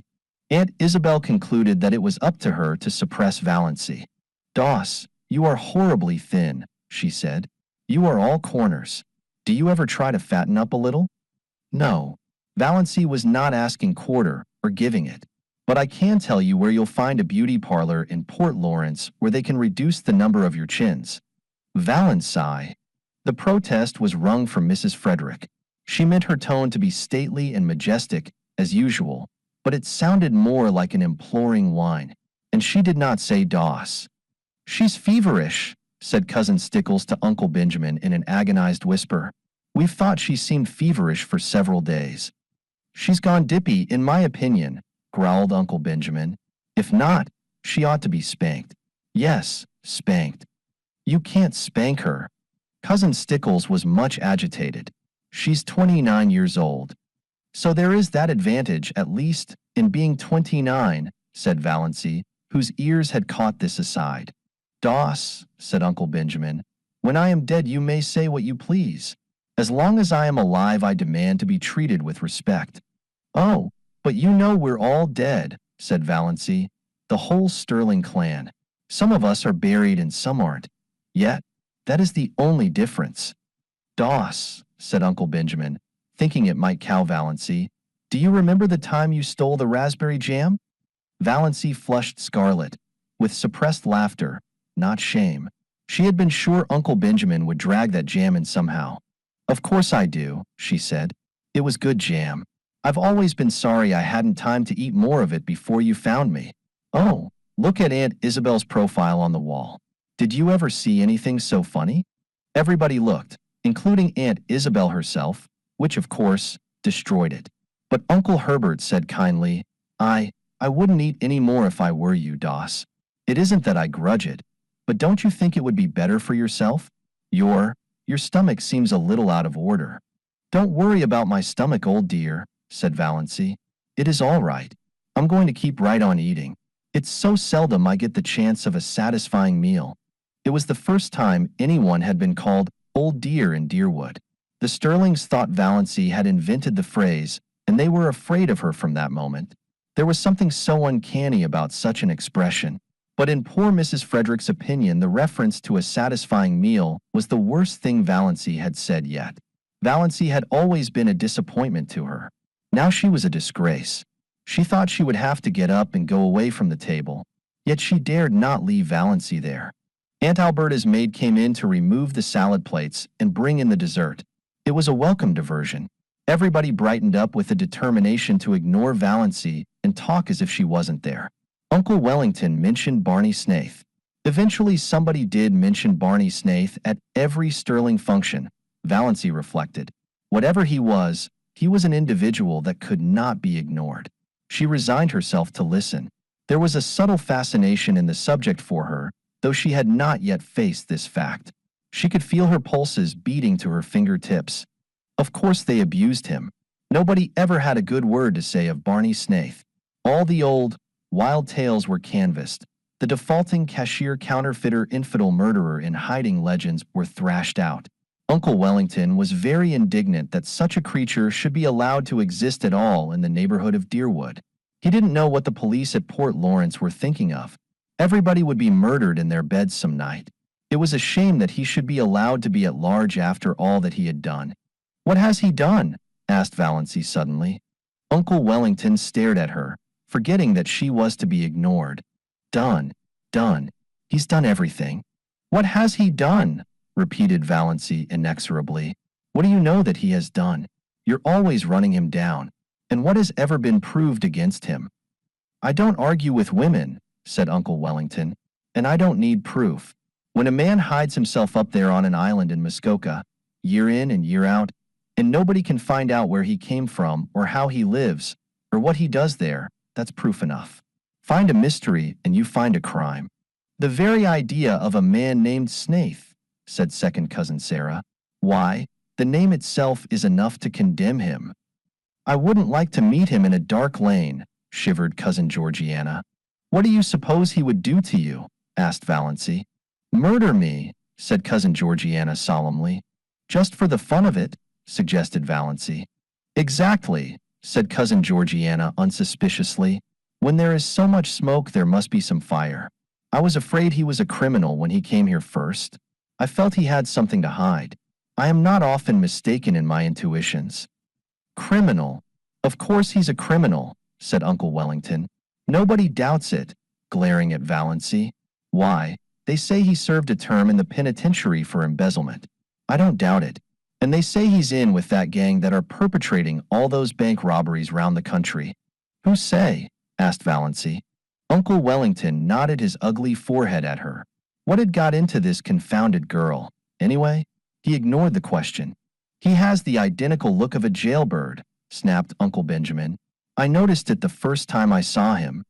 Aunt Isabel concluded that it was up to her to suppress Valancy. "Doss, you are horribly thin," she said. "You are all corners. Do you ever try to fatten up a little?" No. Valancy was not asking quarter or giving it. "But I can tell you where you'll find a beauty parlor in Port Lawrence where they can reduce the number of your chins." "Valancy." The protest was wrung from Mrs. Frederick. She meant her tone to be stately and majestic, as usual, but it sounded more like an imploring whine, and she did not say "Doss." "She's feverish," said Cousin Stickles to Uncle Benjamin in an agonized whisper. "We've thought she seemed feverish for several days." "She's gone dippy, in my opinion," growled Uncle Benjamin. "If not, she ought to be spanked." "Yes, spanked." "You can't spank her." Cousin Stickles was much agitated. "She's 29 years old." "So there is that advantage, at least, in being 29, said Valancy, whose ears had caught this aside. "Doss," said Uncle Benjamin, "when I am dead you may say what you please. As long as I am alive I demand to be treated with respect." "Oh, but you know we're all dead," said Valancy, "the whole Stirling clan. Some of us are buried and some aren't. Yet, that is the only difference." "Doss," said Uncle Benjamin, thinking it might cow Valancy, "do you remember the time you stole the raspberry jam?" Valancy flushed scarlet, with suppressed laughter, not shame. She had been sure Uncle Benjamin would drag that jam in somehow. "Of course I do," she said. "It was good jam. I've always been sorry I hadn't time to eat more of it before you found me." "Oh, look at Aunt Isabel's profile on the wall. Did you ever see anything so funny?" Everybody looked, including Aunt Isabel herself, which of course destroyed it. But Uncle Herbert said kindly, I wouldn't eat any more if I were you, Doss. It isn't that I grudge it, but don't you think it would be better for yourself? Your stomach seems a little out of order." "Don't worry about my stomach, old dear," said Valancy. "It is all right. I'm going to keep right on eating." It's so seldom I get the chance of a satisfying meal. It was the first time anyone had been called old dear in Deerwood. The Stirlings thought Valancy had invented the phrase, and they were afraid of her from that moment. There was something so uncanny about such an expression. But in poor Mrs. Frederick's opinion, the reference to a satisfying meal was the worst thing Valancy had said yet. Valancy had always been a disappointment to her. Now she was a disgrace. She thought she would have to get up and go away from the table, yet she dared not leave Valancy there. Aunt Alberta's maid came in to remove the salad plates and bring in the dessert. It was a welcome diversion. Everybody brightened up with a determination to ignore Valancy and talk as if she wasn't there. Uncle Wellington mentioned Barney Snaith. Eventually somebody did mention Barney Snaith at every Stirling function, Valancy reflected. Whatever he was an individual that could not be ignored. She resigned herself to listen. There was a subtle fascination in the subject for her, though she had not yet faced this fact. She could feel her pulses beating to her fingertips. Of course they abused him. Nobody ever had a good word to say of Barney Snaith. All the old, wild tales were canvassed. The defaulting cashier counterfeiter infidel murderer in hiding legends were thrashed out. Uncle Wellington was very indignant that such a creature should be allowed to exist at all in the neighborhood of Deerwood. He didn't know what the police at Port Lawrence were thinking of. Everybody would be murdered in their beds some night. It was a shame that he should be allowed to be at large after all that he had done. "What has he done?" asked Valancy suddenly. Uncle Wellington stared at her, forgetting that she was to be ignored. Done. He's done everything." "What has he done?" repeated Valancy inexorably. "What do you know that he has done? You're always running him down. And what has ever been proved against him?" "I don't argue with women," said Uncle Wellington, "and I don't need proof. When a man hides himself up there on an island in Muskoka, year in and year out, and nobody can find out where he came from or how he lives or what he does there, that's proof enough. Find a mystery and you find a crime." "The very idea of a man named Snaith," said second cousin Sarah. "Why, the name itself is enough to condemn him." "I wouldn't like to meet him in a dark lane," shivered cousin Georgiana. "What do you suppose he would do to you?" asked Valancy. "Murder me," said cousin Georgiana solemnly. "Just for the fun of it," suggested Valancy. "Exactly," said cousin Georgiana unsuspiciously. "When there is so much smoke there must be some fire. I was afraid he was a criminal when he came here first. I felt he had something to hide. I am not often mistaken in my intuitions." "Criminal? Of course he's a criminal," said Uncle Wellington. "Nobody doubts it," glaring at Valancy. "Why, they say he served a term in the penitentiary for embezzlement. I don't doubt it. And they say he's in with that gang that are perpetrating all those bank robberies round the country." "Who say?" asked Valancy. Uncle Wellington nodded his ugly forehead at her. What had got into this confounded girl, anyway? He ignored the question. "He has the identical look of a jailbird," snapped Uncle Benjamin. "I noticed it the first time I saw him.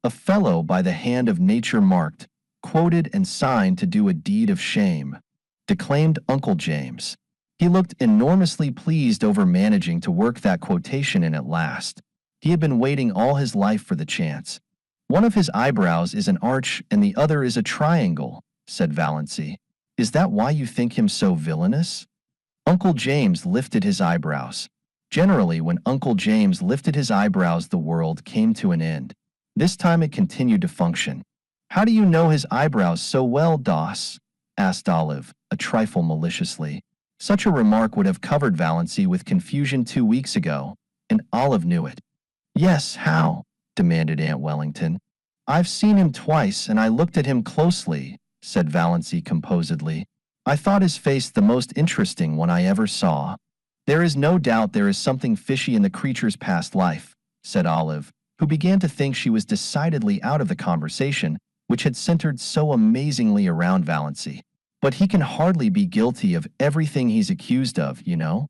A fellow by the hand of nature marked, quoted and signed to do a deed of shame," declaimed Uncle James. He looked enormously pleased over managing to work that quotation in at last. He had been waiting all his life for the chance. "One of his eyebrows is an arch and the other is a triangle," said Valancy. "Is that why you think him so villainous?" Uncle James lifted his eyebrows. Generally, when Uncle James lifted his eyebrows, the world came to an end. This time it continued to function. "How do you know his eyebrows so well, Doss?" asked Olive, a trifle maliciously. Such a remark would have covered Valancy with confusion 2 weeks ago, and Olive knew it. "Yes, how?" demanded Aunt Wellington. "I've seen him twice and I looked at him closely," said Valancy composedly. "I thought his face the most interesting one I ever saw." "There is no doubt there is something fishy in the creature's past life," said Olive, who began to think she was decidedly out of the conversation, which had centered so amazingly around Valancy. "But he can hardly be guilty of everything he's accused of, you know."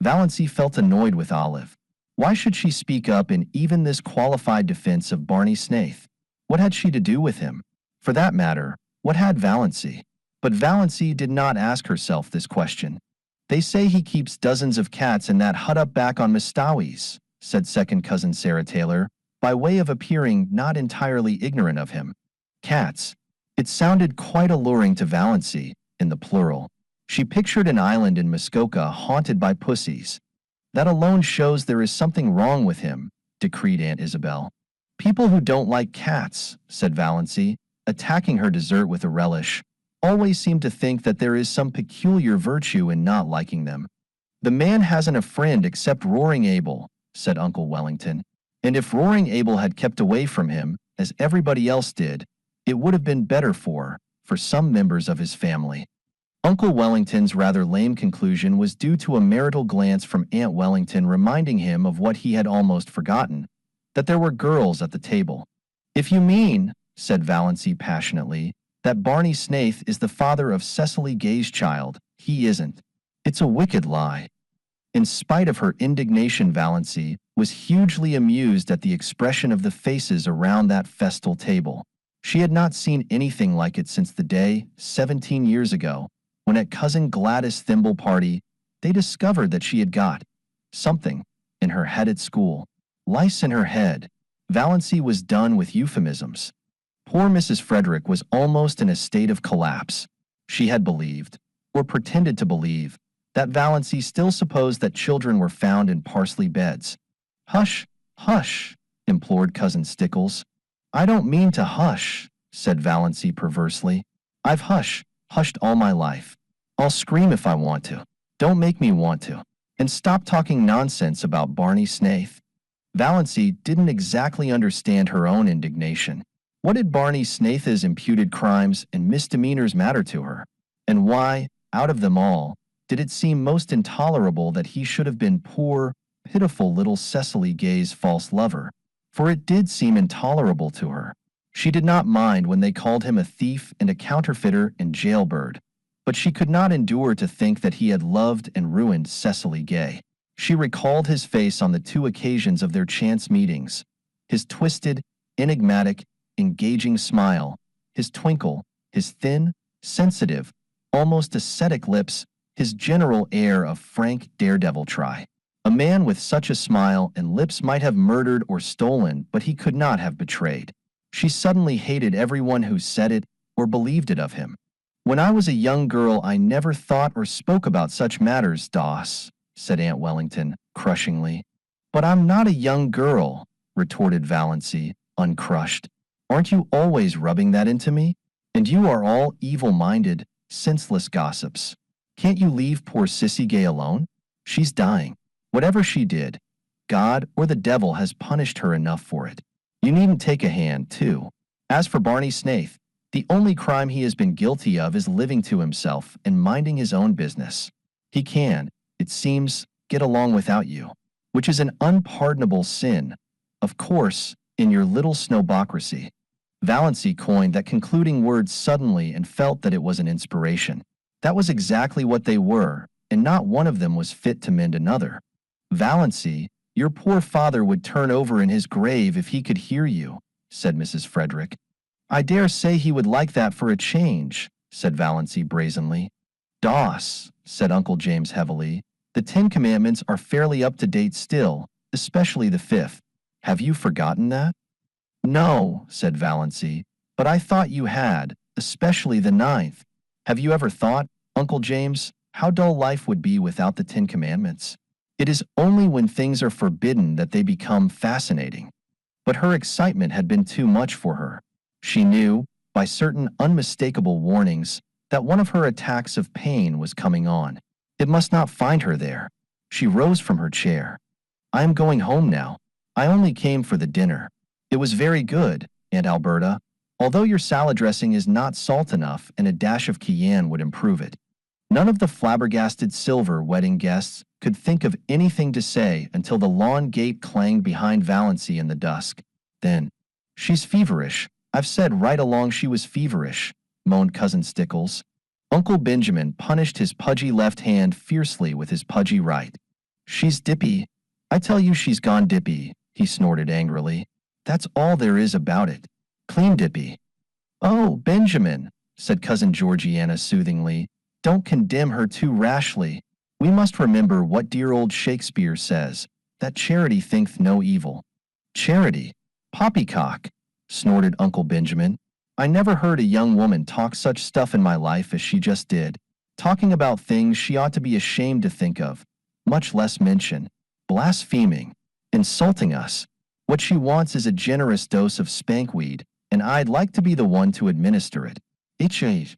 Valancy felt annoyed with Olive. Why should she speak up in even this qualified defense of Barney Snaith? What had she to do with him? For that matter, what had Valancy? But Valancy did not ask herself this question. "They say he keeps dozens of cats in that hut up back on Mistawis," said second cousin Sarah Taylor, by way of appearing not entirely ignorant of him. Cats. It sounded quite alluring to Valancy, in the plural. She pictured an island in Muskoka haunted by pussies. That alone shows there is something wrong with him, decreed Aunt Isabel. People who don't like cats, said Valancy, attacking her dessert with a relish, always seem to think that there is some peculiar virtue in not liking them. The man hasn't a friend except Roaring Abel, said Uncle Wellington, and if Roaring Abel had kept away from him, as everybody else did, it would have been better for some members of his family. Uncle Wellington's rather lame conclusion was due to a marital glance from Aunt Wellington reminding him of what he had almost forgotten, that there were girls at the table. If you mean, said Valancy passionately, that Barney Snaith is the father of Cecily Gay's child, he isn't. It's a wicked lie. In spite of her indignation, Valancy was hugely amused at the expression of the faces around that festal table. She had not seen anything like it since the day, 17 years ago, when at Cousin Gladys' thimble party, they discovered that she had got something in her head at school. Lice in her head. Valancy was done with euphemisms. Poor Mrs. Frederick was almost in a state of collapse. She had believed, or pretended to believe, that Valancy still supposed that children were found in parsley beds. Hush, hush, implored Cousin Stickles. I don't mean to hush, said Valancy perversely. I've hushed all my life. I'll scream if I want to. Don't make me want to. And stop talking nonsense about Barney Snaith. Valancy didn't exactly understand her own indignation. What did Barney Snaith's imputed crimes and misdemeanors matter to her? And why, out of them all, did it seem most intolerable that he should have been poor, pitiful little Cecily Gay's false lover? For it did seem intolerable to her. She did not mind when they called him a thief and a counterfeiter and jailbird, but she could not endure to think that he had loved and ruined Cecily Gay. She recalled his face on the 2 occasions of their chance meetings, his twisted, enigmatic, engaging smile, his twinkle, his thin, sensitive, almost ascetic lips, his general air of frank daredevil-try. A man with such a smile and lips might have murdered or stolen, but he could not have betrayed. She suddenly hated everyone who said it or believed it of him. When I was a young girl, I never thought or spoke about such matters, Doss, said Aunt Wellington, crushingly. But I'm not a young girl, retorted Valancy, uncrushed. Aren't you always rubbing that into me? And you are all evil-minded, senseless gossips. Can't you leave poor Sissy Gay alone? She's dying. Whatever she did, God or the devil has punished her enough for it. You needn't take a hand, too. As for Barney Snaith, the only crime he has been guilty of is living to himself and minding his own business. He can, it seems, get along without you, which is an unpardonable sin, of course, in your little snowbocracy. Valancy coined that concluding word suddenly and felt that it was an inspiration. That was exactly what they were, and not one of them was fit to mend another. Valancy, your poor father would turn over in his grave if he could hear you, said Mrs. Frederick. I dare say he would like that for a change, said Valancy brazenly. Doss, said Uncle James heavily, the 10 Commandments are fairly up to date still, especially the 5th. Have you forgotten that? No, said Valancy, but I thought you had, especially the 9th. Have you ever thought, Uncle James, how dull life would be without the 10 Commandments? It is only when things are forbidden that they become fascinating. But her excitement had been too much for her. She knew, by certain unmistakable warnings, that one of her attacks of pain was coming on. It must not find her there. She rose from her chair. I am going home now. I only came for the dinner. It was very good, Aunt Alberta, although your salad dressing is not salt enough and a dash of cayenne would improve it. None of the flabbergasted Silver wedding guests could think of anything to say until the lawn gate clanged behind Valancy in the dusk. Then, she's feverish. I've said right along she was feverish, moaned Cousin Stickles. Uncle Benjamin punished his pudgy left hand fiercely with his pudgy right. She's dippy. I tell you she's gone dippy, he snorted angrily. That's all there is about it. Clean dippy. Oh, Benjamin, said Cousin Georgiana soothingly, don't condemn her too rashly. We must remember what dear old Shakespeare says, that charity thinketh no evil. Charity? Poppycock, snorted Uncle Benjamin. I never heard a young woman talk such stuff in my life as she just did, talking about things she ought to be ashamed to think of, much less mention, blaspheming, insulting us. What she wants is a generous dose of spankweed, and I'd like to be the one to administer it. H.H.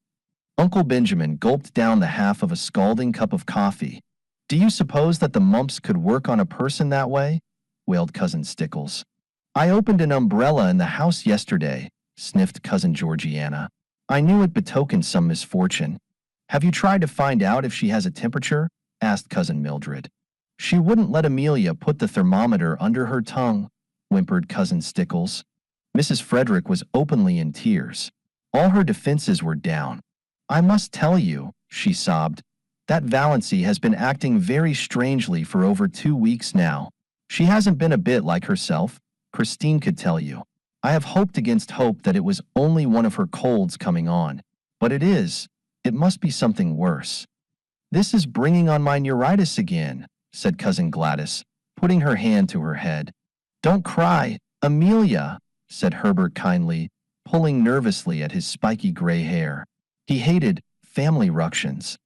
Uncle Benjamin gulped down the half of a scalding cup of coffee. Do you suppose that the mumps could work on a person that way? Wailed Cousin Stickles. I opened an umbrella in the house yesterday, sniffed Cousin Georgiana. I knew it betokened some misfortune. Have you tried to find out if she has a temperature? Asked Cousin Mildred. She wouldn't let Amelia put the thermometer under her tongue, whimpered Cousin Stickles. Mrs. Frederick was openly in tears. All her defenses were down. I must tell you, she sobbed, that Valancy has been acting very strangely for over 2 weeks now. She hasn't been a bit like herself, Christine could tell you. I have hoped against hope that it was only one of her colds coming on. But it is. It must be something worse. This is bringing on my neuritis again, said Cousin Gladys, putting her hand to her head. Don't cry, Amelia, said Herbert kindly, pulling nervously at his spiky gray hair. He hated family ructions.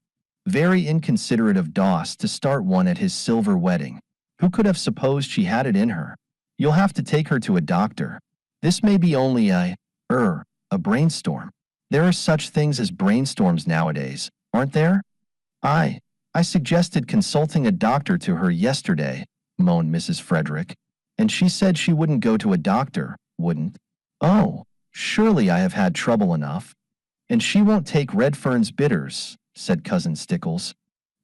Very inconsiderate of Doss to start one at his silver wedding. Who could have supposed she had it in her? You'll have to take her to a doctor. This may be only a brainstorm. There are such things as brainstorms nowadays, aren't there? I suggested consulting a doctor to her yesterday, moaned Mrs. Frederick, and she said she wouldn't go to a doctor, wouldn't. Oh, surely I have had trouble enough. And she won't take Redfern's bitters, said Cousin Stickles.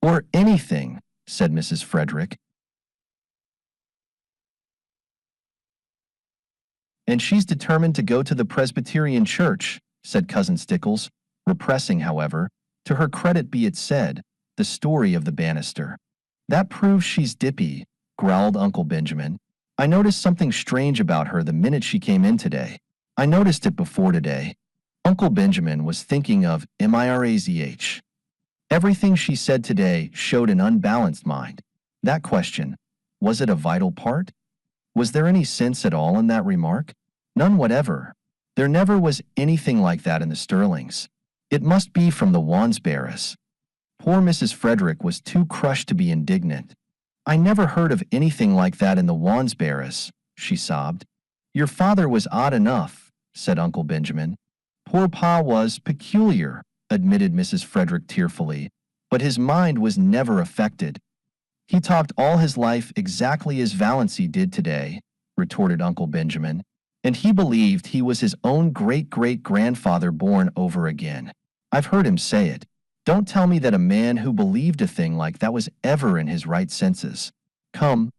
Or anything, said Mrs. Frederick. And she's determined to go to the Presbyterian church, said Cousin Stickles, repressing, however, to her credit be it said, the story of the banister. That proves she's dippy, growled Uncle Benjamin. I noticed something strange about her the minute she came in today. I noticed it before today. Uncle Benjamin was thinking of Mirazh. Everything she said today showed an unbalanced mind. That question, was it a vital part? Was there any sense at all in that remark? None whatever. There never was anything like that in the Stirlings. It must be from the Wansbarras. Poor Mrs. Frederick was too crushed to be indignant. I never heard of anything like that in the Wansbarras, she sobbed. Your father was odd enough, said Uncle Benjamin. Poor Pa was peculiar, admitted Mrs. Frederick tearfully, but his mind was never affected. He talked all his life exactly as Valancy did today, retorted Uncle Benjamin, and he believed he was his own great-great-grandfather born over again. I've heard him say it. Don't tell me that a man who believed a thing like that was ever in his right senses. Come,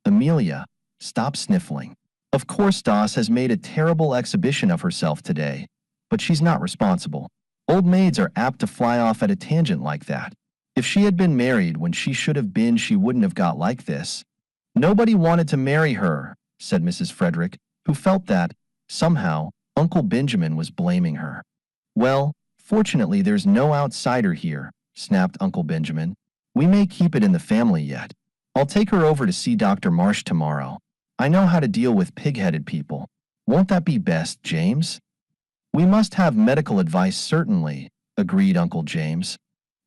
Amelia, stop sniffling. Of course Doss has made a terrible exhibition of herself today, but she's not responsible. Old maids are apt to fly off at a tangent like that. If she had been married when she should have been, she wouldn't have got like this. Nobody wanted to marry her, said Mrs. Frederick, who felt that, somehow, Uncle Benjamin was blaming her. Well, fortunately there's no outsider here, snapped Uncle Benjamin. We may keep it in the family yet. I'll take her over to see Dr. Marsh tomorrow. I know how to deal with pig-headed people. Won't that be best, James? We must have medical advice certainly, agreed Uncle James.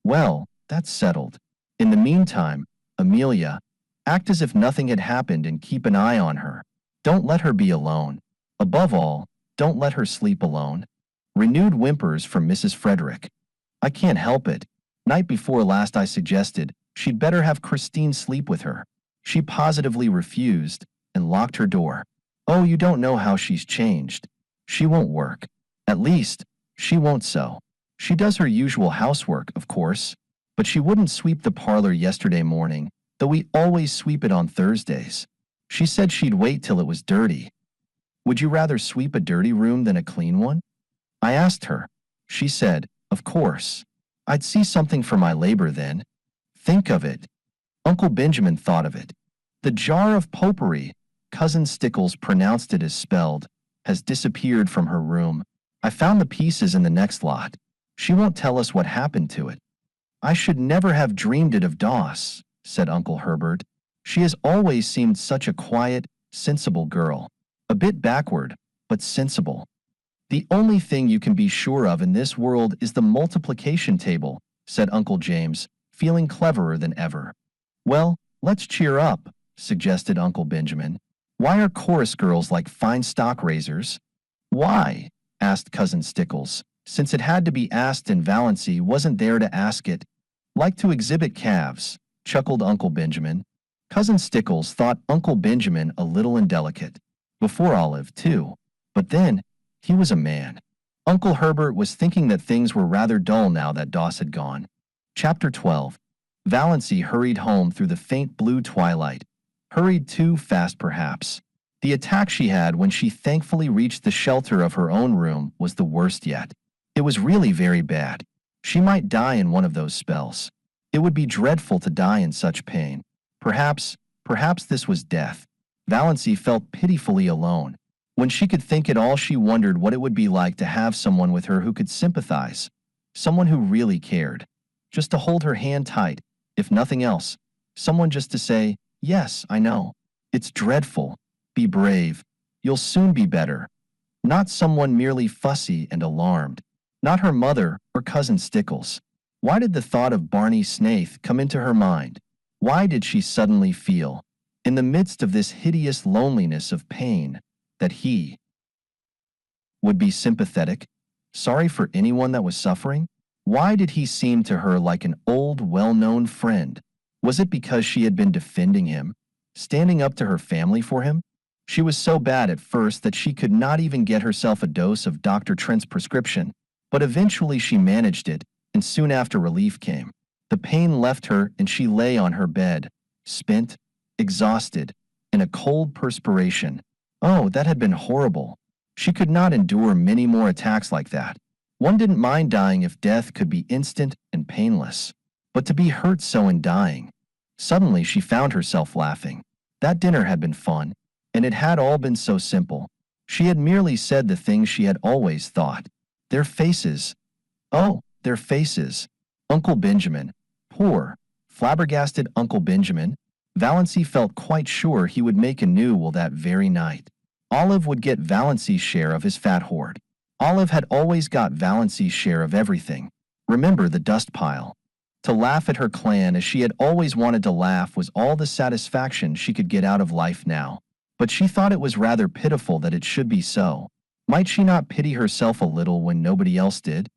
Well, that's settled. In the meantime, Amelia, act as if nothing had happened and keep an eye on her. Don't let her be alone. Above all, don't let her sleep alone. Renewed whimpers from Mrs. Frederick. I can't help it. Night before last I suggested she'd better have Christine sleep with her. She positively refused and locked her door. Oh, you don't know how she's changed. She won't work. At least, she won't sew. She does her usual housework, of course, but she wouldn't sweep the parlor yesterday morning, though we always sweep it on Thursdays. She said she'd wait till it was dirty. Would you rather sweep a dirty room than a clean one? I asked her. She said, of course. I'd see something for my labor then. Think of it. Uncle Benjamin thought of it. The jar of potpourri, Cousin Stickles pronounced it as spelled, has disappeared from her room. I found the pieces in the next lot. She won't tell us what happened to it. I should never have dreamed it of Doss, said Uncle Herbert. She has always seemed such a quiet, sensible girl. A bit backward, but sensible. The only thing you can be sure of in this world is the multiplication table, said Uncle James, feeling cleverer than ever. Well, let's cheer up, suggested Uncle Benjamin. Why are chorus girls like fine stock raisers? Why? Asked Cousin Stickles, since it had to be asked and Valancy wasn't there to ask it. Like to exhibit calves, chuckled Uncle Benjamin. Cousin Stickles thought Uncle Benjamin a little indelicate. Before Olive, too. But then, he was a man. Uncle Herbert was thinking that things were rather dull now that Doss had gone. Chapter 12. Valancy hurried home through the faint blue twilight. Hurried too fast, perhaps. The attack she had when she thankfully reached the shelter of her own room was the worst yet. It was really very bad. She might die in one of those spells. It would be dreadful to die in such pain. Perhaps this was death. Valancy felt pitifully alone. When she could think it all, she wondered what it would be like to have someone with her who could sympathize. Someone who really cared. Just to hold her hand tight, if nothing else. Someone just to say, "Yes, I know. It's dreadful. Be brave. You'll soon be better." Not someone merely fussy and alarmed. Not her mother or Cousin Stickles. Why did the thought of Barney Snaith come into her mind? Why did she suddenly feel, in the midst of this hideous loneliness of pain, that he would be sympathetic, sorry for anyone that was suffering? Why did he seem to her like an old, well-known friend? Was it because she had been defending him, standing up to her family for him? She was so bad at first that she could not even get herself a dose of Dr. Trent's prescription, but eventually she managed it, and soon after relief came. The pain left her and she lay on her bed, spent, exhausted, in a cold perspiration. Oh, that had been horrible. She could not endure many more attacks like that. One didn't mind dying if death could be instant and painless. But to be hurt so in dying. Suddenly she found herself laughing. That dinner had been fun, and it had all been so simple. She had merely said the things she had always thought. Their faces. Oh, their faces. Uncle Benjamin. Poor, flabbergasted Uncle Benjamin. Valancy felt quite sure he would make a new will that very night. Olive would get Valancy's share of his fat hoard. Olive had always got Valancy's share of everything. Remember the dust pile. To laugh at her clan as she had always wanted to laugh was all the satisfaction she could get out of life now. But she thought it was rather pitiful that it should be so. Might she not pity herself a little when nobody else did?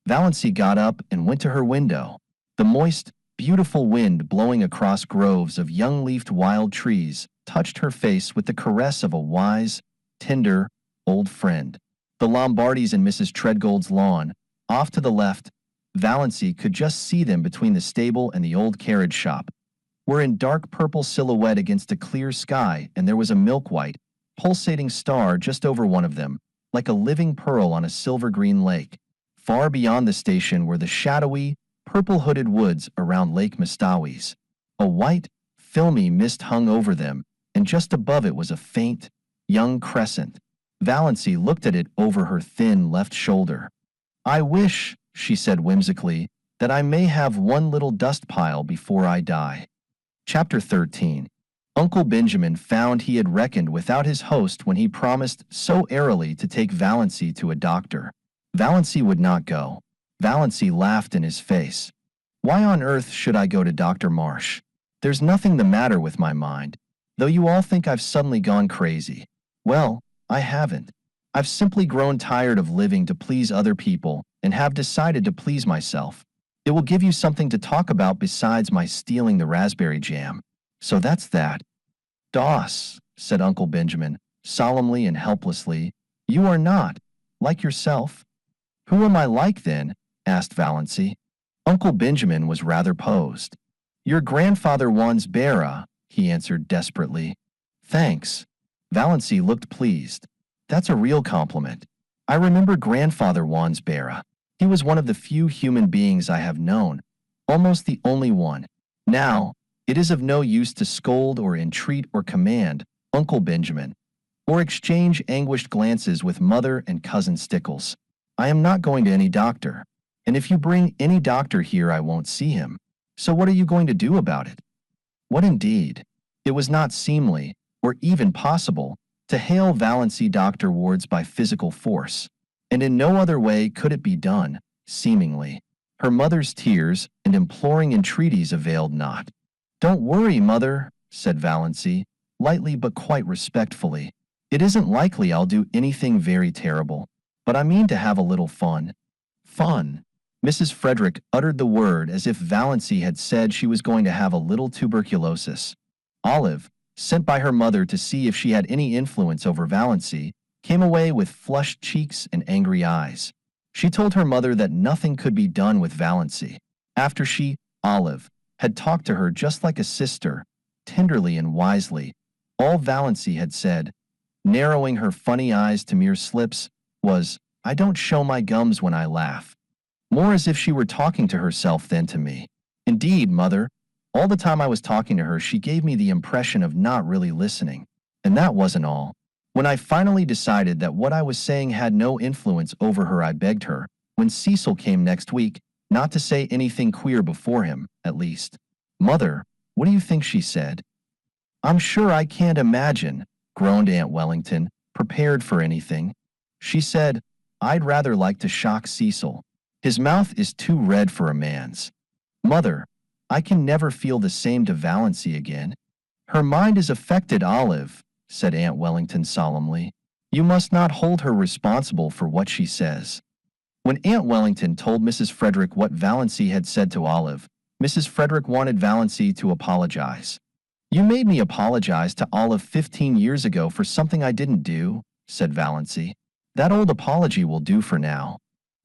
Valancy got up and went to her window. The moist, beautiful wind blowing across groves of young-leafed wild trees touched her face with the caress of a wise, tender, old friend. The Lombardis and Mrs. Treadgold's lawn, off to the left, Valancy could just see them between the stable and the old carriage shop, were in dark purple silhouette against a clear sky, and there was a milk-white, pulsating star just over one of them, like a living pearl on a silver-green lake. Far beyond the station were the shadowy, purple-hooded woods around Lake Mistawis. A white, filmy mist hung over them, and just above it was a faint, young crescent. Valancy looked at it over her thin left shoulder. "I wish," she said whimsically, "that I may have one little dust pile before I die." Chapter 13. Uncle Benjamin found he had reckoned without his host when he promised so airily to take Valancy to a doctor. Valancy would not go. Valancy laughed in his face. "Why on earth should I go to Dr. Marsh? There's nothing the matter with my mind, though you all think I've suddenly gone crazy. Well, I haven't. I've simply grown tired of living to please other people and have decided to please myself. It will give you something to talk about besides my stealing the raspberry jam. So that's that." "Doss," said Uncle Benjamin, solemnly and helplessly, "you are not, like yourself." "Who am I like then?" asked Valancy. Uncle Benjamin was rather posed. "Your grandfather Juan's Barra," he answered desperately. "Thanks." Valancy looked pleased. "That's a real compliment. I remember Grandfather Juan's Barra. He was one of the few human beings I have known, almost the only one. Now, it is of no use to scold or entreat or command Uncle Benjamin, or exchange anguished glances with Mother and Cousin Stickles. I am not going to any doctor, and if you bring any doctor here I won't see him. So what are you going to do about it?" What indeed? It was not seemly, or even possible, to hail Valancy Dr. Wards by physical force. And in no other way could it be done, seemingly. Her mother's tears and imploring entreaties availed not. "Don't worry, mother," said Valancy, lightly but quite respectfully. "It isn't likely I'll do anything very terrible, but I mean to have a little fun." Fun. Mrs. Frederick uttered the word as if Valancy had said she was going to have a little tuberculosis. Olive, sent by her mother to see if she had any influence over Valancy, came away with flushed cheeks and angry eyes. She told her mother that nothing could be done with Valancy. After she, Olive, had talked to her just like a sister, tenderly and wisely, all Valancy had said, narrowing her funny eyes to mere slips, was, "I don't show my gums when I laugh." More as if she were talking to herself than to me. Indeed, mother, all the time I was talking to her she gave me the impression of not really listening. And that wasn't all. When I finally decided that what I was saying had no influence over her, I begged her, when Cecil came next week, not to say anything queer before him, at least. "Mother, what do you think she said?" "I'm sure I can't imagine," groaned Aunt Wellington, prepared for anything. "She said, 'I'd rather like to shock Cecil. His mouth is too red for a man's.' Mother, I can never feel the same to Valancy again." "Her mind is affected, Olive," said Aunt Wellington solemnly. "You must not hold her responsible for what she says." When Aunt Wellington told Mrs. Frederick what Valancy had said to Olive, Mrs. Frederick wanted Valancy to apologize. "You made me apologize to Olive 15 years ago for something I didn't do," said Valancy. "That old apology will do for now."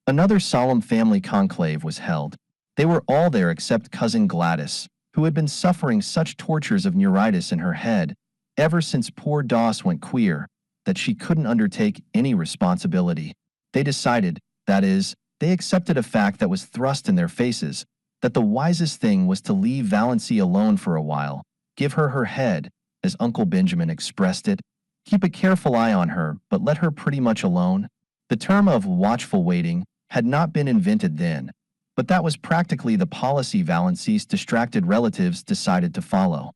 Another solemn family conclave was held. They were all there except Cousin Gladys, who had been suffering such tortures of neuritis in her head ever since poor Doss went queer, that she couldn't undertake any responsibility. They decided, that is, they accepted a fact that was thrust in their faces, that the wisest thing was to leave Valancy alone for a while, give her her head, as Uncle Benjamin expressed it, keep a careful eye on her, but let her pretty much alone. The term of watchful waiting had not been invented then, but that was practically the policy Valancy's distracted relatives decided to follow.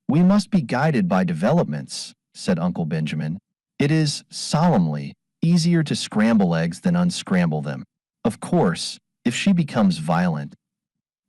"We must be guided by developments," said Uncle Benjamin. "It is, solemnly, easier to scramble eggs than unscramble them. Of course, if she becomes violent."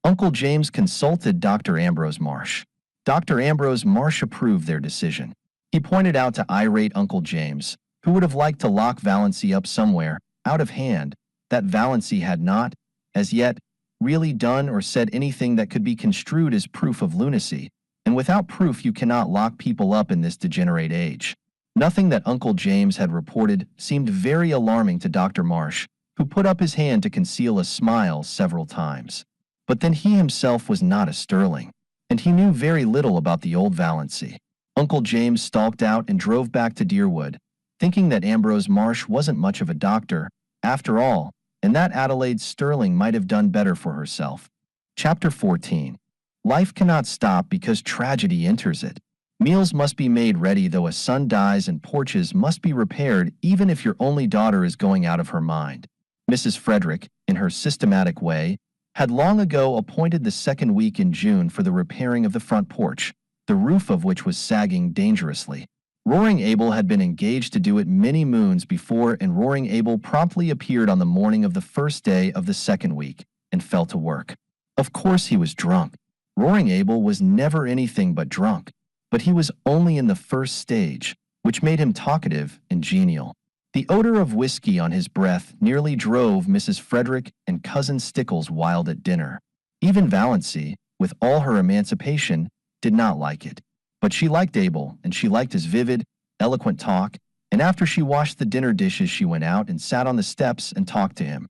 Uncle James consulted Dr. Ambrose Marsh. Dr. Ambrose Marsh approved their decision. He pointed out to irate Uncle James, who would have liked to lock Valancy up somewhere, out of hand, that Valancy had not, as yet, really done or said anything that could be construed as proof of lunacy, and without proof you cannot lock people up in this degenerate age. Nothing that Uncle James had reported seemed very alarming to Dr. Marsh, who put up his hand to conceal a smile several times. But then he himself was not a Stirling, and he knew very little about the old Valancy. Uncle James stalked out and drove back to Deerwood, thinking that Ambrose Marsh wasn't much of a doctor, after all, and that Adelaide Stirling might have done better for herself. Chapter 14. Life cannot stop because tragedy enters it. Meals must be made ready though a son dies, and porches must be repaired even if your only daughter is going out of her mind. Mrs. Frederick, in her systematic way, had long ago appointed the second week in June for the repairing of the front porch, the roof of which was sagging dangerously. Roaring Abel had been engaged to do it many moons before, and Roaring Abel promptly appeared on the morning of the first day of the second week, and fell to work. Of course he was drunk. Roaring Abel was never anything but drunk, but he was only in the first stage, which made him talkative and genial. The odor of whiskey on his breath nearly drove Mrs. Frederick and Cousin Stickles wild at dinner. Even Valancy, with all her emancipation, did not like it. But she liked Abel, and she liked his vivid, eloquent talk, and after she washed the dinner dishes she went out and sat on the steps and talked to him.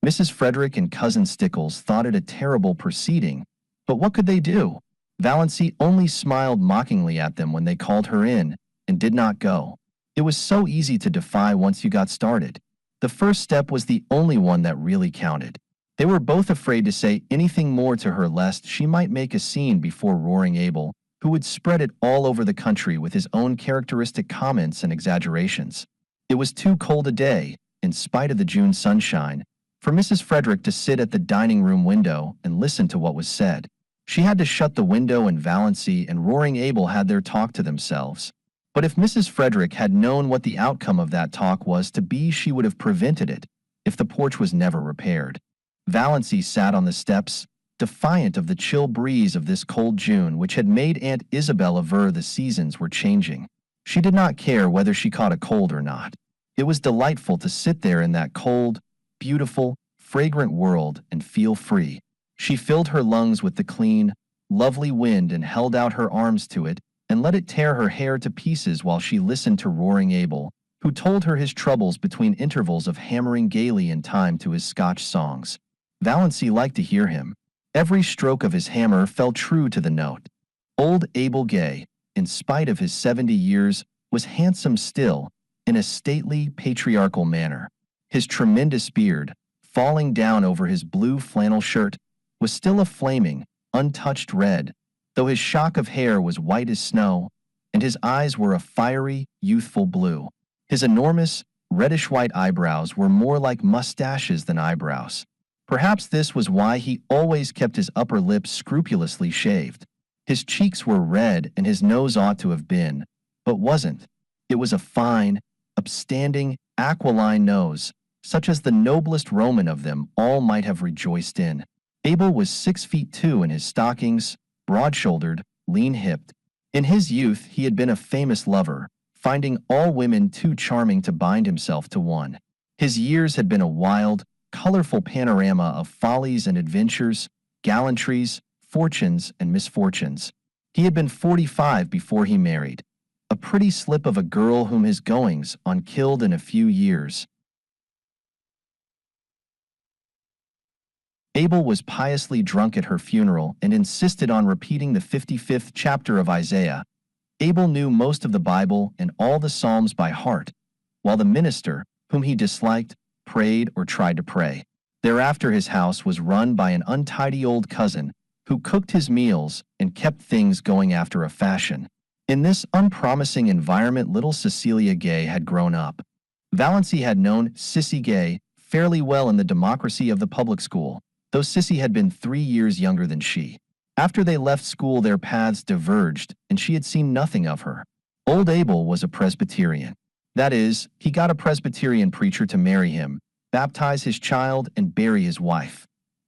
Mrs. Frederick and Cousin Stickles thought it a terrible proceeding, but what could they do? Valancy only smiled mockingly at them when they called her in, and did not go. It was so easy to defy once you got started. The first step was the only one that really counted. They were both afraid to say anything more to her lest she might make a scene before Roaring Abel, who would spread it all over the country with his own characteristic comments and exaggerations. It was too cold a day, in spite of the June sunshine, for Mrs. Frederick to sit at the dining room window and listen to what was said. She had to shut the window, and Valancy and Roaring Abel had their talk to themselves. But if Mrs. Frederick had known what the outcome of that talk was to be, she would have prevented it if the porch was never repaired. Valancy sat on the steps, defiant of the chill breeze of this cold June which had made Aunt Isabel aver the seasons were changing. She did not care whether she caught a cold or not. It was delightful to sit there in that cold, beautiful, fragrant world and feel free. She filled her lungs with the clean, lovely wind and held out her arms to it and let it tear her hair to pieces while she listened to roaring Abel, who told her his troubles between intervals of hammering gaily in time to his Scotch songs. Valancy liked to hear him. Every stroke of his hammer fell true to the note. Old Abel Gay, in spite of his 70 years, was handsome still, in a stately, patriarchal manner. His tremendous beard, falling down over his blue flannel shirt, was still a flaming, untouched red, though his shock of hair was white as snow, and his eyes were a fiery, youthful blue. His enormous, reddish-white eyebrows were more like mustaches than eyebrows. Perhaps this was why he always kept his upper lip scrupulously shaved. His cheeks were red and his nose ought to have been, but wasn't. It was a fine, upstanding, aquiline nose, such as the noblest Roman of them all might have rejoiced in. Abel was 6'2" in his stockings, broad-shouldered, lean-hipped. In his youth he had been a famous lover, finding all women too charming to bind himself to one. His years had been a wild, colorful panorama of follies and adventures, gallantries, fortunes and misfortunes. He had been 45 before he married, a pretty slip of a girl whom his goings-on killed in a few years. Abel was piously drunk at her funeral and insisted on repeating the 55th chapter of Isaiah. Abel knew most of the Bible and all the Psalms by heart, while the minister, whom he disliked, prayed or tried to pray. Thereafter his house was run by an untidy old cousin who cooked his meals and kept things going after a fashion. In this unpromising environment little Cecilia Gay had grown up. Valancy had known Sissy Gay fairly well in the democracy of the public school, though Sissy had been 3 years younger than she. After they left school their paths diverged and she had seen nothing of her. Old Abel was a Presbyterian. That is, he got a Presbyterian preacher to marry him, baptize his child, and bury his wife.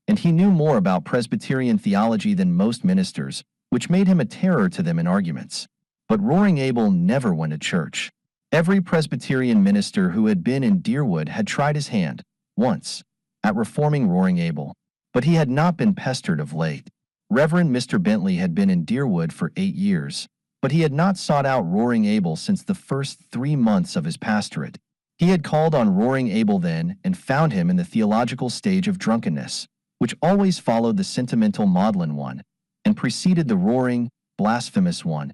And he knew more about Presbyterian theology than most ministers, which made him a terror to them in arguments. But Roaring Abel never went to church. Every Presbyterian minister who had been in Deerwood had tried his hand, once, at reforming Roaring Abel, but he had not been pestered of late. Reverend Mr. Bentley had been in Deerwood for 8 years, but he had not sought out Roaring Abel since the first 3 months of his pastorate. He had called on Roaring Abel then and found him in the theological stage of drunkenness, which always followed the sentimental maudlin one, and preceded the roaring, blasphemous one,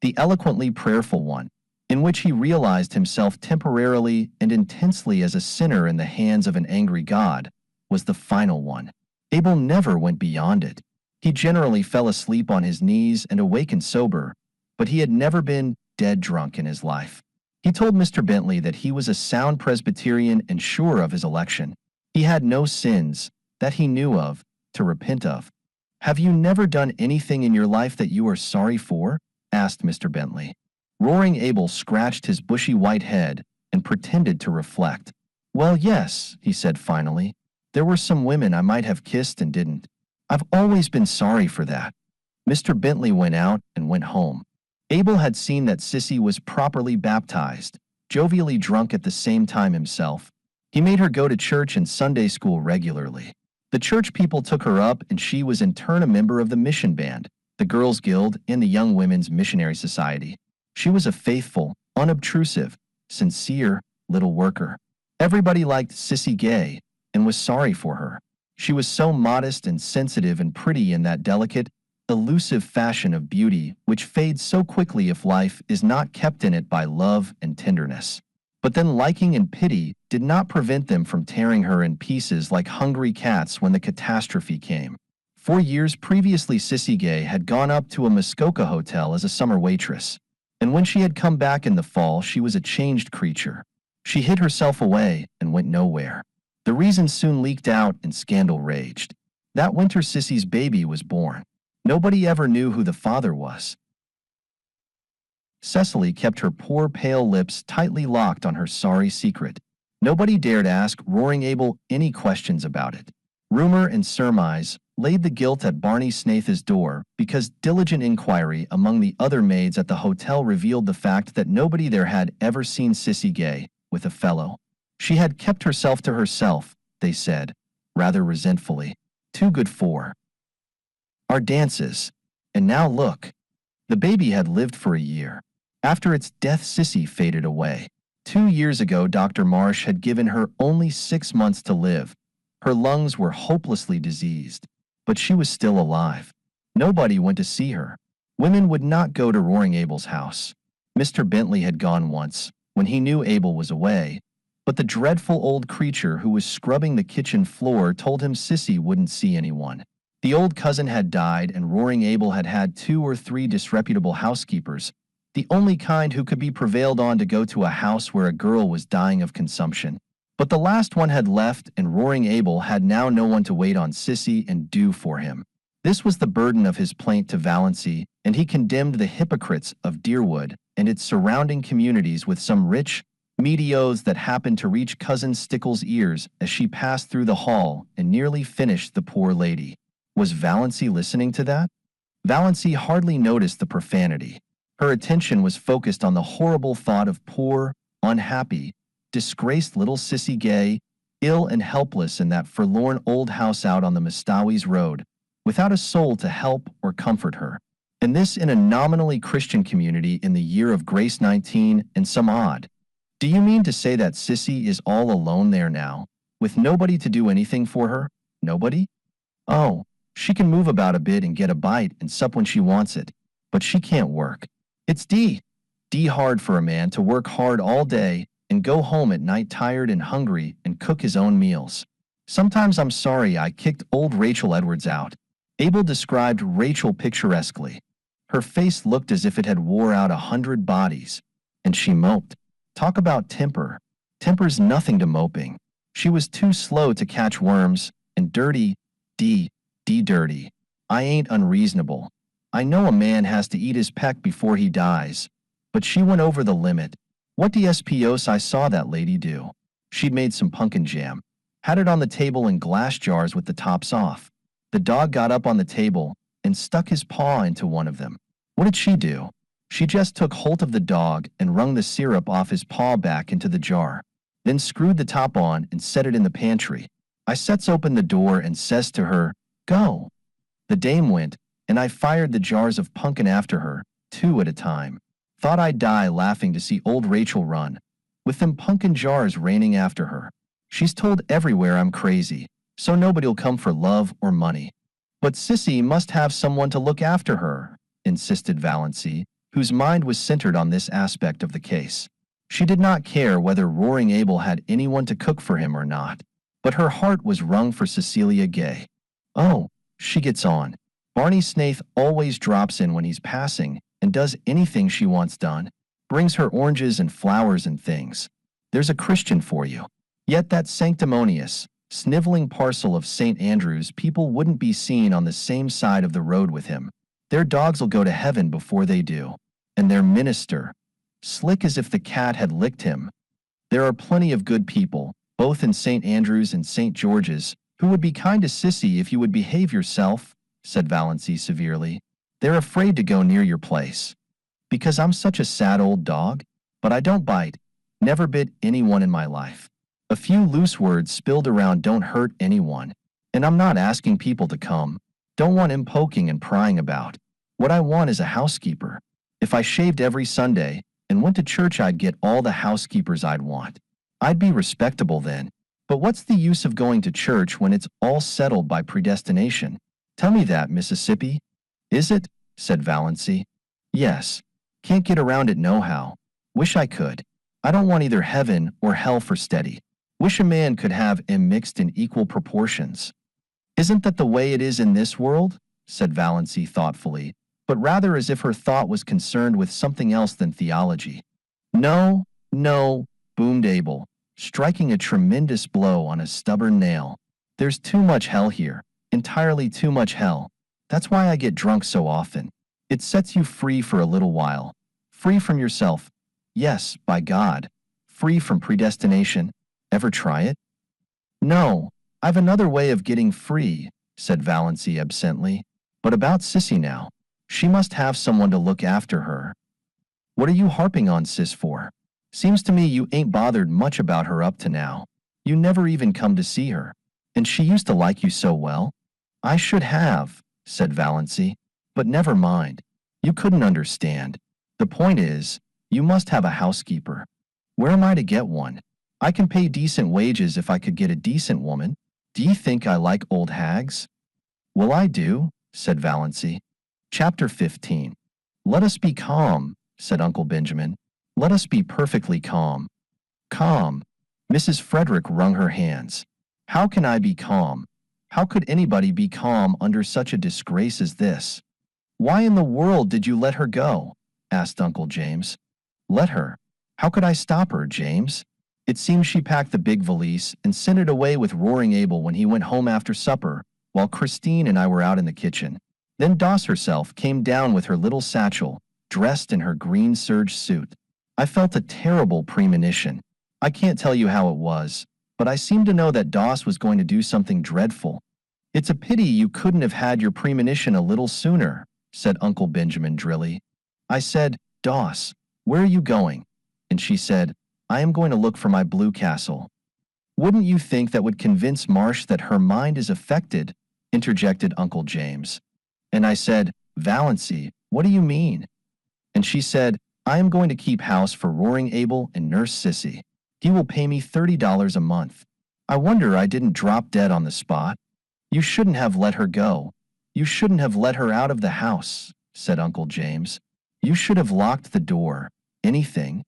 the eloquently prayerful one, in which he realized himself temporarily and intensely as a sinner in the hands of an angry God, was the final one. Abel never went beyond it. He generally fell asleep on his knees and awakened sober, but he had never been dead drunk in his life. He told Mr. Bentley that he was a sound Presbyterian and sure of his election. He had no sins, that he knew of, to repent of. "Have you never done anything in your life that you are sorry for?" asked Mr. Bentley. Roaring Abel scratched his bushy white head and pretended to reflect. "Well, yes," he said finally. "There were some women I might have kissed and didn't. I've always been sorry for that." Mr. Bentley went out and went home. Abel had seen that Sissy was properly baptized, jovially drunk at the same time himself. He made her go to church and Sunday school regularly. The church people took her up and she was in turn a member of the mission band, the Girls' Guild, and the Young Women's Missionary Society. She was a faithful, unobtrusive, sincere little worker. Everybody liked Sissy Gay and was sorry for her. She was so modest and sensitive and pretty in that delicate, elusive fashion of beauty which fades so quickly if life is not kept in it by love and tenderness. But then liking and pity did not prevent them from tearing her in pieces like hungry cats when the catastrophe came. 4 years previously Sissy Gay had gone up to a Muskoka hotel as a summer waitress, and when she had come back in the fall she was a changed creature. She hid herself away and went nowhere. The reason soon leaked out and scandal raged. That winter Sissy's baby was born. Nobody ever knew who the father was. Cecily kept her poor pale lips tightly locked on her sorry secret. Nobody dared ask Roaring Abel any questions about it. Rumor and surmise laid the guilt at Barney Snaith's door because diligent inquiry among the other maids at the hotel revealed the fact that nobody there had ever seen Sissy Gay with a fellow. She had kept herself to herself, they said, rather resentfully. Too good for our dances. And now look. The baby had lived for a year. After its death, Sissy faded away. 2 years ago, Dr. Marsh had given her only 6 months to live. Her lungs were hopelessly diseased, but she was still alive. Nobody went to see her. Women would not go to Roaring Abel's house. Mr. Bentley had gone once, when he knew Abel was away, but the dreadful old creature who was scrubbing the kitchen floor told him Sissy wouldn't see anyone. The old cousin had died, and Roaring Abel had had 2 or 3 disreputable housekeepers, the only kind who could be prevailed on to go to a house where a girl was dying of consumption. But the last one had left, and Roaring Abel had now no one to wait on Sissy and do for him. This was the burden of his plaint to Valancy, and he condemned the hypocrites of Deerwood and its surrounding communities with some rich, meaty oaths that happened to reach Cousin Stickle's ears as she passed through the hall and nearly finished the poor lady. Was Valancy listening to that? Valancy hardly noticed the profanity. Her attention was focused on the horrible thought of poor, unhappy, disgraced little Sissy Gay, ill and helpless in that forlorn old house out on the Mistawys Road, without a soul to help or comfort her. And this in a nominally Christian community in the year of grace 19 and some odd. Do you mean to say that Sissy is all alone there now, with nobody to do anything for her? Nobody? Oh, she can move about a bit and get a bite and sup when she wants it, but she can't work. It's D hard for a man to work hard all day and go home at night tired and hungry and cook his own meals. Sometimes I'm sorry I kicked old Rachel Edwards out. Abel described Rachel picturesquely. Her face looked as if it had wore out 100 bodies, and she moped. Talk about temper. Temper's nothing to moping. She was too slow to catch worms, and dirty, dirty. I ain't unreasonable. I know a man has to eat his peck before he dies, but she went over the limit. What d'Espios I saw that lady do. She'd made some pumpkin jam, had it on the table in glass jars with the tops off. The dog got up on the table and stuck his paw into one of them. What did she do? She just took hold of the dog and wrung the syrup off his paw back into the jar, then screwed the top on and set it in the pantry. I sets open the door and says to her, "Go." The dame went, and I fired the jars of pumpkin after her, 2 at a time. Thought I'd die laughing to see old Rachel run, with them pumpkin jars raining after her. She's told everywhere I'm crazy, so nobody'll come for love or money. But Sissy must have someone to look after her, insisted Valancy, whose mind was centered on this aspect of the case. She did not care whether Roaring Abel had anyone to cook for him or not, but her heart was wrung for Cecilia Gay. Oh, she gets on. Barney Snaith always drops in when he's passing and does anything she wants done, brings her oranges and flowers and things. There's a Christian for you. Yet that sanctimonious, sniveling parcel of St. Andrew's people wouldn't be seen on the same side of the road with him. Their dogs'll go to heaven before they do. And their minister, slick as if the cat had licked him. There are plenty of good people, both in St. Andrew's and St. George's, who would be kind to Sissy if you would behave yourself, said Valancy severely. They're afraid to go near your place. Because I'm such a sad old dog? But I don't bite. Never bit anyone in my life. A few loose words spilled around don't hurt anyone. And I'm not asking people to come. Don't want him poking and prying about. What I want is a housekeeper. If I shaved every Sunday and went to church, I'd get all the housekeepers I'd want. I'd be respectable then. But what's the use of going to church when it's all settled by predestination? Tell me that, Mississippi. Is it? Said Valancy. Yes. Can't get around it nohow. Wish I could. I don't want either heaven or hell for steady. Wish a man could have 'em mixed in equal proportions. Isn't that the way it is in this world? Said Valancy thoughtfully, but rather as if her thought was concerned with something else than theology. No, boomed Abel, striking a tremendous blow on a stubborn nail. There's too much hell here, entirely too much hell. That's why I get drunk so often. It sets you free for a little while. Free from yourself. Yes, by God. Free from predestination. Ever try it? No, I've another way of getting free, said Valancy absently. But about Sissy now. She must have someone to look after her. What are you harping on Sis for? Seems to me you ain't bothered much about her up to now. You never even come to see her. And she used to like you so well. I should have, said Valancy. But never mind. You couldn't understand. The point is, you must have a housekeeper. Where am I to get one? I can pay decent wages if I could get a decent woman. Do you think I like old hags? Well, I do, said Valancy. Chapter 15. Let us be calm, said Uncle Benjamin. Let us be perfectly calm. Calm. Mrs. Frederick wrung her hands. How can I be calm? How could anybody be calm under such a disgrace as this? Why in the world did you let her go? Asked Uncle James. Let her? How could I stop her, James? It seems she packed the big valise and sent it away with Roaring Abel when he went home after supper, while Christine and I were out in the kitchen. Then Doss herself came down with her little satchel, dressed in her green serge suit. I felt a terrible premonition. I can't tell you how it was, but I seemed to know that Doss was going to do something dreadful. It's a pity you couldn't have had your premonition a little sooner, said Uncle Benjamin drily. I said, Doss, where are you going? And she said, I am going to look for my blue castle. Wouldn't you think that would convince Marsh that her mind is affected? Interjected Uncle James. And I said, Valancy, what do you mean? And she said, I am going to keep house for Roaring Abel and Nurse Sissy. He will pay me $30 a month. I wonder I didn't drop dead on the spot. You shouldn't have let her go. You shouldn't have let her out of the house, said Uncle James. You should have locked the door. Anything.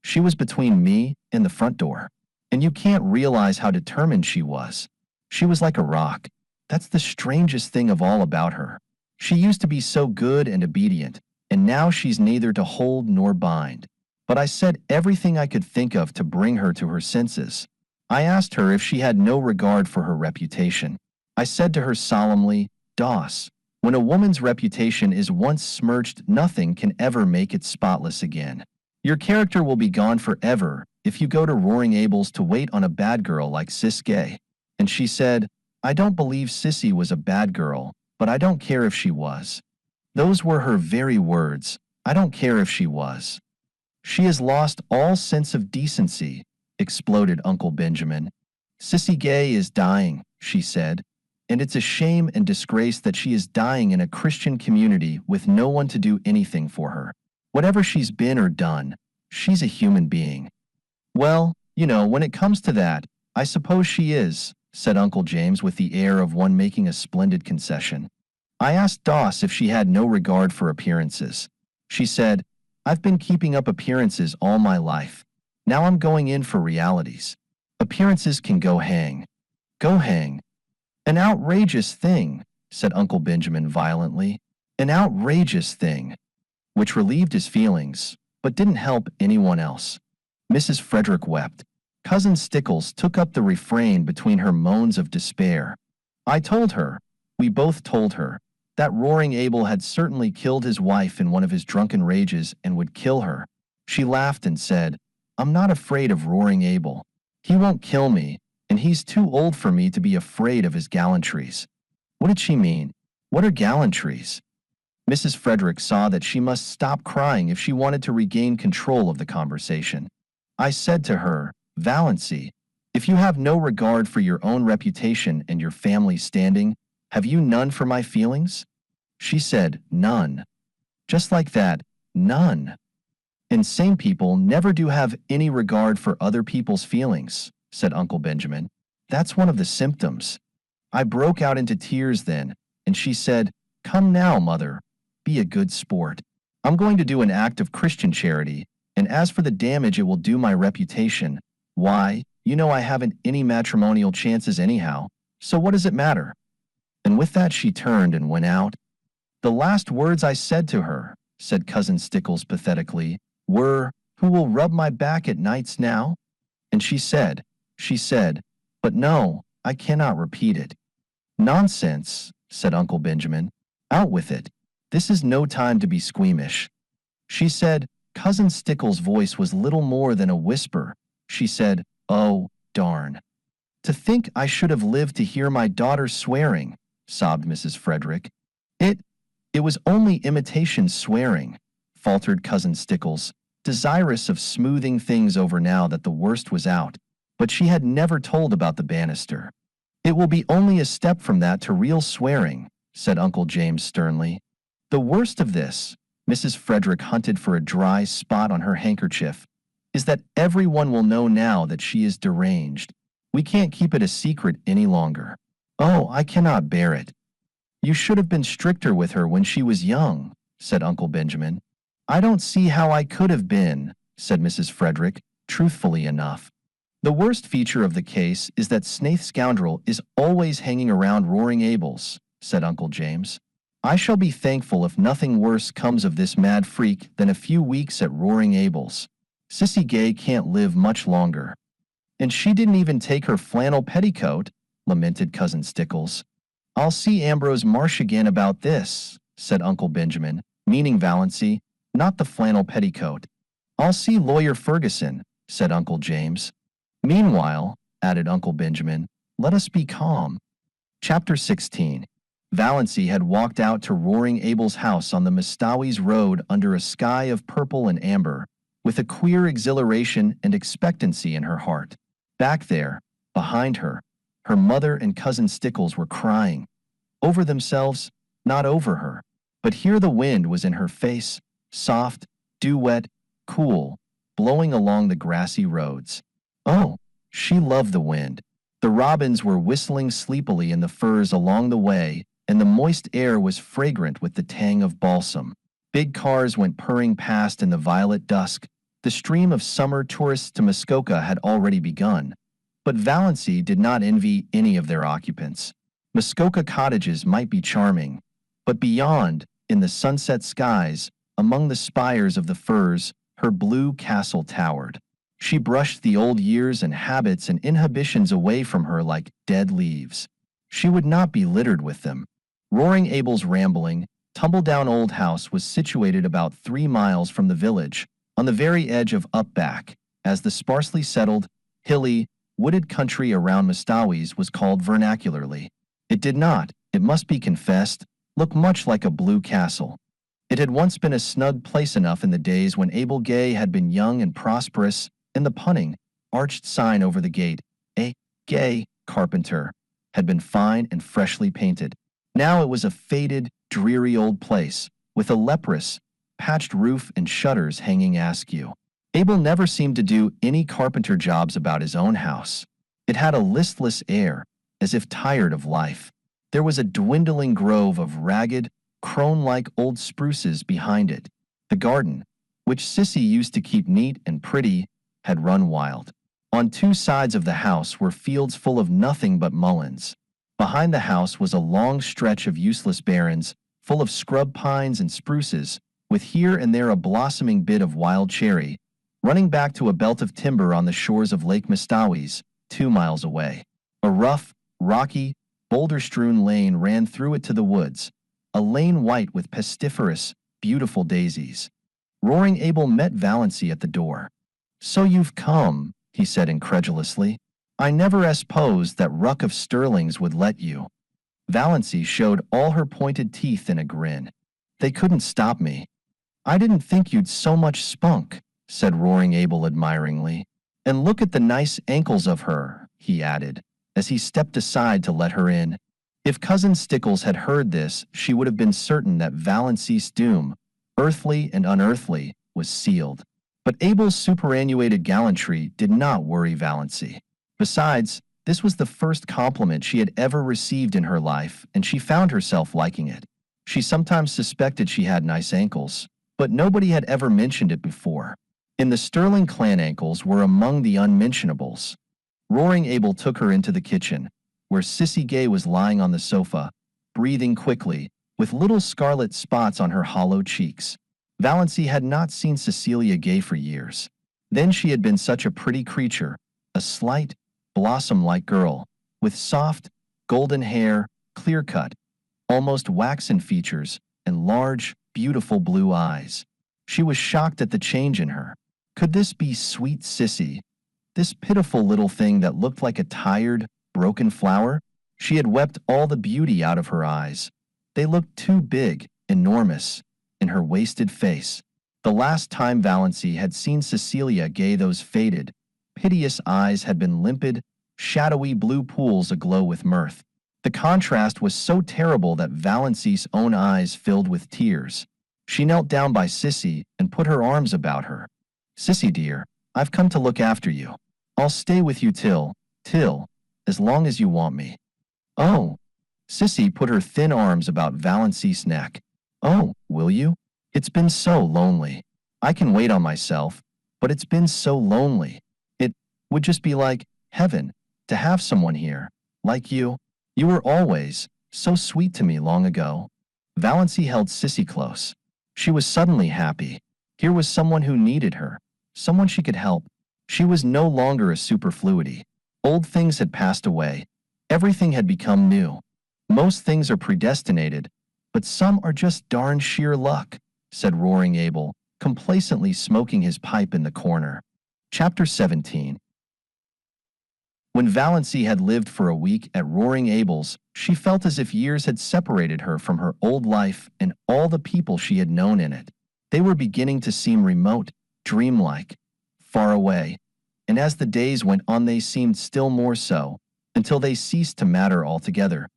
She was between me and the front door. And you can't realize how determined she was. She was like a rock. That's the strangest thing of all about her. She used to be so good and obedient, and now she's neither to hold nor bind. But I said everything I could think of to bring her to her senses. I asked her if she had no regard for her reputation. I said to her solemnly, Doss, when a woman's reputation is once smirched, nothing can ever make it spotless again. Your character will be gone forever if you go to Roaring Abel's to wait on a bad girl like Sis Gay. And she said, I don't believe Sissy was a bad girl, but I don't care if she was. Those were her very words. I don't care if she was. She has lost all sense of decency, exploded Uncle Benjamin. Sissy Gay is dying, she said, and it's a shame and disgrace that she is dying in a Christian community with no one to do anything for her. Whatever she's been or done, she's a human being. Well, when it comes to that, I suppose she is, said Uncle James with the air of one making a splendid concession. I asked Doss if she had no regard for appearances. She said, I've been keeping up appearances all my life. Now I'm going in for realities. Appearances can go hang. Go hang. An outrageous thing, said Uncle Benjamin violently. An outrageous thing. Which relieved his feelings, but didn't help anyone else. Mrs. Frederick wept. Cousin Stickles took up the refrain between her moans of despair. I told her, we both told her, that Roaring Abel had certainly killed his wife in one of his drunken rages and would kill her. She laughed and said, I'm not afraid of Roaring Abel. He won't kill me, and he's too old for me to be afraid of his gallantries. What did she mean? What are gallantries? Mrs. Frederick saw that she must stop crying if she wanted to regain control of the conversation. I said to her, Valancy, if you have no regard for your own reputation and your family's standing, have you none for my feelings? She said, none. Just like that, none. And sane people never do have any regard for other people's feelings, said Uncle Benjamin. That's one of the symptoms. I broke out into tears then, and she said, Come now, mother, be a good sport. I'm going to do an act of Christian charity, and as for the damage it will do my reputation, why, I haven't any matrimonial chances anyhow, so what does it matter? And with that she turned and went out. The last words I said to her, said Cousin Stickles pathetically, were, Who will rub my back at nights now? And she said, but no, I cannot repeat it. Nonsense, said Uncle Benjamin. Out with it. This is no time to be squeamish. She said. Cousin Stickles' voice was little more than a whisper. She said, "Oh, darn. To think I should have lived to hear my daughter swearing," sobbed Mrs. Frederick. It, it was only imitation swearing, faltered Cousin Stickles, desirous of smoothing things over now that the worst was out. But she had never told about the banister. "It will be only a step from that to real swearing," said Uncle James sternly. "The worst of this," Mrs. Frederick hunted for a dry spot on her handkerchief, "is that everyone will know now that she is deranged. We can't keep it a secret any longer. Oh, I cannot bear it." "You should have been stricter with her when she was young," said Uncle Benjamin. "I don't see how I could have been," said Mrs. Frederick, truthfully enough. "The worst feature of the case is that Snaith Scoundrel is always hanging around Roaring Abel's," said Uncle James. "I shall be thankful if nothing worse comes of this mad freak than a few weeks at Roaring Abel's. Sissy Gay can't live much longer." "And she didn't even take her flannel petticoat," lamented Cousin Stickles. "I'll see Ambrose Marsh again about this," said Uncle Benjamin, meaning Valancy, not the flannel petticoat. "I'll see Lawyer Ferguson," said Uncle James. "Meanwhile," added Uncle Benjamin, "let us be calm." Chapter 16. Valancy had walked out to Roaring Abel's house on the Mistawis Road under a sky of purple and amber, with a queer exhilaration and expectancy in her heart. Back there, behind her, her mother and Cousin Stickles were crying. Over themselves, not over her. But here the wind was in her face, soft, dew-wet, cool, blowing along the grassy roads. Oh, she loved the wind. The robins were whistling sleepily in the firs along the way, and the moist air was fragrant with the tang of balsam. Big cars went purring past in the violet dusk. The stream of summer tourists to Muskoka had already begun. But Valancy did not envy any of their occupants. Muskoka cottages might be charming, but beyond, in the sunset skies, among the spires of the firs, her blue castle towered. She brushed the old years and habits and inhibitions away from her like dead leaves. She would not be littered with them. Roaring Abel's rambling, tumble-down old house was situated about 3 miles from the village, on the very edge of Upback, as the sparsely settled, hilly, wooded country around Mistawis was called vernacularly. It did not, it must be confessed, look much like a blue castle. It had once been a snug place enough in the days when Abel Gay had been young and prosperous, and the punning, arched sign over the gate, "A. Gay, Carpenter," had been fine and freshly painted. Now it was a faded, dreary old place, with a leprous, patched roof and shutters hanging askew. Abel never seemed to do any carpenter jobs about his own house. It had a listless air, as if tired of life. There was a dwindling grove of ragged, crone-like old spruces behind it. The garden, which Sissy used to keep neat and pretty, had run wild. On 2 sides of the house were fields full of nothing but mulleins. Behind the house was a long stretch of useless barrens, full of scrub pines and spruces, with here and there a blossoming bit of wild cherry, running back to a belt of timber on the shores of Lake Mistawis, 2 miles away. A rough, rocky, boulder-strewn lane ran through it to the woods, a lane white with pestiferous, beautiful daisies. Roaring Abel met Valancy at the door. "So you've come," he said incredulously. "I never supposed that ruck of Stirlings would let you." Valancy showed all her pointed teeth in a grin. "They couldn't stop me." "I didn't think you'd so much spunk," said Roaring Abel admiringly. "And look at the nice ankles of her," he added, as he stepped aside to let her in. If Cousin Stickles had heard this, she would have been certain that Valancy's doom, earthly and unearthly, was sealed. But Abel's superannuated gallantry did not worry Valancy. Besides, this was the first compliment she had ever received in her life, and she found herself liking it. She sometimes suspected she had nice ankles, but nobody had ever mentioned it before. In the Stirling clan, ankles were among the unmentionables. Roaring Abel took her into the kitchen, where Sissy Gay was lying on the sofa, breathing quickly, with little scarlet spots on her hollow cheeks. Valancy had not seen Cecilia Gay for years. Then she had been such a pretty creature, a slight, blossom-like girl, with soft, golden hair, clear-cut, almost waxen features, and large, beautiful blue eyes. She was shocked at the change in her. Could this be sweet Sissy, this pitiful little thing that looked like a tired, broken flower? She had wept all the beauty out of her eyes. They looked too big, enormous, in her wasted face. The last time Valancy had seen Cecilia Gay, those faded, piteous eyes had been limpid, shadowy blue pools aglow with mirth. The contrast was so terrible that Valancy's own eyes filled with tears. She knelt down by Sissy and put her arms about her. "Sissy dear, I've come to look after you. I'll stay with you till, as long as you want me." "Oh." Sissy put her thin arms about Valancy's neck. "Oh, will you? It's been so lonely. I can wait on myself, but it's been so lonely. It would just be like heaven to have someone here, like you. You were always so sweet to me long ago." Valancy held Sissy close. She was suddenly happy. Here was someone who needed her, someone she could help. She was no longer a superfluity. Old things had passed away. Everything had become new. "Most things are predestinated, but some are just darn sheer luck," said Roaring Abel, complacently smoking his pipe in the corner. Chapter 17. When Valancy had lived for a week at Roaring Abel's, she felt as if years had separated her from her old life and all the people she had known in it. They were beginning to seem remote, dreamlike, far away, and as the days went on they seemed still more so, until they ceased to matter altogether.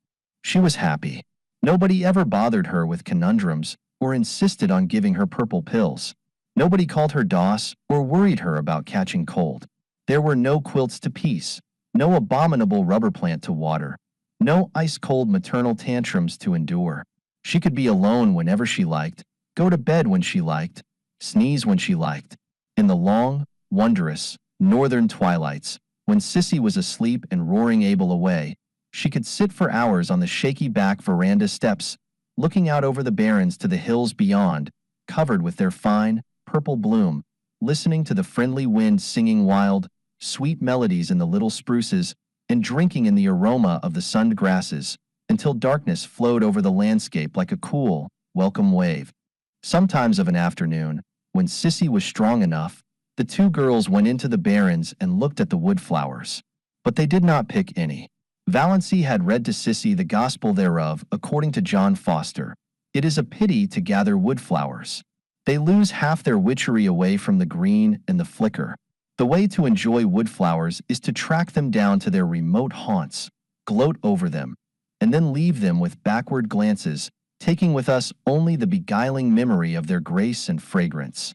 She was happy. Nobody ever bothered her with conundrums or insisted on giving her purple pills. Nobody called her Doss or worried her about catching cold. There were no quilts to piece, no abominable rubber plant to water, no ice-cold maternal tantrums to endure. She could be alone whenever she liked, go to bed when she liked, sneeze when she liked. In the long, wondrous, northern twilights, when Sissy was asleep and Roaring Abel away, she could sit for hours on the shaky back veranda steps, looking out over the barrens to the hills beyond, covered with their fine, purple bloom, listening to the friendly wind singing wild, sweet melodies in the little spruces, and drinking in the aroma of the sunned grasses, until darkness flowed over the landscape like a cool, welcome wave. Sometimes of an afternoon, when Sissy was strong enough, the two girls went into the barrens and looked at the woodflowers. But they did not pick any. Valancy had read to Sissy the gospel thereof according to John Foster. It is a pity to gather woodflowers. They lose half their witchery away from the green and the flicker. The way to enjoy woodflowers is to track them down to their remote haunts, gloat over them, and then leave them with backward glances, taking with us only the beguiling memory of their grace and fragrance.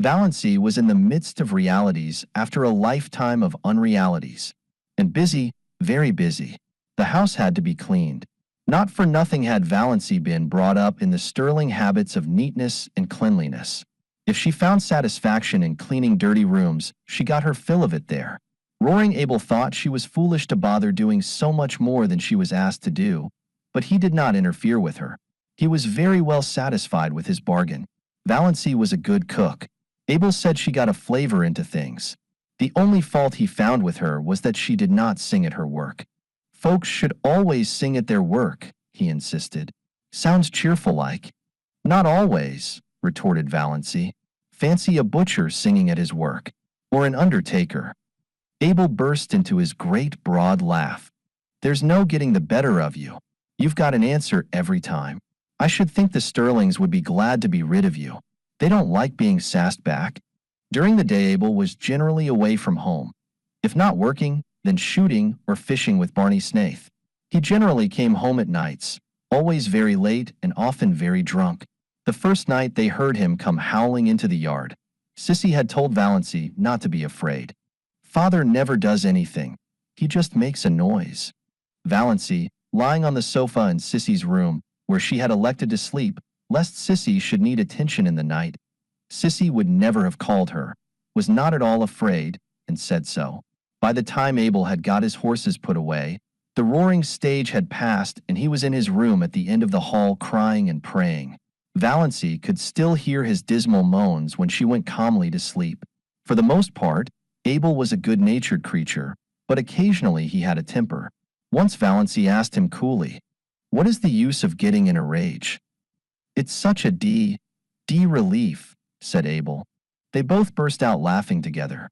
Valancy was in the midst of realities after a lifetime of unrealities. And busy, very busy. The house had to be cleaned. Not for nothing had Valancy been brought up in the sterling habits of neatness and cleanliness. If she found satisfaction in cleaning dirty rooms, she got her fill of it there. Roaring Abel thought she was foolish to bother doing so much more than she was asked to do, but he did not interfere with her. He was very well satisfied with his bargain. Valancy was a good cook. Abel said she got a flavor into things. The only fault he found with her was that she did not sing at her work. "Folks should always sing at their work," he insisted. "Sounds cheerful like." "Not always," retorted Valancy. "Fancy a butcher singing at his work, or an undertaker." Abel burst into his great broad laugh. "There's no getting the better of you. You've got an answer every time. I should think the Stirlings would be glad to be rid of you. They don't like being sassed back." During the day Abel was generally away from home. If not working, then shooting or fishing with Barney Snaith. He generally came home at nights, always very late and often very drunk. The first night they heard him come howling into the yard. Sissy had told Valancy not to be afraid. "Father never does anything. He just makes a noise." Valancy, lying on the sofa in Sissy's room, where she had elected to sleep, lest Sissy should need attention in the night. Sissy would never have called her, was not at all afraid, and said so. By the time Abel had got his horses put away, the roaring stage had passed and he was in his room at the end of the hall crying and praying. Valancy could still hear his dismal moans when she went calmly to sleep. For the most part, Abel was a good-natured creature, but occasionally he had a temper. Once Valancy asked him coolly, What is the use of getting in a rage? It's such a relief, said Abel. They both burst out laughing together.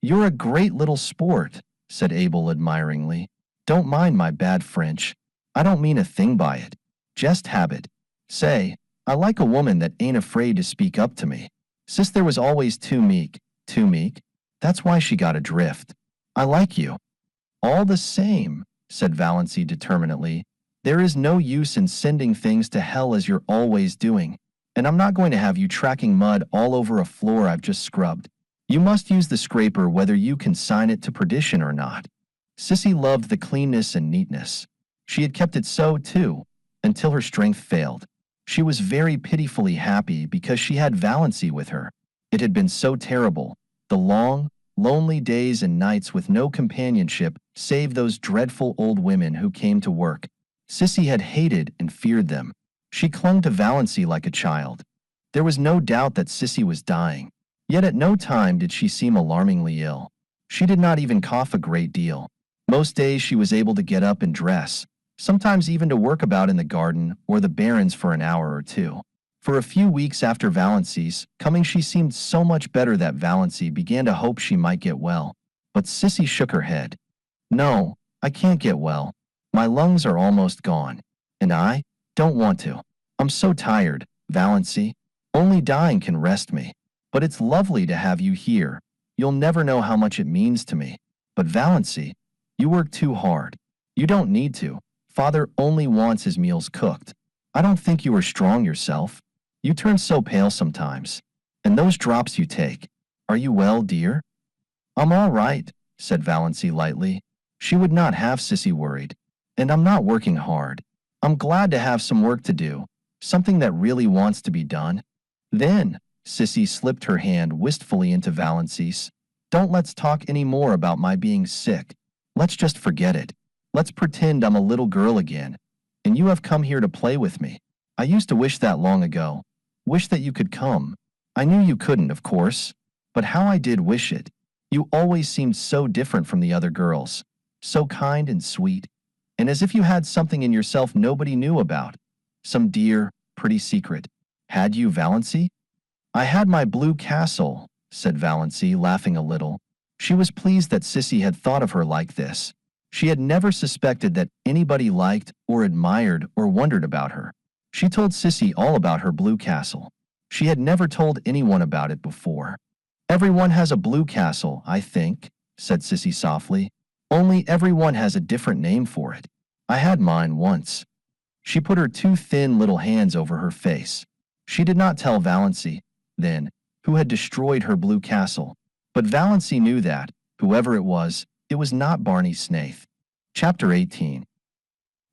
You're a great little sport, said Abel admiringly. Don't mind my bad French. I don't mean a thing by it. Just habit. Say, I like a woman that ain't afraid to speak up to me. Sis there was always too meek. That's why she got adrift. I like you. All the same, said Valancy determinedly, there is no use in sending things to hell as you're always doing. And I'm not going to have you tracking mud all over a floor I've just scrubbed. You must use the scraper whether you consign it to perdition or not. Sissy loved the cleanness and neatness. She had kept it so, too, until her strength failed. She was very pitifully happy because she had Valancy with her. It had been so terrible, the long, lonely days and nights with no companionship save those dreadful old women who came to work. Sissy had hated and feared them. She clung to Valancy like a child. There was no doubt that Sissy was dying. Yet at no time did she seem alarmingly ill. She did not even cough a great deal. Most days she was able to get up and dress, sometimes even to work about in the garden or the barrens for an hour or two. For a few weeks after Valancy's coming she seemed so much better that Valancy began to hope she might get well. But Sissy shook her head. No, I can't get well. My lungs are almost gone. And I don't want to. I'm so tired, Valancy. Only dying can rest me. But it's lovely to have you here. You'll never know how much it means to me. But Valancy, you work too hard. You don't need to. Father only wants his meals cooked. I don't think you are strong yourself. You turn so pale sometimes. And those drops you take. Are you well, dear? I'm all right, said Valancy lightly. She would not have Sissy worried. And I'm not working hard. I'm glad to have some work to do, something that really wants to be done. Then, Sissy slipped her hand wistfully into Valancy's. Don't let's talk any more about my being sick. Let's just forget it. Let's pretend I'm a little girl again, and you have come here to play with me. I used to wish that long ago. Wish that you could come. I knew you couldn't, of course, but how I did wish it. You always seemed so different from the other girls, so kind and sweet, and as if you had something in yourself nobody knew about. Some dear, pretty secret. Had you, Valancy? I had my blue castle, said Valancy, laughing a little. She was pleased that Sissy had thought of her like this. She had never suspected that anybody liked or admired or wondered about her. She told Sissy all about her blue castle. She had never told anyone about it before. Everyone has a blue castle, I think, said Sissy softly. Only everyone has a different name for it. I had mine once. She put her two thin little hands over her face. She did not tell Valancy, then, who had destroyed her blue castle. But Valancy knew that, whoever it was not Barney Snaith. Chapter 18.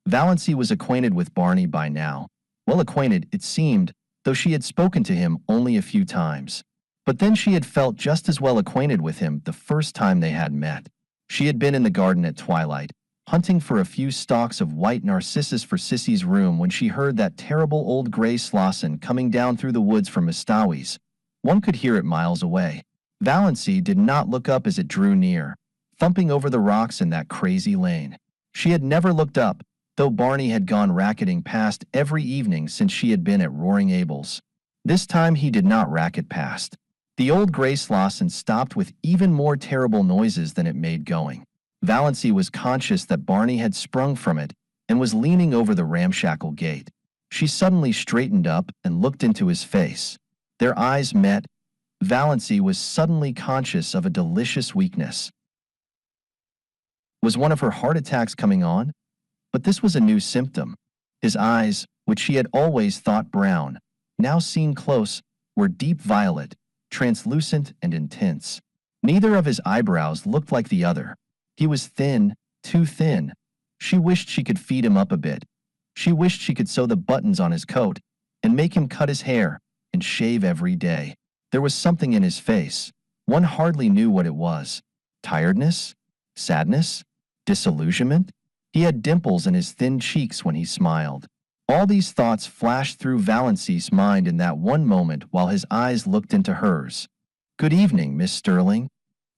Valancy was acquainted with Barney by now. Well acquainted, it seemed, though she had spoken to him only a few times. But then she had felt just as well acquainted with him the first time they had met. She had been in the garden at twilight, hunting for a few stalks of white narcissus for Sissy's room when she heard that terrible old gray slosson coming down through the woods from Mistawey's. One could hear it miles away. Valancy did not look up as it drew near, thumping over the rocks in that crazy lane. She had never looked up, though Barney had gone racketing past every evening since she had been at Roaring Abel's. This time he did not racket past. The old gray slosson stopped with even more terrible noises than it made going. Valancy was conscious that Barney had sprung from it and was leaning over the ramshackle gate. She suddenly straightened up and looked into his face. Their eyes met. Valancy was suddenly conscious of a delicious weakness. Was one of her heart attacks coming on? But this was a new symptom. His eyes, which she had always thought brown, now seen close, were deep violet, translucent and intense. Neither of his eyebrows looked like the other. He was thin, too thin. She wished she could feed him up a bit. She wished she could sew the buttons on his coat and make him cut his hair and shave every day. There was something in his face. One hardly knew what it was. Tiredness? Sadness? Disillusionment? He had dimples in his thin cheeks when he smiled. All these thoughts flashed through Valancy's mind in that one moment while his eyes looked into hers. Good evening, Miss Stirling.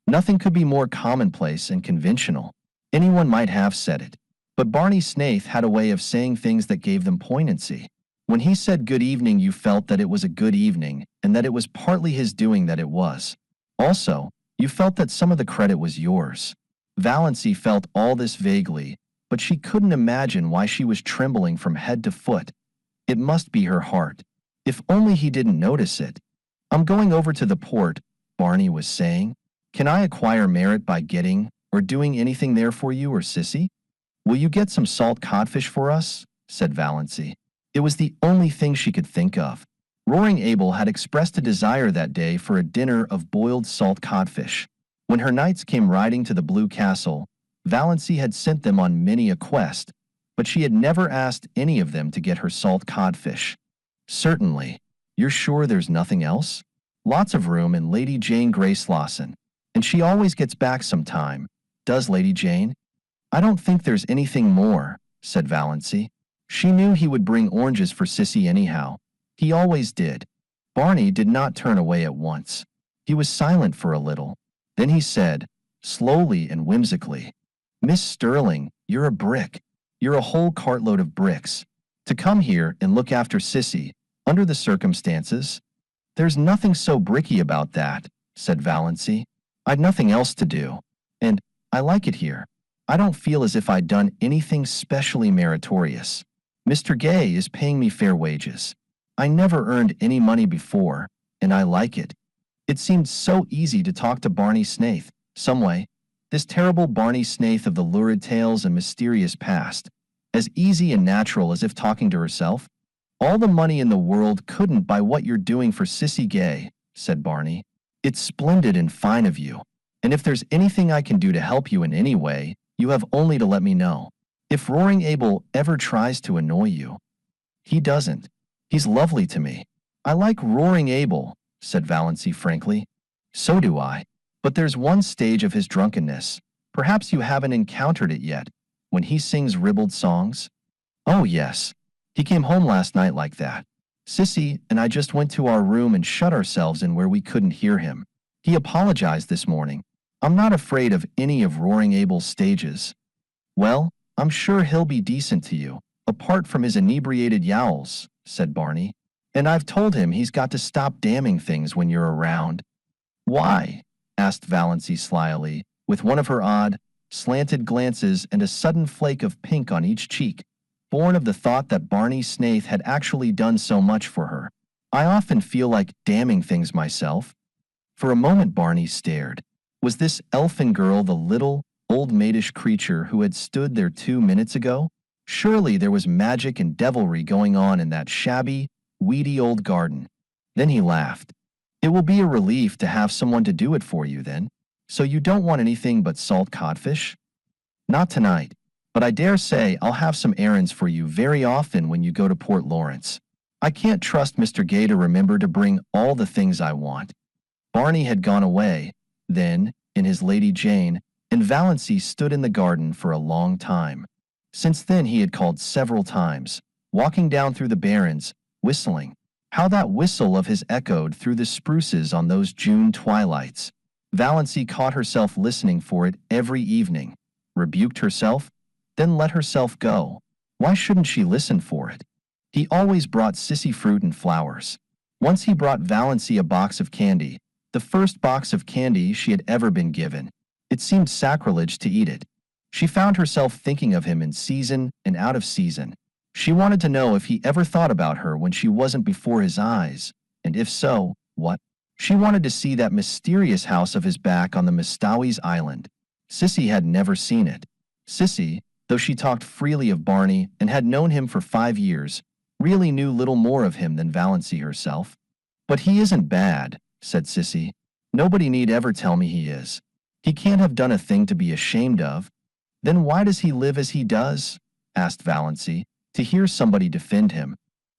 Nothing could be more commonplace and conventional. Anyone might have said it. But Barney Snaith had a way of saying things that gave them poignancy. When he said good evening, you felt that it was a good evening, and that it was partly his doing that it was. Also, you felt that some of the credit was yours. Valancy felt all this vaguely, but she couldn't imagine why she was trembling from head to foot. It must be her heart. If only he didn't notice it. I'm going over to the port, Barney was saying. Can I acquire merit by getting or doing anything there for you or Sissy? Will you get some salt codfish for us? Said Valancy. It was the only thing she could think of. Roaring Abel had expressed a desire that day for a dinner of boiled salt codfish. When her knights came riding to the Blue Castle, Valancy had sent them on many a quest, but she had never asked any of them to get her salt codfish. Certainly. You're sure there's nothing else? Lots of room in Lady Jane Grace Lawson. And she always gets back sometime. Does Lady Jane? I don't think there's anything more, said Valancy. She knew he would bring oranges for Sissy anyhow. He always did. Barney did not turn away at once. He was silent for a little. Then he said, slowly and whimsically, Miss Stirling, you're a brick. You're a whole cartload of bricks. To come here and look after Sissy, under the circumstances. There's nothing so bricky about that, said Valancy. I'd nothing else to do. And I like it here. I don't feel as if I'd done anything specially meritorious. Mr. Gay is paying me fair wages. I never earned any money before, and I like it. It seemed so easy to talk to Barney Snaith, someway. This terrible Barney Snaith of the lurid tales and mysterious past. As easy and natural as if talking to herself. All the money in the world couldn't buy what you're doing for Sissy Gay, said Barney. It's splendid and fine of you. And if there's anything I can do to help you in any way, you have only to let me know. If Roaring Abel ever tries to annoy you. He doesn't. He's lovely to me. I like Roaring Abel, said Valancy frankly. So do I. But there's one stage of his drunkenness. Perhaps you haven't encountered it yet. When he sings ribald songs? Oh yes. He came home last night like that. Sissy and I just went to our room and shut ourselves in where we couldn't hear him. He apologized this morning. I'm not afraid of any of Roaring Abel's stages. Well, I'm sure he'll be decent to you, apart from his inebriated yowls, said Barney. And I've told him he's got to stop damning things when you're around. Why? Asked Valancy slyly, with one of her odd, slanted glances and a sudden flake of pink on each cheek, born of the thought that Barney Snaith had actually done so much for her. I often feel like damning things myself. For a moment Barney stared. Was this elfin girl the little, old maidish creature who had stood there 2 minutes ago? Surely there was magic and devilry going on in that shabby, weedy old garden. Then he laughed. It will be a relief to have someone to do it for you then. So you don't want anything but salt codfish? Not tonight, but I dare say I'll have some errands for you very often when you go to Port Lawrence. I can't trust Mr. Gay to remember to bring all the things I want. Barney had gone away, then, in his Lady Jane, and Valancy stood in the garden for a long time. Since then he had called several times, walking down through the barrens, whistling. How that whistle of his echoed through the spruces on those June twilights. Valancy caught herself listening for it every evening, rebuked herself, then let herself go. Why shouldn't she listen for it? He always brought Sissy fruit and flowers. Once he brought Valancy a box of candy, the first box of candy she had ever been given. It seemed sacrilege to eat it. She found herself thinking of him in season and out of season. She wanted to know if he ever thought about her when she wasn't before his eyes, and if so, what? She wanted to see that mysterious house of his back on the Mistowey's Island. Sissy had never seen it. Sissy, though she talked freely of Barney and had known him for 5 years, really knew little more of him than Valancy herself. But he isn't bad, said Sissy. Nobody need ever tell me he is. He can't have done a thing to be ashamed of. Then why does he live as he does? Asked Valancy, to hear somebody defend him.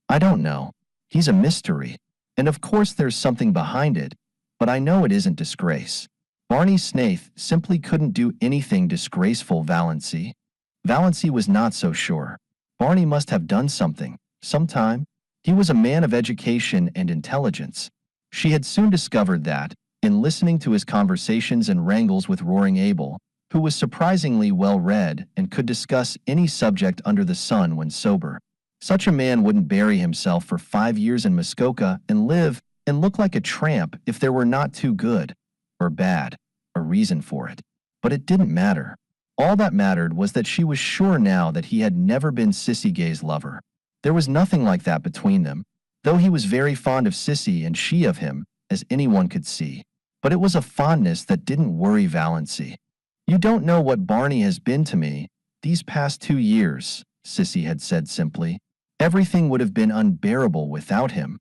I don't know. He's a mystery. And of course there's something behind it, but I know it isn't disgrace. Barney Snaith simply couldn't do anything disgraceful, Valancy. Valancy was not so sure. Barney must have done something, sometime. He was a man of education and intelligence. She had soon discovered that, in listening to his conversations and wrangles with Roaring Abel, who was surprisingly well-read and could discuss any subject under the sun when sober. Such a man wouldn't bury himself for 5 years in Muskoka and live and look like a tramp if there were not too good, or bad, a reason for it. But it didn't matter. All that mattered was that she was sure now that he had never been Sissy Gay's lover. There was nothing like that between them, though he was very fond of Sissy and she of him, as anyone could see. But it was a fondness that didn't worry Valancy. "You don't know what Barney has been to me these past 2 years," Sissy had said simply. "Everything would have been unbearable without him.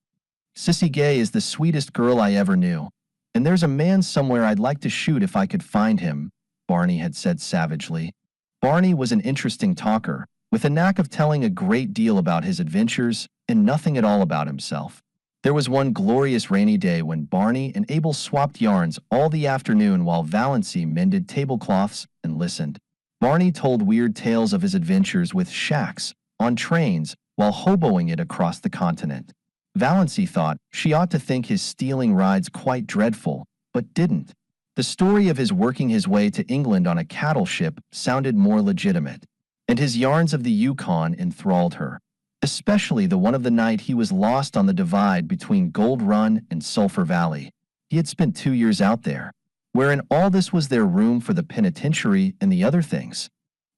Sissy Gay is the sweetest girl I ever knew, and there's a man somewhere I'd like to shoot if I could find him," Barney had said savagely. Barney was an interesting talker, with a knack of telling a great deal about his adventures and nothing at all about himself. There was one glorious rainy day when Barney and Abel swapped yarns all the afternoon while Valancy mended tablecloths and listened. Barney told weird tales of his adventures with shacks, on trains, while hoboing it across the continent. Valancy thought she ought to think his stealing rides quite dreadful, but didn't. The story of his working his way to England on a cattle ship sounded more legitimate, and his yarns of the Yukon enthralled her, especially the one of the night he was lost on the divide between Gold Run and Sulphur Valley. He had spent 2 years out there, where in all this was there room for the penitentiary and the other things.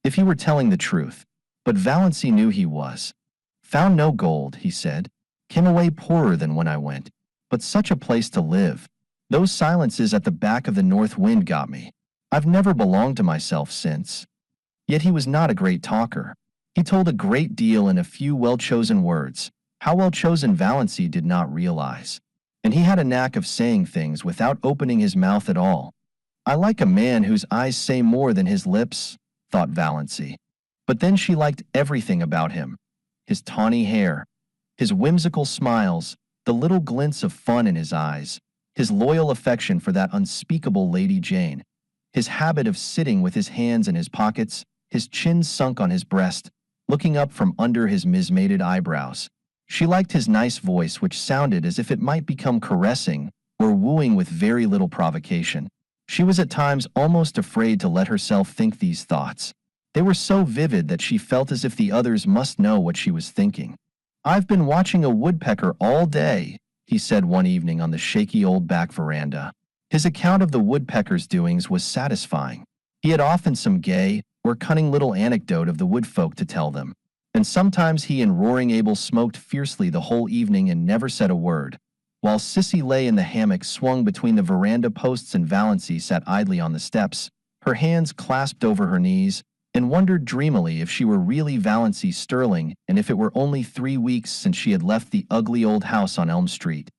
If he were telling the truth, but Valancy knew he was. "Found no gold," he said. "Came away poorer than when I went. But such a place to live. Those silences at the back of the north wind got me. I've never belonged to myself since." Yet he was not a great talker. He told a great deal in a few well-chosen words. How well-chosen Valancy did not realize. And he had a knack of saying things without opening his mouth at all. "I like a man whose eyes say more than his lips," thought Valancy. But then she liked everything about him. His tawny hair, his whimsical smiles, the little glints of fun in his eyes, his loyal affection for that unspeakable Lady Jane, his habit of sitting with his hands in his pockets, his chin sunk on his breast, looking up from under his mismated eyebrows. She liked his nice voice, which sounded as if it might become caressing or wooing with very little provocation. She was at times almost afraid to let herself think these thoughts. They were so vivid that she felt as if the others must know what she was thinking. "I've been watching a woodpecker all day," he said one evening on the shaky old back veranda. His account of the woodpecker's doings was satisfying. He had often some gay or cunning little anecdote of the woodfolk to tell them, and sometimes he and Roaring Abel smoked fiercely the whole evening and never said a word, while Sissy lay in the hammock swung between the veranda posts and Valancy sat idly on the steps, her hands clasped over her knees, and wondered dreamily if she were really Valancy Stirling and if it were only 3 weeks since she had left the ugly old house on Elm Street.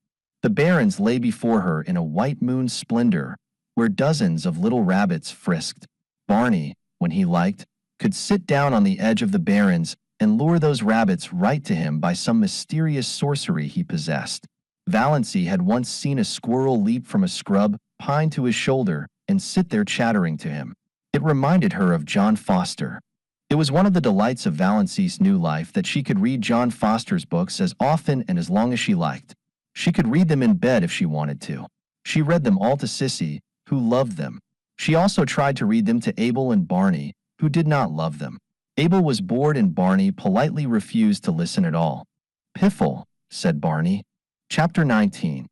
The barrens lay before her in a white moon splendor, where dozens of little rabbits frisked. Barney, when he liked, could sit down on the edge of the barrens and lure those rabbits right to him by some mysterious sorcery he possessed. Valancy had once seen a squirrel leap from a scrub pine to his shoulder and sit there chattering to him. It reminded her of John Foster. It was one of the delights of Valancy's new life that she could read John Foster's books as often and as long as she liked. She could read them in bed if she wanted to. She read them all to Sissy, who loved them. She also tried to read them to Abel and Barney, who did not love them. Abel was bored and Barney politely refused to listen at all. "Piffle," said Barney. Chapter 19.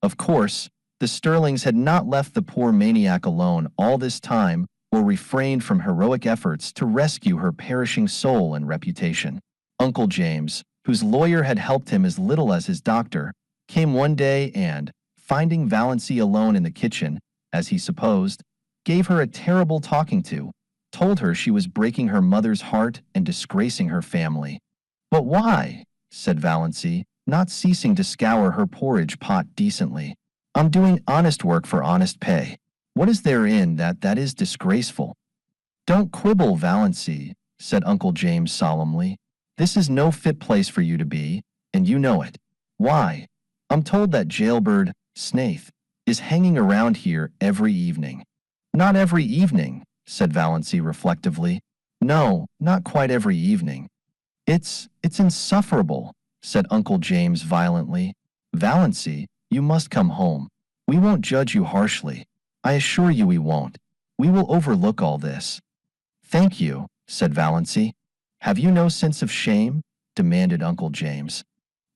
Of course, the Stirlings had not left the poor maniac alone all this time or refrained from heroic efforts to rescue her perishing soul and reputation. Uncle James, whose lawyer had helped him as little as his doctor, came one day and, finding Valancy alone in the kitchen, as he supposed, gave her a terrible talking to, told her she was breaking her mother's heart and disgracing her family. "But why?" said Valancy, not ceasing to scour her porridge pot decently. "I'm doing honest work for honest pay. What is there in that is disgraceful?" "Don't quibble, Valancy," said Uncle James solemnly. "This is no fit place for you to be, and you know it. Why, I'm told that jailbird, Snaith, is hanging around here every evening." "Not every evening," said Valancy reflectively. "No, not quite every evening." It's insufferable," said Uncle James violently. "Valancy, you must come home. We won't judge you harshly. I assure you we won't. We will overlook all this." "Thank you," said Valancy. "Have you no sense of shame?" demanded Uncle James.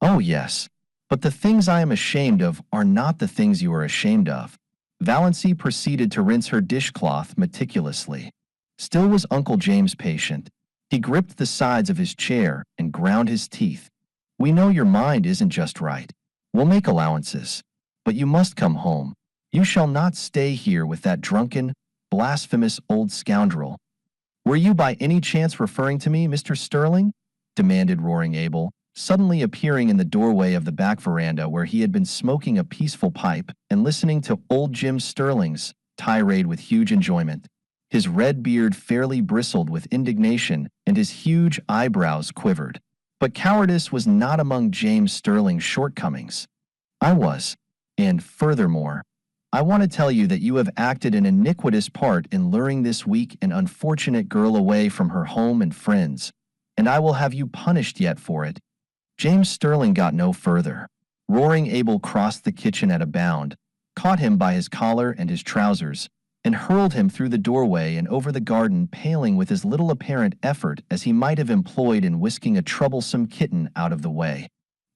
"Oh yes. But the things I am ashamed of are not the things you are ashamed of." Valancy proceeded to rinse her dishcloth meticulously. Still was Uncle James patient. He gripped the sides of his chair and ground his teeth. "We know your mind isn't just right. We'll make allowances. But you must come home. You shall not stay here with that drunken, blasphemous old scoundrel." "Were you by any chance referring to me, Mr. Stirling?" demanded Roaring Abel, suddenly appearing in the doorway of the back veranda where he had been smoking a peaceful pipe and listening to old Jim Stirling's tirade with huge enjoyment. His red beard fairly bristled with indignation and his huge eyebrows quivered. But cowardice was not among James Stirling's shortcomings. "I was. And furthermore, I want to tell you that you have acted an iniquitous part in luring this weak and unfortunate girl away from her home and friends, and I will have you punished yet for it." James Stirling got no further. Roaring Abel crossed the kitchen at a bound, caught him by his collar and his trousers, and hurled him through the doorway and over the garden, paling with as little apparent effort as he might have employed in whisking a troublesome kitten out of the way.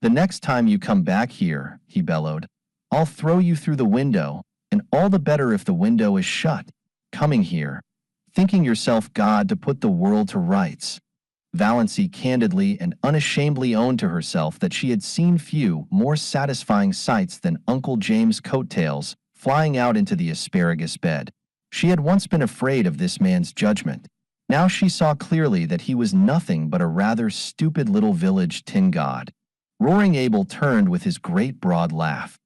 "The next time you come back here," he bellowed, "I'll throw you through the window, and all the better if the window is shut. Coming here, thinking yourself God to put the world to rights." Valancy candidly and unashamedly owned to herself that she had seen few more satisfying sights than Uncle James' coattails flying out into the asparagus bed. She had once been afraid of this man's judgment. Now she saw clearly that he was nothing but a rather stupid little village tin god. Roaring Abel turned with his great broad laugh.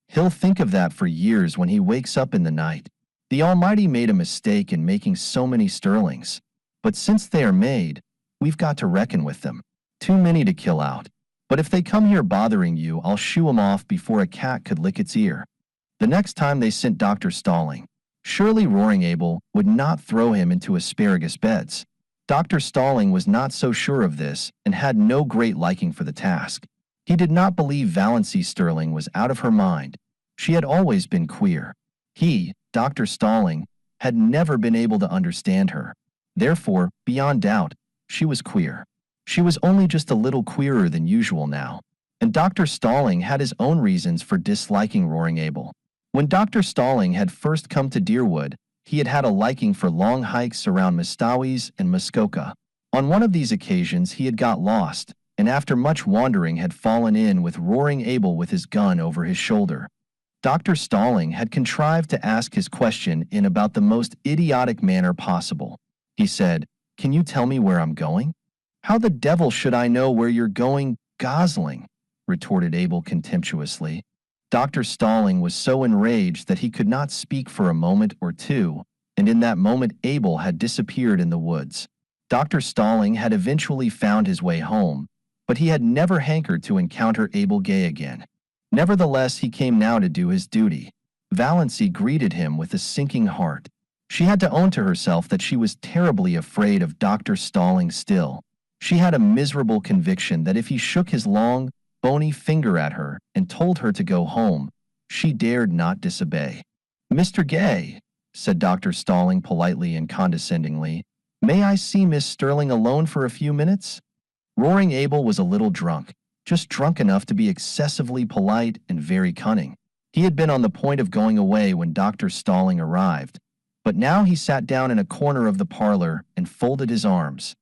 "He'll think of that for years when he wakes up in the night. The Almighty made a mistake in making so many Stirlings. But since they are made, we've got to reckon with them. Too many to kill out. But if they come here bothering you, I'll shoo 'em off before a cat could lick its ear." The next time they sent Dr. Stirling. Surely Roaring Abel would not throw him into asparagus beds. Dr. Stirling was not so sure of this and had no great liking for the task. He did not believe Valancy Stirling was out of her mind. She had always been queer. He, Dr. Stirling, had never been able to understand her. Therefore, beyond doubt, she was queer. She was only just a little queerer than usual now. And Dr. Stirling had his own reasons for disliking Roaring Abel. When Dr. Stirling had first come to Deerwood, he had had a liking for long hikes around Mistawys and Muskoka. On one of these occasions he had got lost, and after much wandering had fallen in with Roaring Abel with his gun over his shoulder. Dr. Stirling had contrived to ask his question in about the most idiotic manner possible. He said, "Can you tell me where I'm going?" "How the devil should I know where you're going, gosling?" retorted Abel contemptuously. Dr. Stirling was so enraged that he could not speak for a moment or two, and in that moment Abel had disappeared in the woods. Dr. Stirling had eventually found his way home, but he had never hankered to encounter Abel Gay again. Nevertheless, he came now to do his duty. Valancy greeted him with a sinking heart. She had to own to herself that she was terribly afraid of Dr. Stirling still. She had a miserable conviction that if he shook his long, bony finger at her and told her to go home, she dared not disobey. "Mr. Gay," said Dr. Stirling politely and condescendingly, "may I see Miss Stirling alone for a few minutes?" Roaring Abel was a little drunk, just drunk enough to be excessively polite and very cunning. He had been on the point of going away when Dr. Stirling arrived, but now he sat down in a corner of the parlor and folded his arms.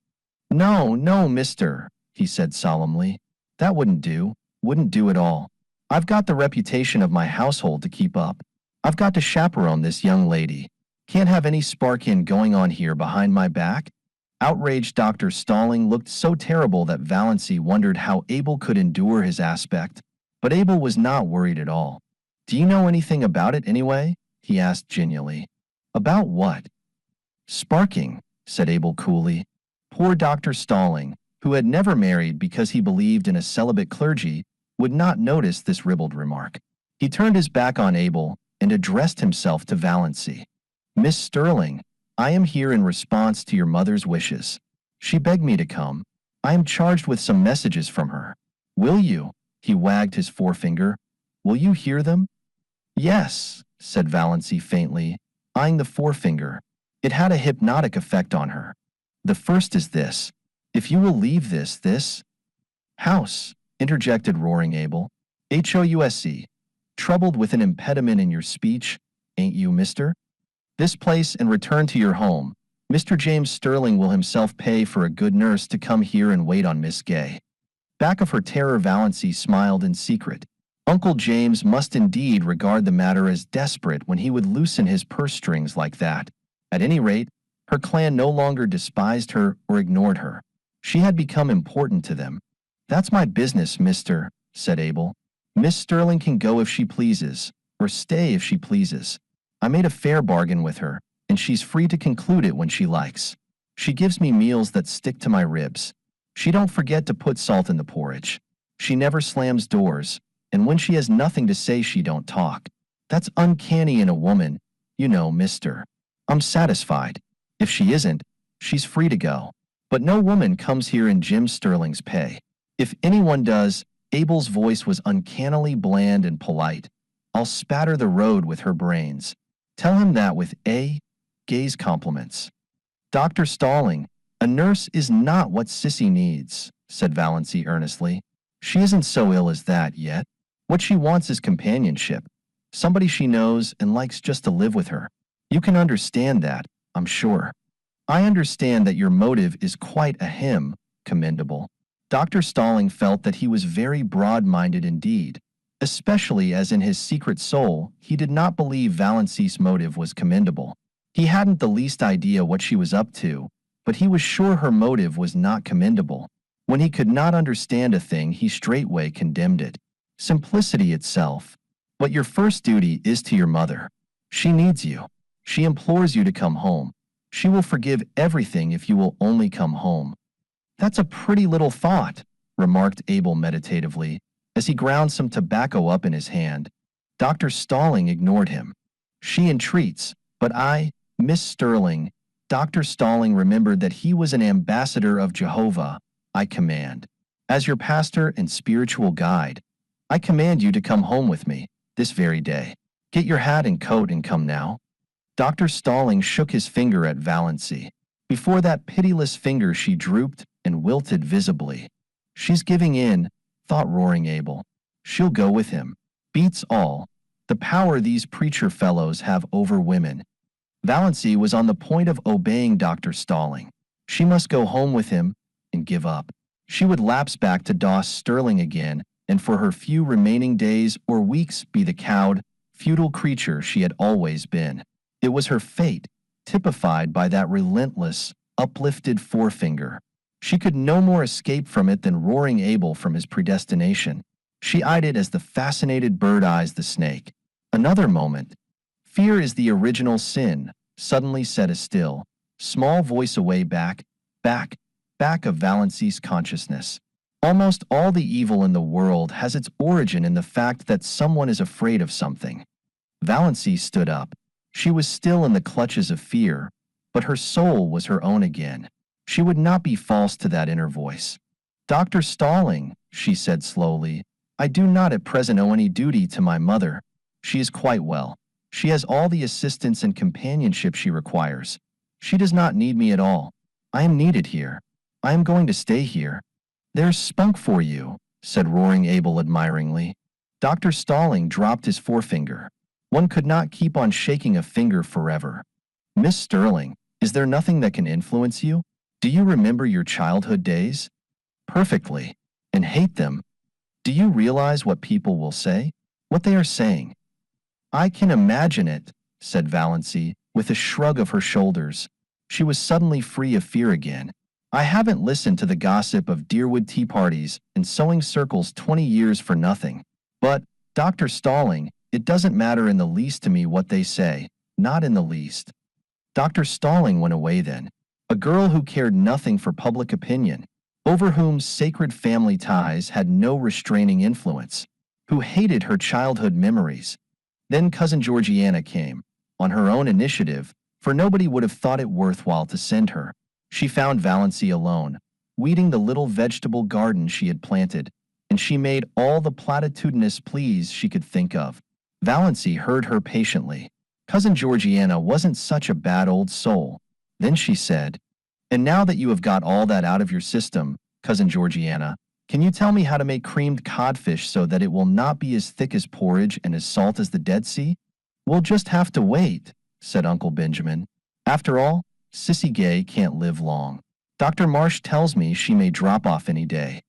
"No, no, mister," he said solemnly. "That wouldn't do at all. I've got the reputation of my household to keep up. I've got to chaperone this young lady. Can't have any sparkin going on here behind my back." Outraged Dr. Stirling looked so terrible that Valancy wondered how Abel could endure his aspect. But Abel was not worried at all. "Do you know anything about it anyway?" he asked genially. "About what?" "Sparking," said Abel coolly. Poor Dr. Stirling, who had never married because he believed in a celibate clergy, would not notice this ribald remark. He turned his back on Abel and addressed himself to Valancy. "Miss Stirling, I am here in response to your mother's wishes. She begged me to come. I am charged with some messages from her. Will you?" He wagged his forefinger. "Will you hear them?" "Yes," said Valancy faintly, eyeing the forefinger. It had a hypnotic effect on her. The first is this. If you will leave this house, interjected Roaring Abel. HOUSE. Troubled with an impediment in your speech, ain't you, mister? This place and return to your home. Mr. James Stirling will himself pay for a good nurse to come here and wait on Miss Gay. Back of her terror, Valancy smiled in secret. Uncle James must indeed regard the matter as desperate when he would loosen his purse strings like that. At any rate, her clan no longer despised her or ignored her. She had become important to them. That's my business, mister, said Abel. Miss Stirling can go if she pleases, or stay if she pleases. I made a fair bargain with her, and she's free to conclude it when she likes. She gives me meals that stick to my ribs. She don't forget to put salt in the porridge. She never slams doors, and when she has nothing to say she don't talk. That's uncanny in a woman, you know, mister. I'm satisfied. If she isn't, she's free to go. But no woman comes here in Jim Stirling's pay. If anyone does, Abel's voice was uncannily bland and polite. I'll spatter the road with her brains. Tell him that with Gay's compliments. Dr. Stirling, a nurse is not what Sissy needs, said Valancy earnestly. She isn't so ill as that yet. What she wants is companionship. Somebody she knows and likes just to live with her. You can understand that, I'm sure. I understand that your motive is quite commendable. Dr. Stirling felt that he was very broad-minded indeed, especially as in his secret soul he did not believe Valancy's motive was commendable. He hadn't the least idea what she was up to, but he was sure her motive was not commendable. When he could not understand a thing, he straightway condemned it. Simplicity itself. But your first duty is to your mother. She needs you. She implores you to come home. She will forgive everything if you will only come home. That's a pretty little thought, remarked Abel meditatively, as he ground some tobacco up in his hand. Dr. Stirling ignored him. She entreats, but Miss Stirling, Dr. Stirling remembered that he was an ambassador of Jehovah. I command. As your pastor and spiritual guide, I command you to come home with me, this very day. Get your hat and coat and come now. Dr. Stirling shook his finger at Valancy. Before that pitiless finger she drooped and wilted visibly. She's giving in, thought Roaring Abel. She'll go with him. Beats all. The power these preacher fellows have over women. Valancy was on the point of obeying Dr. Stirling. She must go home with him and give up. She would lapse back to Doss Stirling again, and for her few remaining days or weeks be the cowed, futile creature she had always been. It was her fate, typified by that relentless, uplifted forefinger. She could no more escape from it than Roaring Abel from his predestination. She eyed it as the fascinated bird eyes the snake. Another moment. Fear is the original sin, suddenly said a still, small voice away back of Valancy's consciousness. Almost all the evil in the world has its origin in the fact that someone is afraid of something. Valancy stood up. She was still in the clutches of fear, but her soul was her own again. She would not be false to that inner voice. Dr. Stirling, she said slowly, I do not at present owe any duty to my mother. She is quite well. She has all the assistance and companionship she requires. She does not need me at all. I am needed here. I am going to stay here. There's spunk for you, said Roaring Abel admiringly. Dr. Stirling dropped his forefinger. One could not keep on shaking a finger forever. Miss Stirling, is there nothing that can influence you? Do you remember your childhood days? Perfectly. And hate them. Do you realize what people will say? What they are saying? I can imagine it, said Valancy, with a shrug of her shoulders. She was suddenly free of fear again. I haven't listened to the gossip of Deerwood tea parties and sewing circles 20 years for nothing. But, Dr. Stirling, it doesn't matter in the least to me what they say, not in the least. Dr. Stirling went away then. A girl who cared nothing for public opinion, over whom sacred family ties had no restraining influence, who hated her childhood memories. Then Cousin Georgiana came, on her own initiative, for nobody would have thought it worthwhile to send her. She found Valancy alone, weeding the little vegetable garden she had planted, and she made all the platitudinous pleas she could think of. Valancy heard her patiently. Cousin Georgiana wasn't such a bad old soul. Then she said, "And now that you have got all that out of your system, Cousin Georgiana, can you tell me how to make creamed codfish so that it will not be as thick as porridge and as salt as the Dead Sea?" "We'll just have to wait," said Uncle Benjamin. "After all, Sissy Gay can't live long. Dr. Marsh tells me she may drop off any day."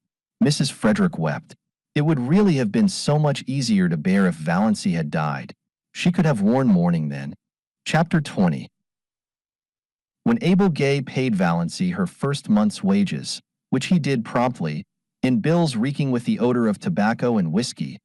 Mrs. Frederick wept. It would really have been so much easier to bear if Valancy had died. She could have worn mourning then. Chapter 20. When Abel Gay paid Valancy her first month's wages, which he did promptly, in bills reeking with the odor of tobacco and whiskey,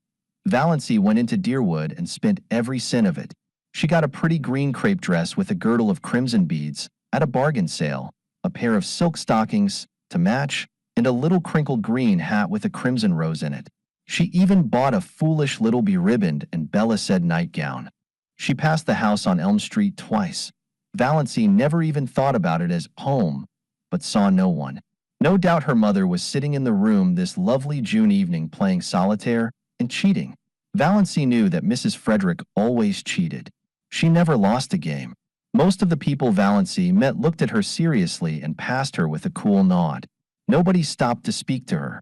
Valancy went into Deerwood and spent every cent of it. She got a pretty green crepe dress with a girdle of crimson beads at a bargain sale, a pair of silk stockings to match, and a little crinkled green hat with a crimson rose in it. She even bought a foolish little beribboned and Bella said nightgown. She passed the house on Elm Street twice. Valancy never even thought about it as home, but saw no one. No doubt her mother was sitting in the room this lovely June evening playing solitaire and cheating. Valancy knew that Mrs. Frederick always cheated. She never lost a game. Most of the people Valancy met looked at her seriously and passed her with a cool nod. Nobody stopped to speak to her.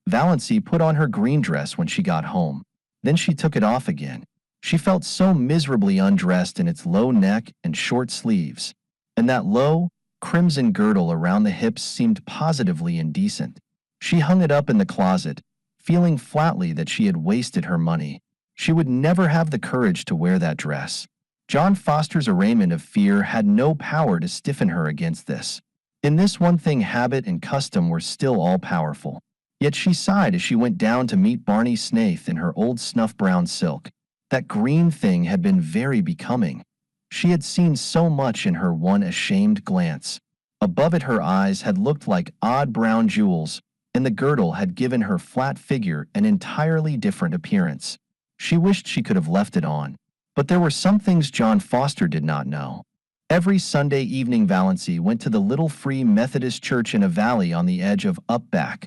Valancy put on her green dress when she got home. Then she took it off again. She felt so miserably undressed in its low neck and short sleeves, and that low, crimson girdle around the hips seemed positively indecent. She hung it up in the closet, feeling flatly that she had wasted her money. She would never have the courage to wear that dress. John Foster's arraignment of fear had no power to stiffen her against this. In this one thing habit and custom were still all-powerful. Yet she sighed as she went down to meet Barney Snaith in her old snuff-brown silk. That green thing had been very becoming. She had seen so much in her one ashamed glance. Above it her eyes had looked like odd brown jewels, and the girdle had given her flat figure an entirely different appearance. She wished she could have left it on. But there were some things John Foster did not know. Every Sunday evening Valancy went to the little Free Methodist church in a valley on the edge of Upback,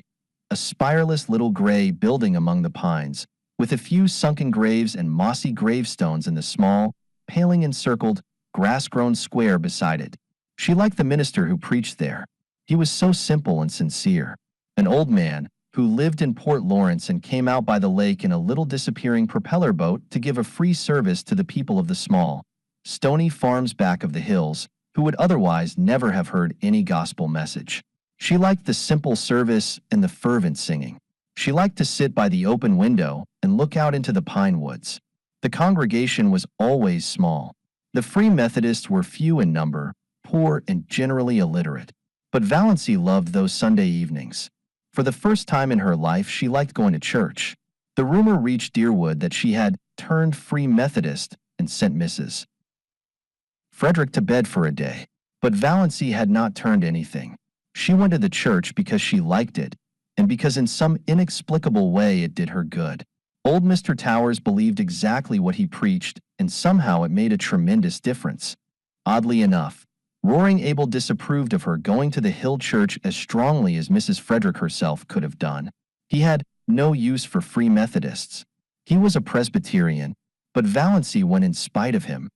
a spireless little gray building among the pines, with a few sunken graves and mossy gravestones in the small, paling-encircled, grass-grown square beside it. She liked the minister who preached there. He was so simple and sincere. An old man who lived in Port Lawrence and came out by the lake in a little disappearing propeller boat to give a free service to the people of the small, stony farms back of the hills, who would otherwise never have heard any gospel message. She liked the simple service and the fervent singing. She liked to sit by the open window and look out into the pine woods. The congregation was always small. The Free Methodists were few in number, poor and generally illiterate. But Valancy loved those Sunday evenings. For the first time in her life, she liked going to church. The rumor reached Deerwood that she had turned Free Methodist and sent Mrs. Frederick to bed for a day. But Valancy had not turned anything. She went to the church because she liked it, and because in some inexplicable way it did her good. Old Mr. Towers believed exactly what he preached, and somehow it made a tremendous difference. Oddly enough, Roaring Abel disapproved of her going to the Hill Church as strongly as Mrs. Frederick herself could have done. He had no use for Free Methodists. He was a Presbyterian, but Valancy went in spite of him.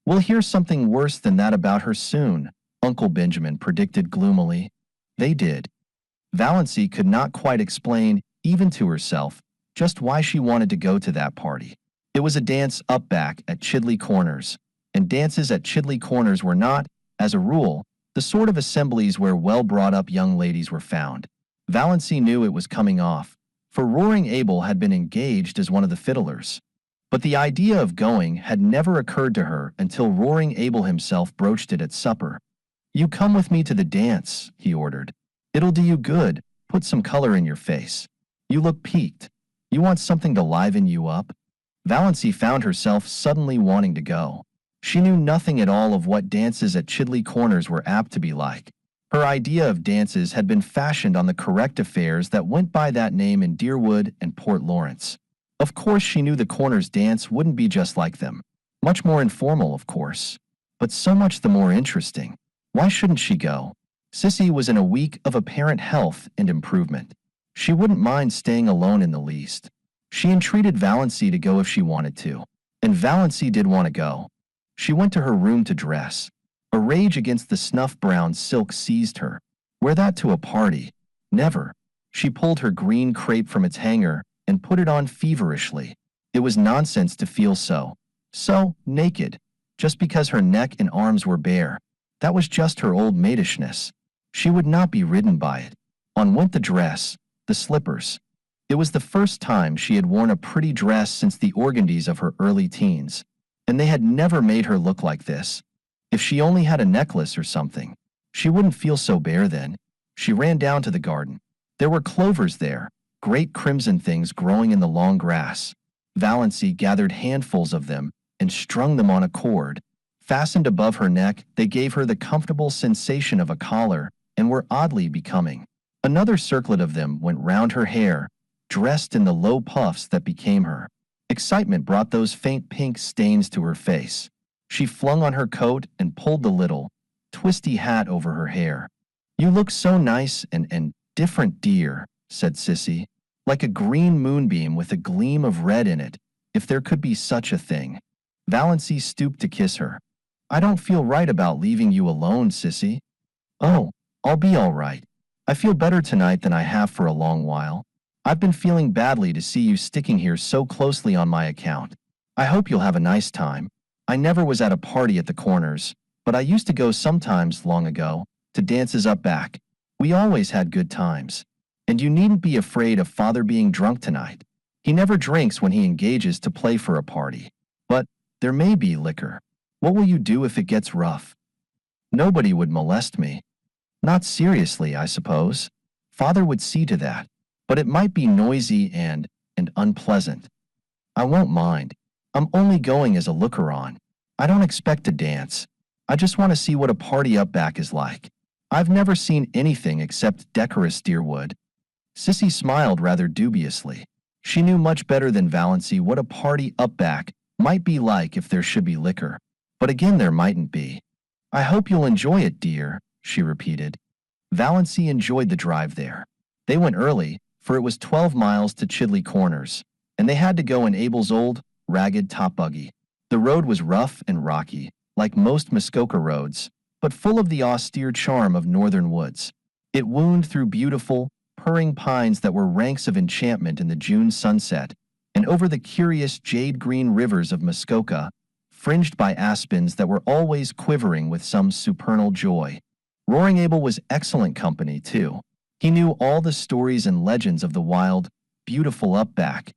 "We'll hear something worse than that about her soon," Uncle Benjamin predicted gloomily. They did. Valancy could not quite explain, even to herself, just why she wanted to go to that party. It was a dance up back at Chidley Corners, and dances at Chidley Corners were not, as a rule, the sort of assemblies where well-brought-up young ladies were found. Valancy knew it was coming off, for Roaring Abel had been engaged as one of the fiddlers. But the idea of going had never occurred to her until Roaring Abel himself broached it at supper. "You come with me to the dance," he ordered. "It'll do you good, put some color in your face. You look peaked. You want something to liven you up?" Valancy found herself suddenly wanting to go. She knew nothing at all of what dances at Chidley Corners were apt to be like. Her idea of dances had been fashioned on the correct affairs that went by that name in Deerwood and Port Lawrence. Of course she knew the Corners dance wouldn't be just like them. Much more informal, of course. But so much the more interesting. Why shouldn't she go? Sissy was in a week of apparent health and improvement. She wouldn't mind staying alone in the least. She entreated Valancy to go if she wanted to. And Valancy did want to go. She went to her room to dress. A rage against the snuff-brown silk seized her. Wear that to a party? Never. She pulled her green crepe from its hanger and put it on feverishly. It was nonsense to feel so naked, just because her neck and arms were bare. That was just her old maidishness. She would not be ridden by it. On went the dress, the slippers. It was the first time she had worn a pretty dress since the organdies of her early teens, and they had never made her look like this. If she only had a necklace or something, she wouldn't feel so bare then. She ran down to the garden. There were clovers there, great crimson things growing in the long grass. Valancy gathered handfuls of them and strung them on a cord. Fastened above her neck, they gave her the comfortable sensation of a collar and were oddly becoming. Another circlet of them went round her hair, dressed in the low puffs that became her. Excitement brought those faint pink stains to her face. She flung on her coat and pulled the little, twisty hat over her hair. "You look so nice and different, dear," said Sissy, "like a green moonbeam with a gleam of red in it, if there could be such a thing." Valancy stooped to kiss her. "I don't feel right about leaving you alone, Sissy." "Oh, I'll be all right. I feel better tonight than I have for a long while. I've been feeling badly to see you sticking here so closely on my account. I hope you'll have a nice time. I never was at a party at the Corners, but I used to go sometimes long ago, to dances up back. We always had good times. And you needn't be afraid of Father being drunk tonight. He never drinks when he engages to play for a party. But there may be liquor. What will you do if it gets rough?" "Nobody would molest me." "Not seriously, I suppose. Father would see to that. But it might be noisy and unpleasant." "I won't mind. I'm only going as a looker-on. I don't expect to dance. I just want to see what a party up back is like. I've never seen anything except decorous Deerwood." Sissy smiled rather dubiously. She knew much better than Valancy what a party up back might be like if there should be liquor. But again there mightn't be. "I hope you'll enjoy it, dear," she repeated. Valancy enjoyed the drive there. They went early, for it was 12 miles to Chidley Corners, and they had to go in Abel's old, ragged top buggy. The road was rough and rocky, like most Muskoka roads, but full of the austere charm of northern woods. It wound through beautiful, purring pines that were ranks of enchantment in the June sunset, and over the curious jade-green rivers of Muskoka, fringed by aspens that were always quivering with some supernal joy. Roaring Abel was excellent company, too. He knew all the stories and legends of the wild, beautiful upback,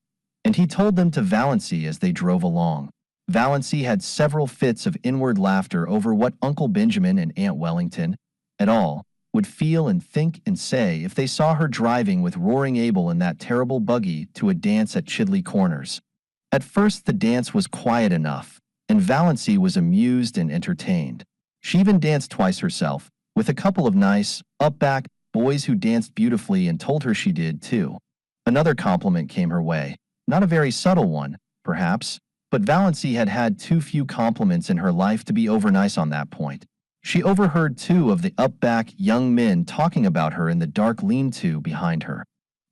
and he told them to Valancy as they drove along. Valancy had several fits of inward laughter over what Uncle Benjamin and Aunt Wellington, et al., would feel and think and say if they saw her driving with Roaring Abel in that terrible buggy to a dance at Chidley Corners. At first the dance was quiet enough, and Valancy was amused and entertained. She even danced twice herself, with a couple of nice, up-back boys who danced beautifully and told her she did too. Another compliment came her way, not a very subtle one, perhaps, but Valancy had had too few compliments in her life to be overnice on that point. She overheard 2 of the up-back young men talking about her in the dark lean-to behind her.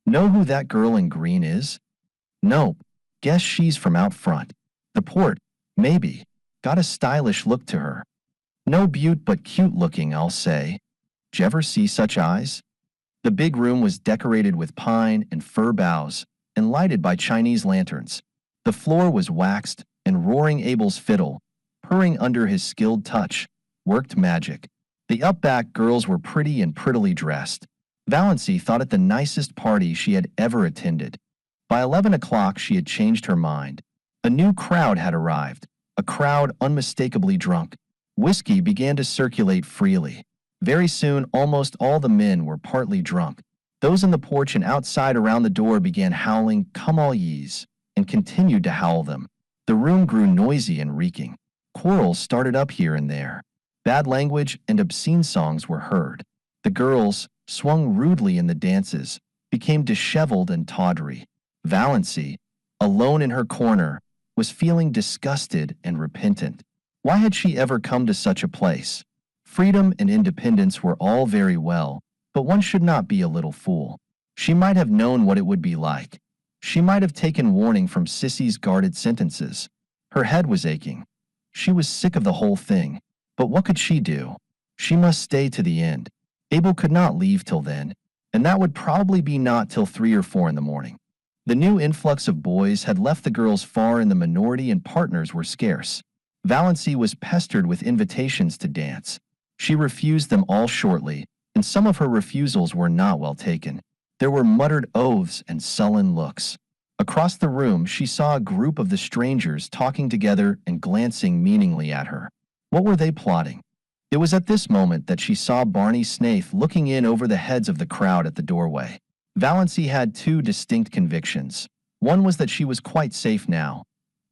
"Know who that girl in green is?" "Nope. Guess she's from out front. The port, maybe. Got a stylish look to her. No beaut but cute-looking, I'll say. J'ever see such eyes?" The big room was decorated with pine and fir boughs and lighted by Chinese lanterns. The floor was waxed, and Roaring Abel's fiddle, purring under his skilled touch, worked magic. The up-back girls were pretty and prettily dressed. Valancy thought it the nicest party she had ever attended. By 11 o'clock she had changed her mind. A new crowd had arrived, a crowd unmistakably drunk. Whiskey began to circulate freely. Very soon almost all the men were partly drunk. Those in the porch and outside around the door began howling "Come all ye's," and continued to howl them. The room grew noisy and reeking. Quarrels started up here and there. Bad language and obscene songs were heard. The girls, swung rudely in the dances, became disheveled and tawdry. Valancy, alone in her corner, was feeling disgusted and repentant. Why had she ever come to such a place? Freedom and independence were all very well, but one should not be a little fool. She might have known what it would be like. She might have taken warning from Sissy's guarded sentences. Her head was aching. She was sick of the whole thing. But what could she do? She must stay to the end. Abel could not leave till then, and that would probably be not till 3 or 4 in the morning. The new influx of boys had left the girls far in the minority and partners were scarce. Valancy was pestered with invitations to dance. She refused them all shortly, and some of her refusals were not well taken. There were muttered oaths and sullen looks. Across the room she saw a group of the strangers talking together and glancing meaningly at her. What were they plotting? It was at this moment that she saw Barney Snaith looking in over the heads of the crowd at the doorway. Valancy had 2 distinct convictions. One was that she was quite safe now.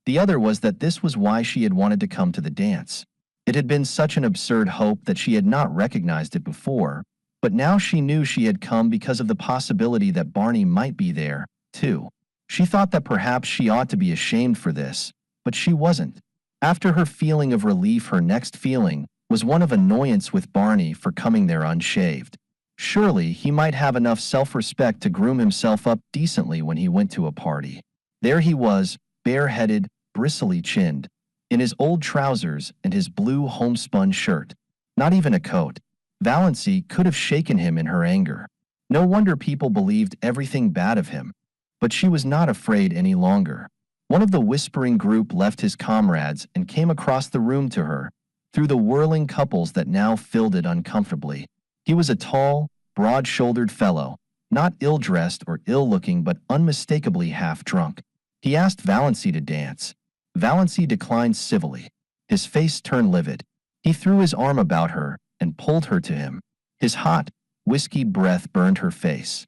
The other was that this was why she had wanted to come to the dance. It had been such an absurd hope that she had not recognized it before, but now she knew she had come because of the possibility that Barney might be there, too. She thought that perhaps she ought to be ashamed for this, but she wasn't. After her feeling of relief, her next feeling was one of annoyance with Barney for coming there unshaved. Surely he might have enough self-respect to groom himself up decently when he went to a party. There he was, bare-headed, bristly-chinned, in his old trousers and his blue homespun shirt. Not even a coat. Valancy could have shaken him in her anger. No wonder people believed everything bad of him. But she was not afraid any longer. One of the whispering group left his comrades and came across the room to her, through the whirling couples that now filled it uncomfortably. He was a tall, broad-shouldered fellow, not ill-dressed or ill-looking but unmistakably half-drunk. He asked Valancy to dance. Valancy declined civilly. His face turned livid. He threw his arm about her and pulled her to him. His hot, whiskied breath burned her face.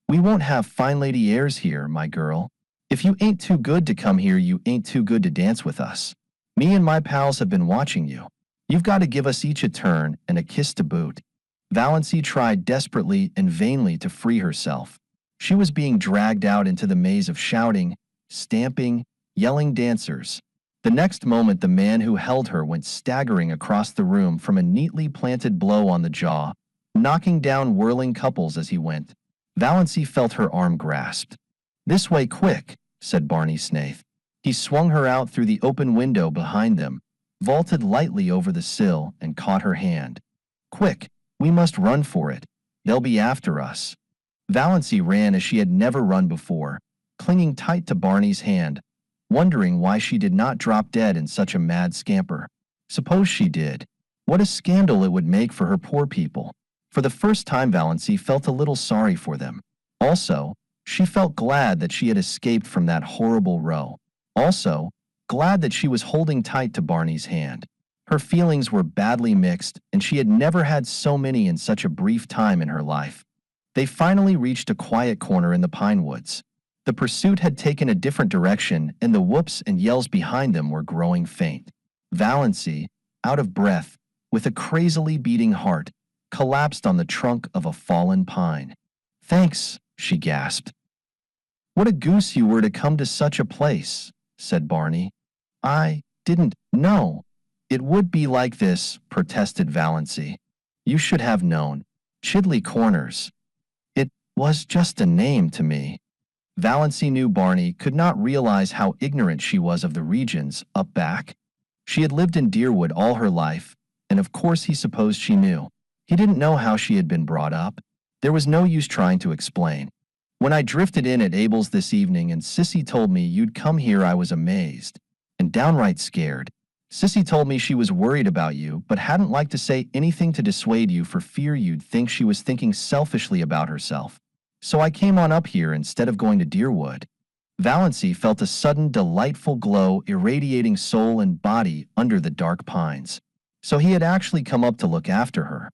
"We won't have fine lady airs here, my girl. If you ain't too good to come here, you ain't too good to dance with us. Me and my pals have been watching you. You've got to give us each a turn and a kiss to boot." Valancy tried desperately and vainly to free herself. She was being dragged out into the maze of shouting, stamping, yelling dancers. The next moment the man who held her went staggering across the room from a neatly planted blow on the jaw, knocking down whirling couples as he went. Valancy felt her arm grasped. "This way, quick," said Barney Snaith. He swung her out through the open window behind them, vaulted lightly over the sill, and caught her hand. "Quick, we must run for it. They'll be after us." Valancy ran as she had never run before, clinging tight to Barney's hand, wondering why she did not drop dead in such a mad scamper. Suppose she did. What a scandal it would make for her poor people. For the first time Valancy felt a little sorry for them. Also, she felt glad that she had escaped from that horrible row. Also, glad that she was holding tight to Barney's hand. Her feelings were badly mixed, and she had never had so many in such a brief time in her life. They finally reached a quiet corner in the pine woods. The pursuit had taken a different direction, and the whoops and yells behind them were growing faint. Valancy, out of breath, with a crazily beating heart, collapsed on the trunk of a fallen pine. "Thanks," she gasped. "What a goose you were to come to such a place," said Barney. "I didn't know it would be like this," protested Valancy. "You should have known. Chidley Corners. It was just a name to me." Valancy knew Barney could not realize how ignorant she was of the regions up back. She had lived in Deerwood all her life, and of course he supposed she knew. He didn't know how she had been brought up. There was no use trying to explain. "When I drifted in at Abel's this evening and Sissy told me you'd come here, I was amazed and downright scared. Sissy told me she was worried about you but hadn't liked to say anything to dissuade you for fear you'd think she was thinking selfishly about herself. So I came on up here instead of going to Deerwood." Valancy felt a sudden delightful glow irradiating soul and body under the dark pines. So he had actually come up to look after her.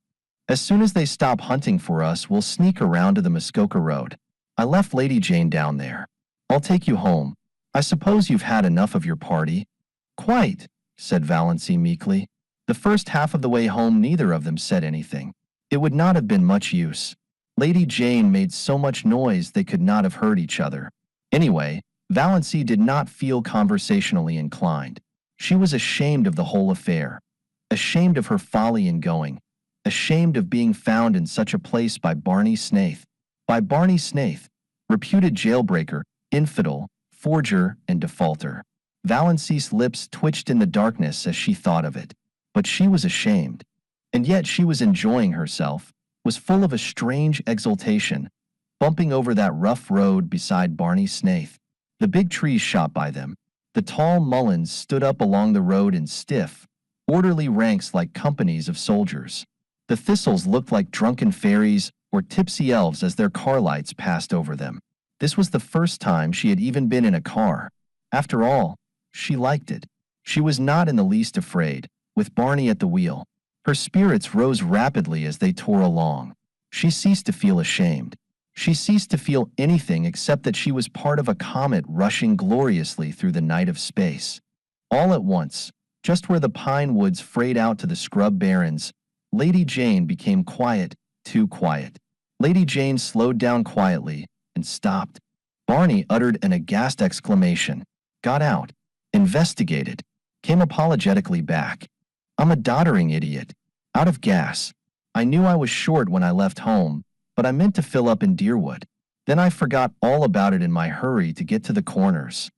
"As soon as they stop hunting for us, we'll sneak around to the Muskoka road. I left Lady Jane down there. I'll take you home. I suppose you've had enough of your party?" "Quite," said Valancy meekly. The first half of the way home neither of them said anything. It would not have been much use. Lady Jane made so much noise they could not have heard each other. Anyway, Valancy did not feel conversationally inclined. She was ashamed of the whole affair. Ashamed of her folly in going. Ashamed of being found in such a place by Barney Snaith. By Barney Snaith, reputed jailbreaker, infidel, forger, and defaulter. Valancy's lips twitched in the darkness as she thought of it. But she was ashamed. And yet she was enjoying herself, was full of a strange exultation, bumping over that rough road beside Barney Snaith. The big trees shot by them. The tall mulleins stood up along the road in stiff, orderly ranks like companies of soldiers. The thistles looked like drunken fairies or tipsy elves as their car lights passed over them. This was the first time she had even been in a car. After all, she liked it. She was not in the least afraid, with Barney at the wheel. Her spirits rose rapidly as they tore along. She ceased to feel ashamed. She ceased to feel anything except that she was part of a comet rushing gloriously through the night of space. All at once, just where the pine woods frayed out to the scrub barrens, Lady Jane became quiet, too quiet. Lady Jane slowed down quietly and stopped. Barney uttered an aghast exclamation, got out, investigated, came apologetically back. I'm a doddering idiot. Out of gas. I knew I was short when I left home, but I meant to fill up in Deerwood. Then I forgot all about it in my hurry to get to the corners.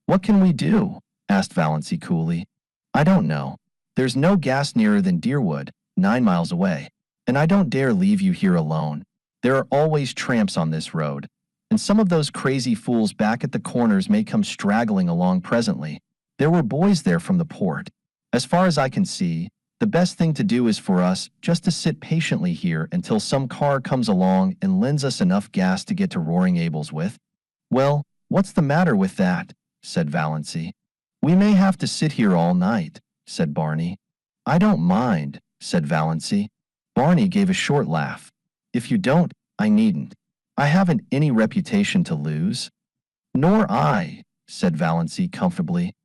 What can we do? Asked Valancy coolly. I don't know. There's no gas nearer than Deerwood, 9 miles away. And I don't dare leave you here alone. There are always tramps on this road, and some of those crazy fools back at the corners may come straggling along presently. There were boys there from the port. As far as I can see, the best thing to do is for us just to sit patiently here until some car comes along and lends us enough gas to get to Roaring Abel's with. Well, what's the matter with that? Said Valancy. We may have to sit here all night, said Barney. I don't mind, said Valancy. Barney gave a short laugh. If you don't, I needn't. I haven't any reputation to lose. Nor I, said Valancy comfortably.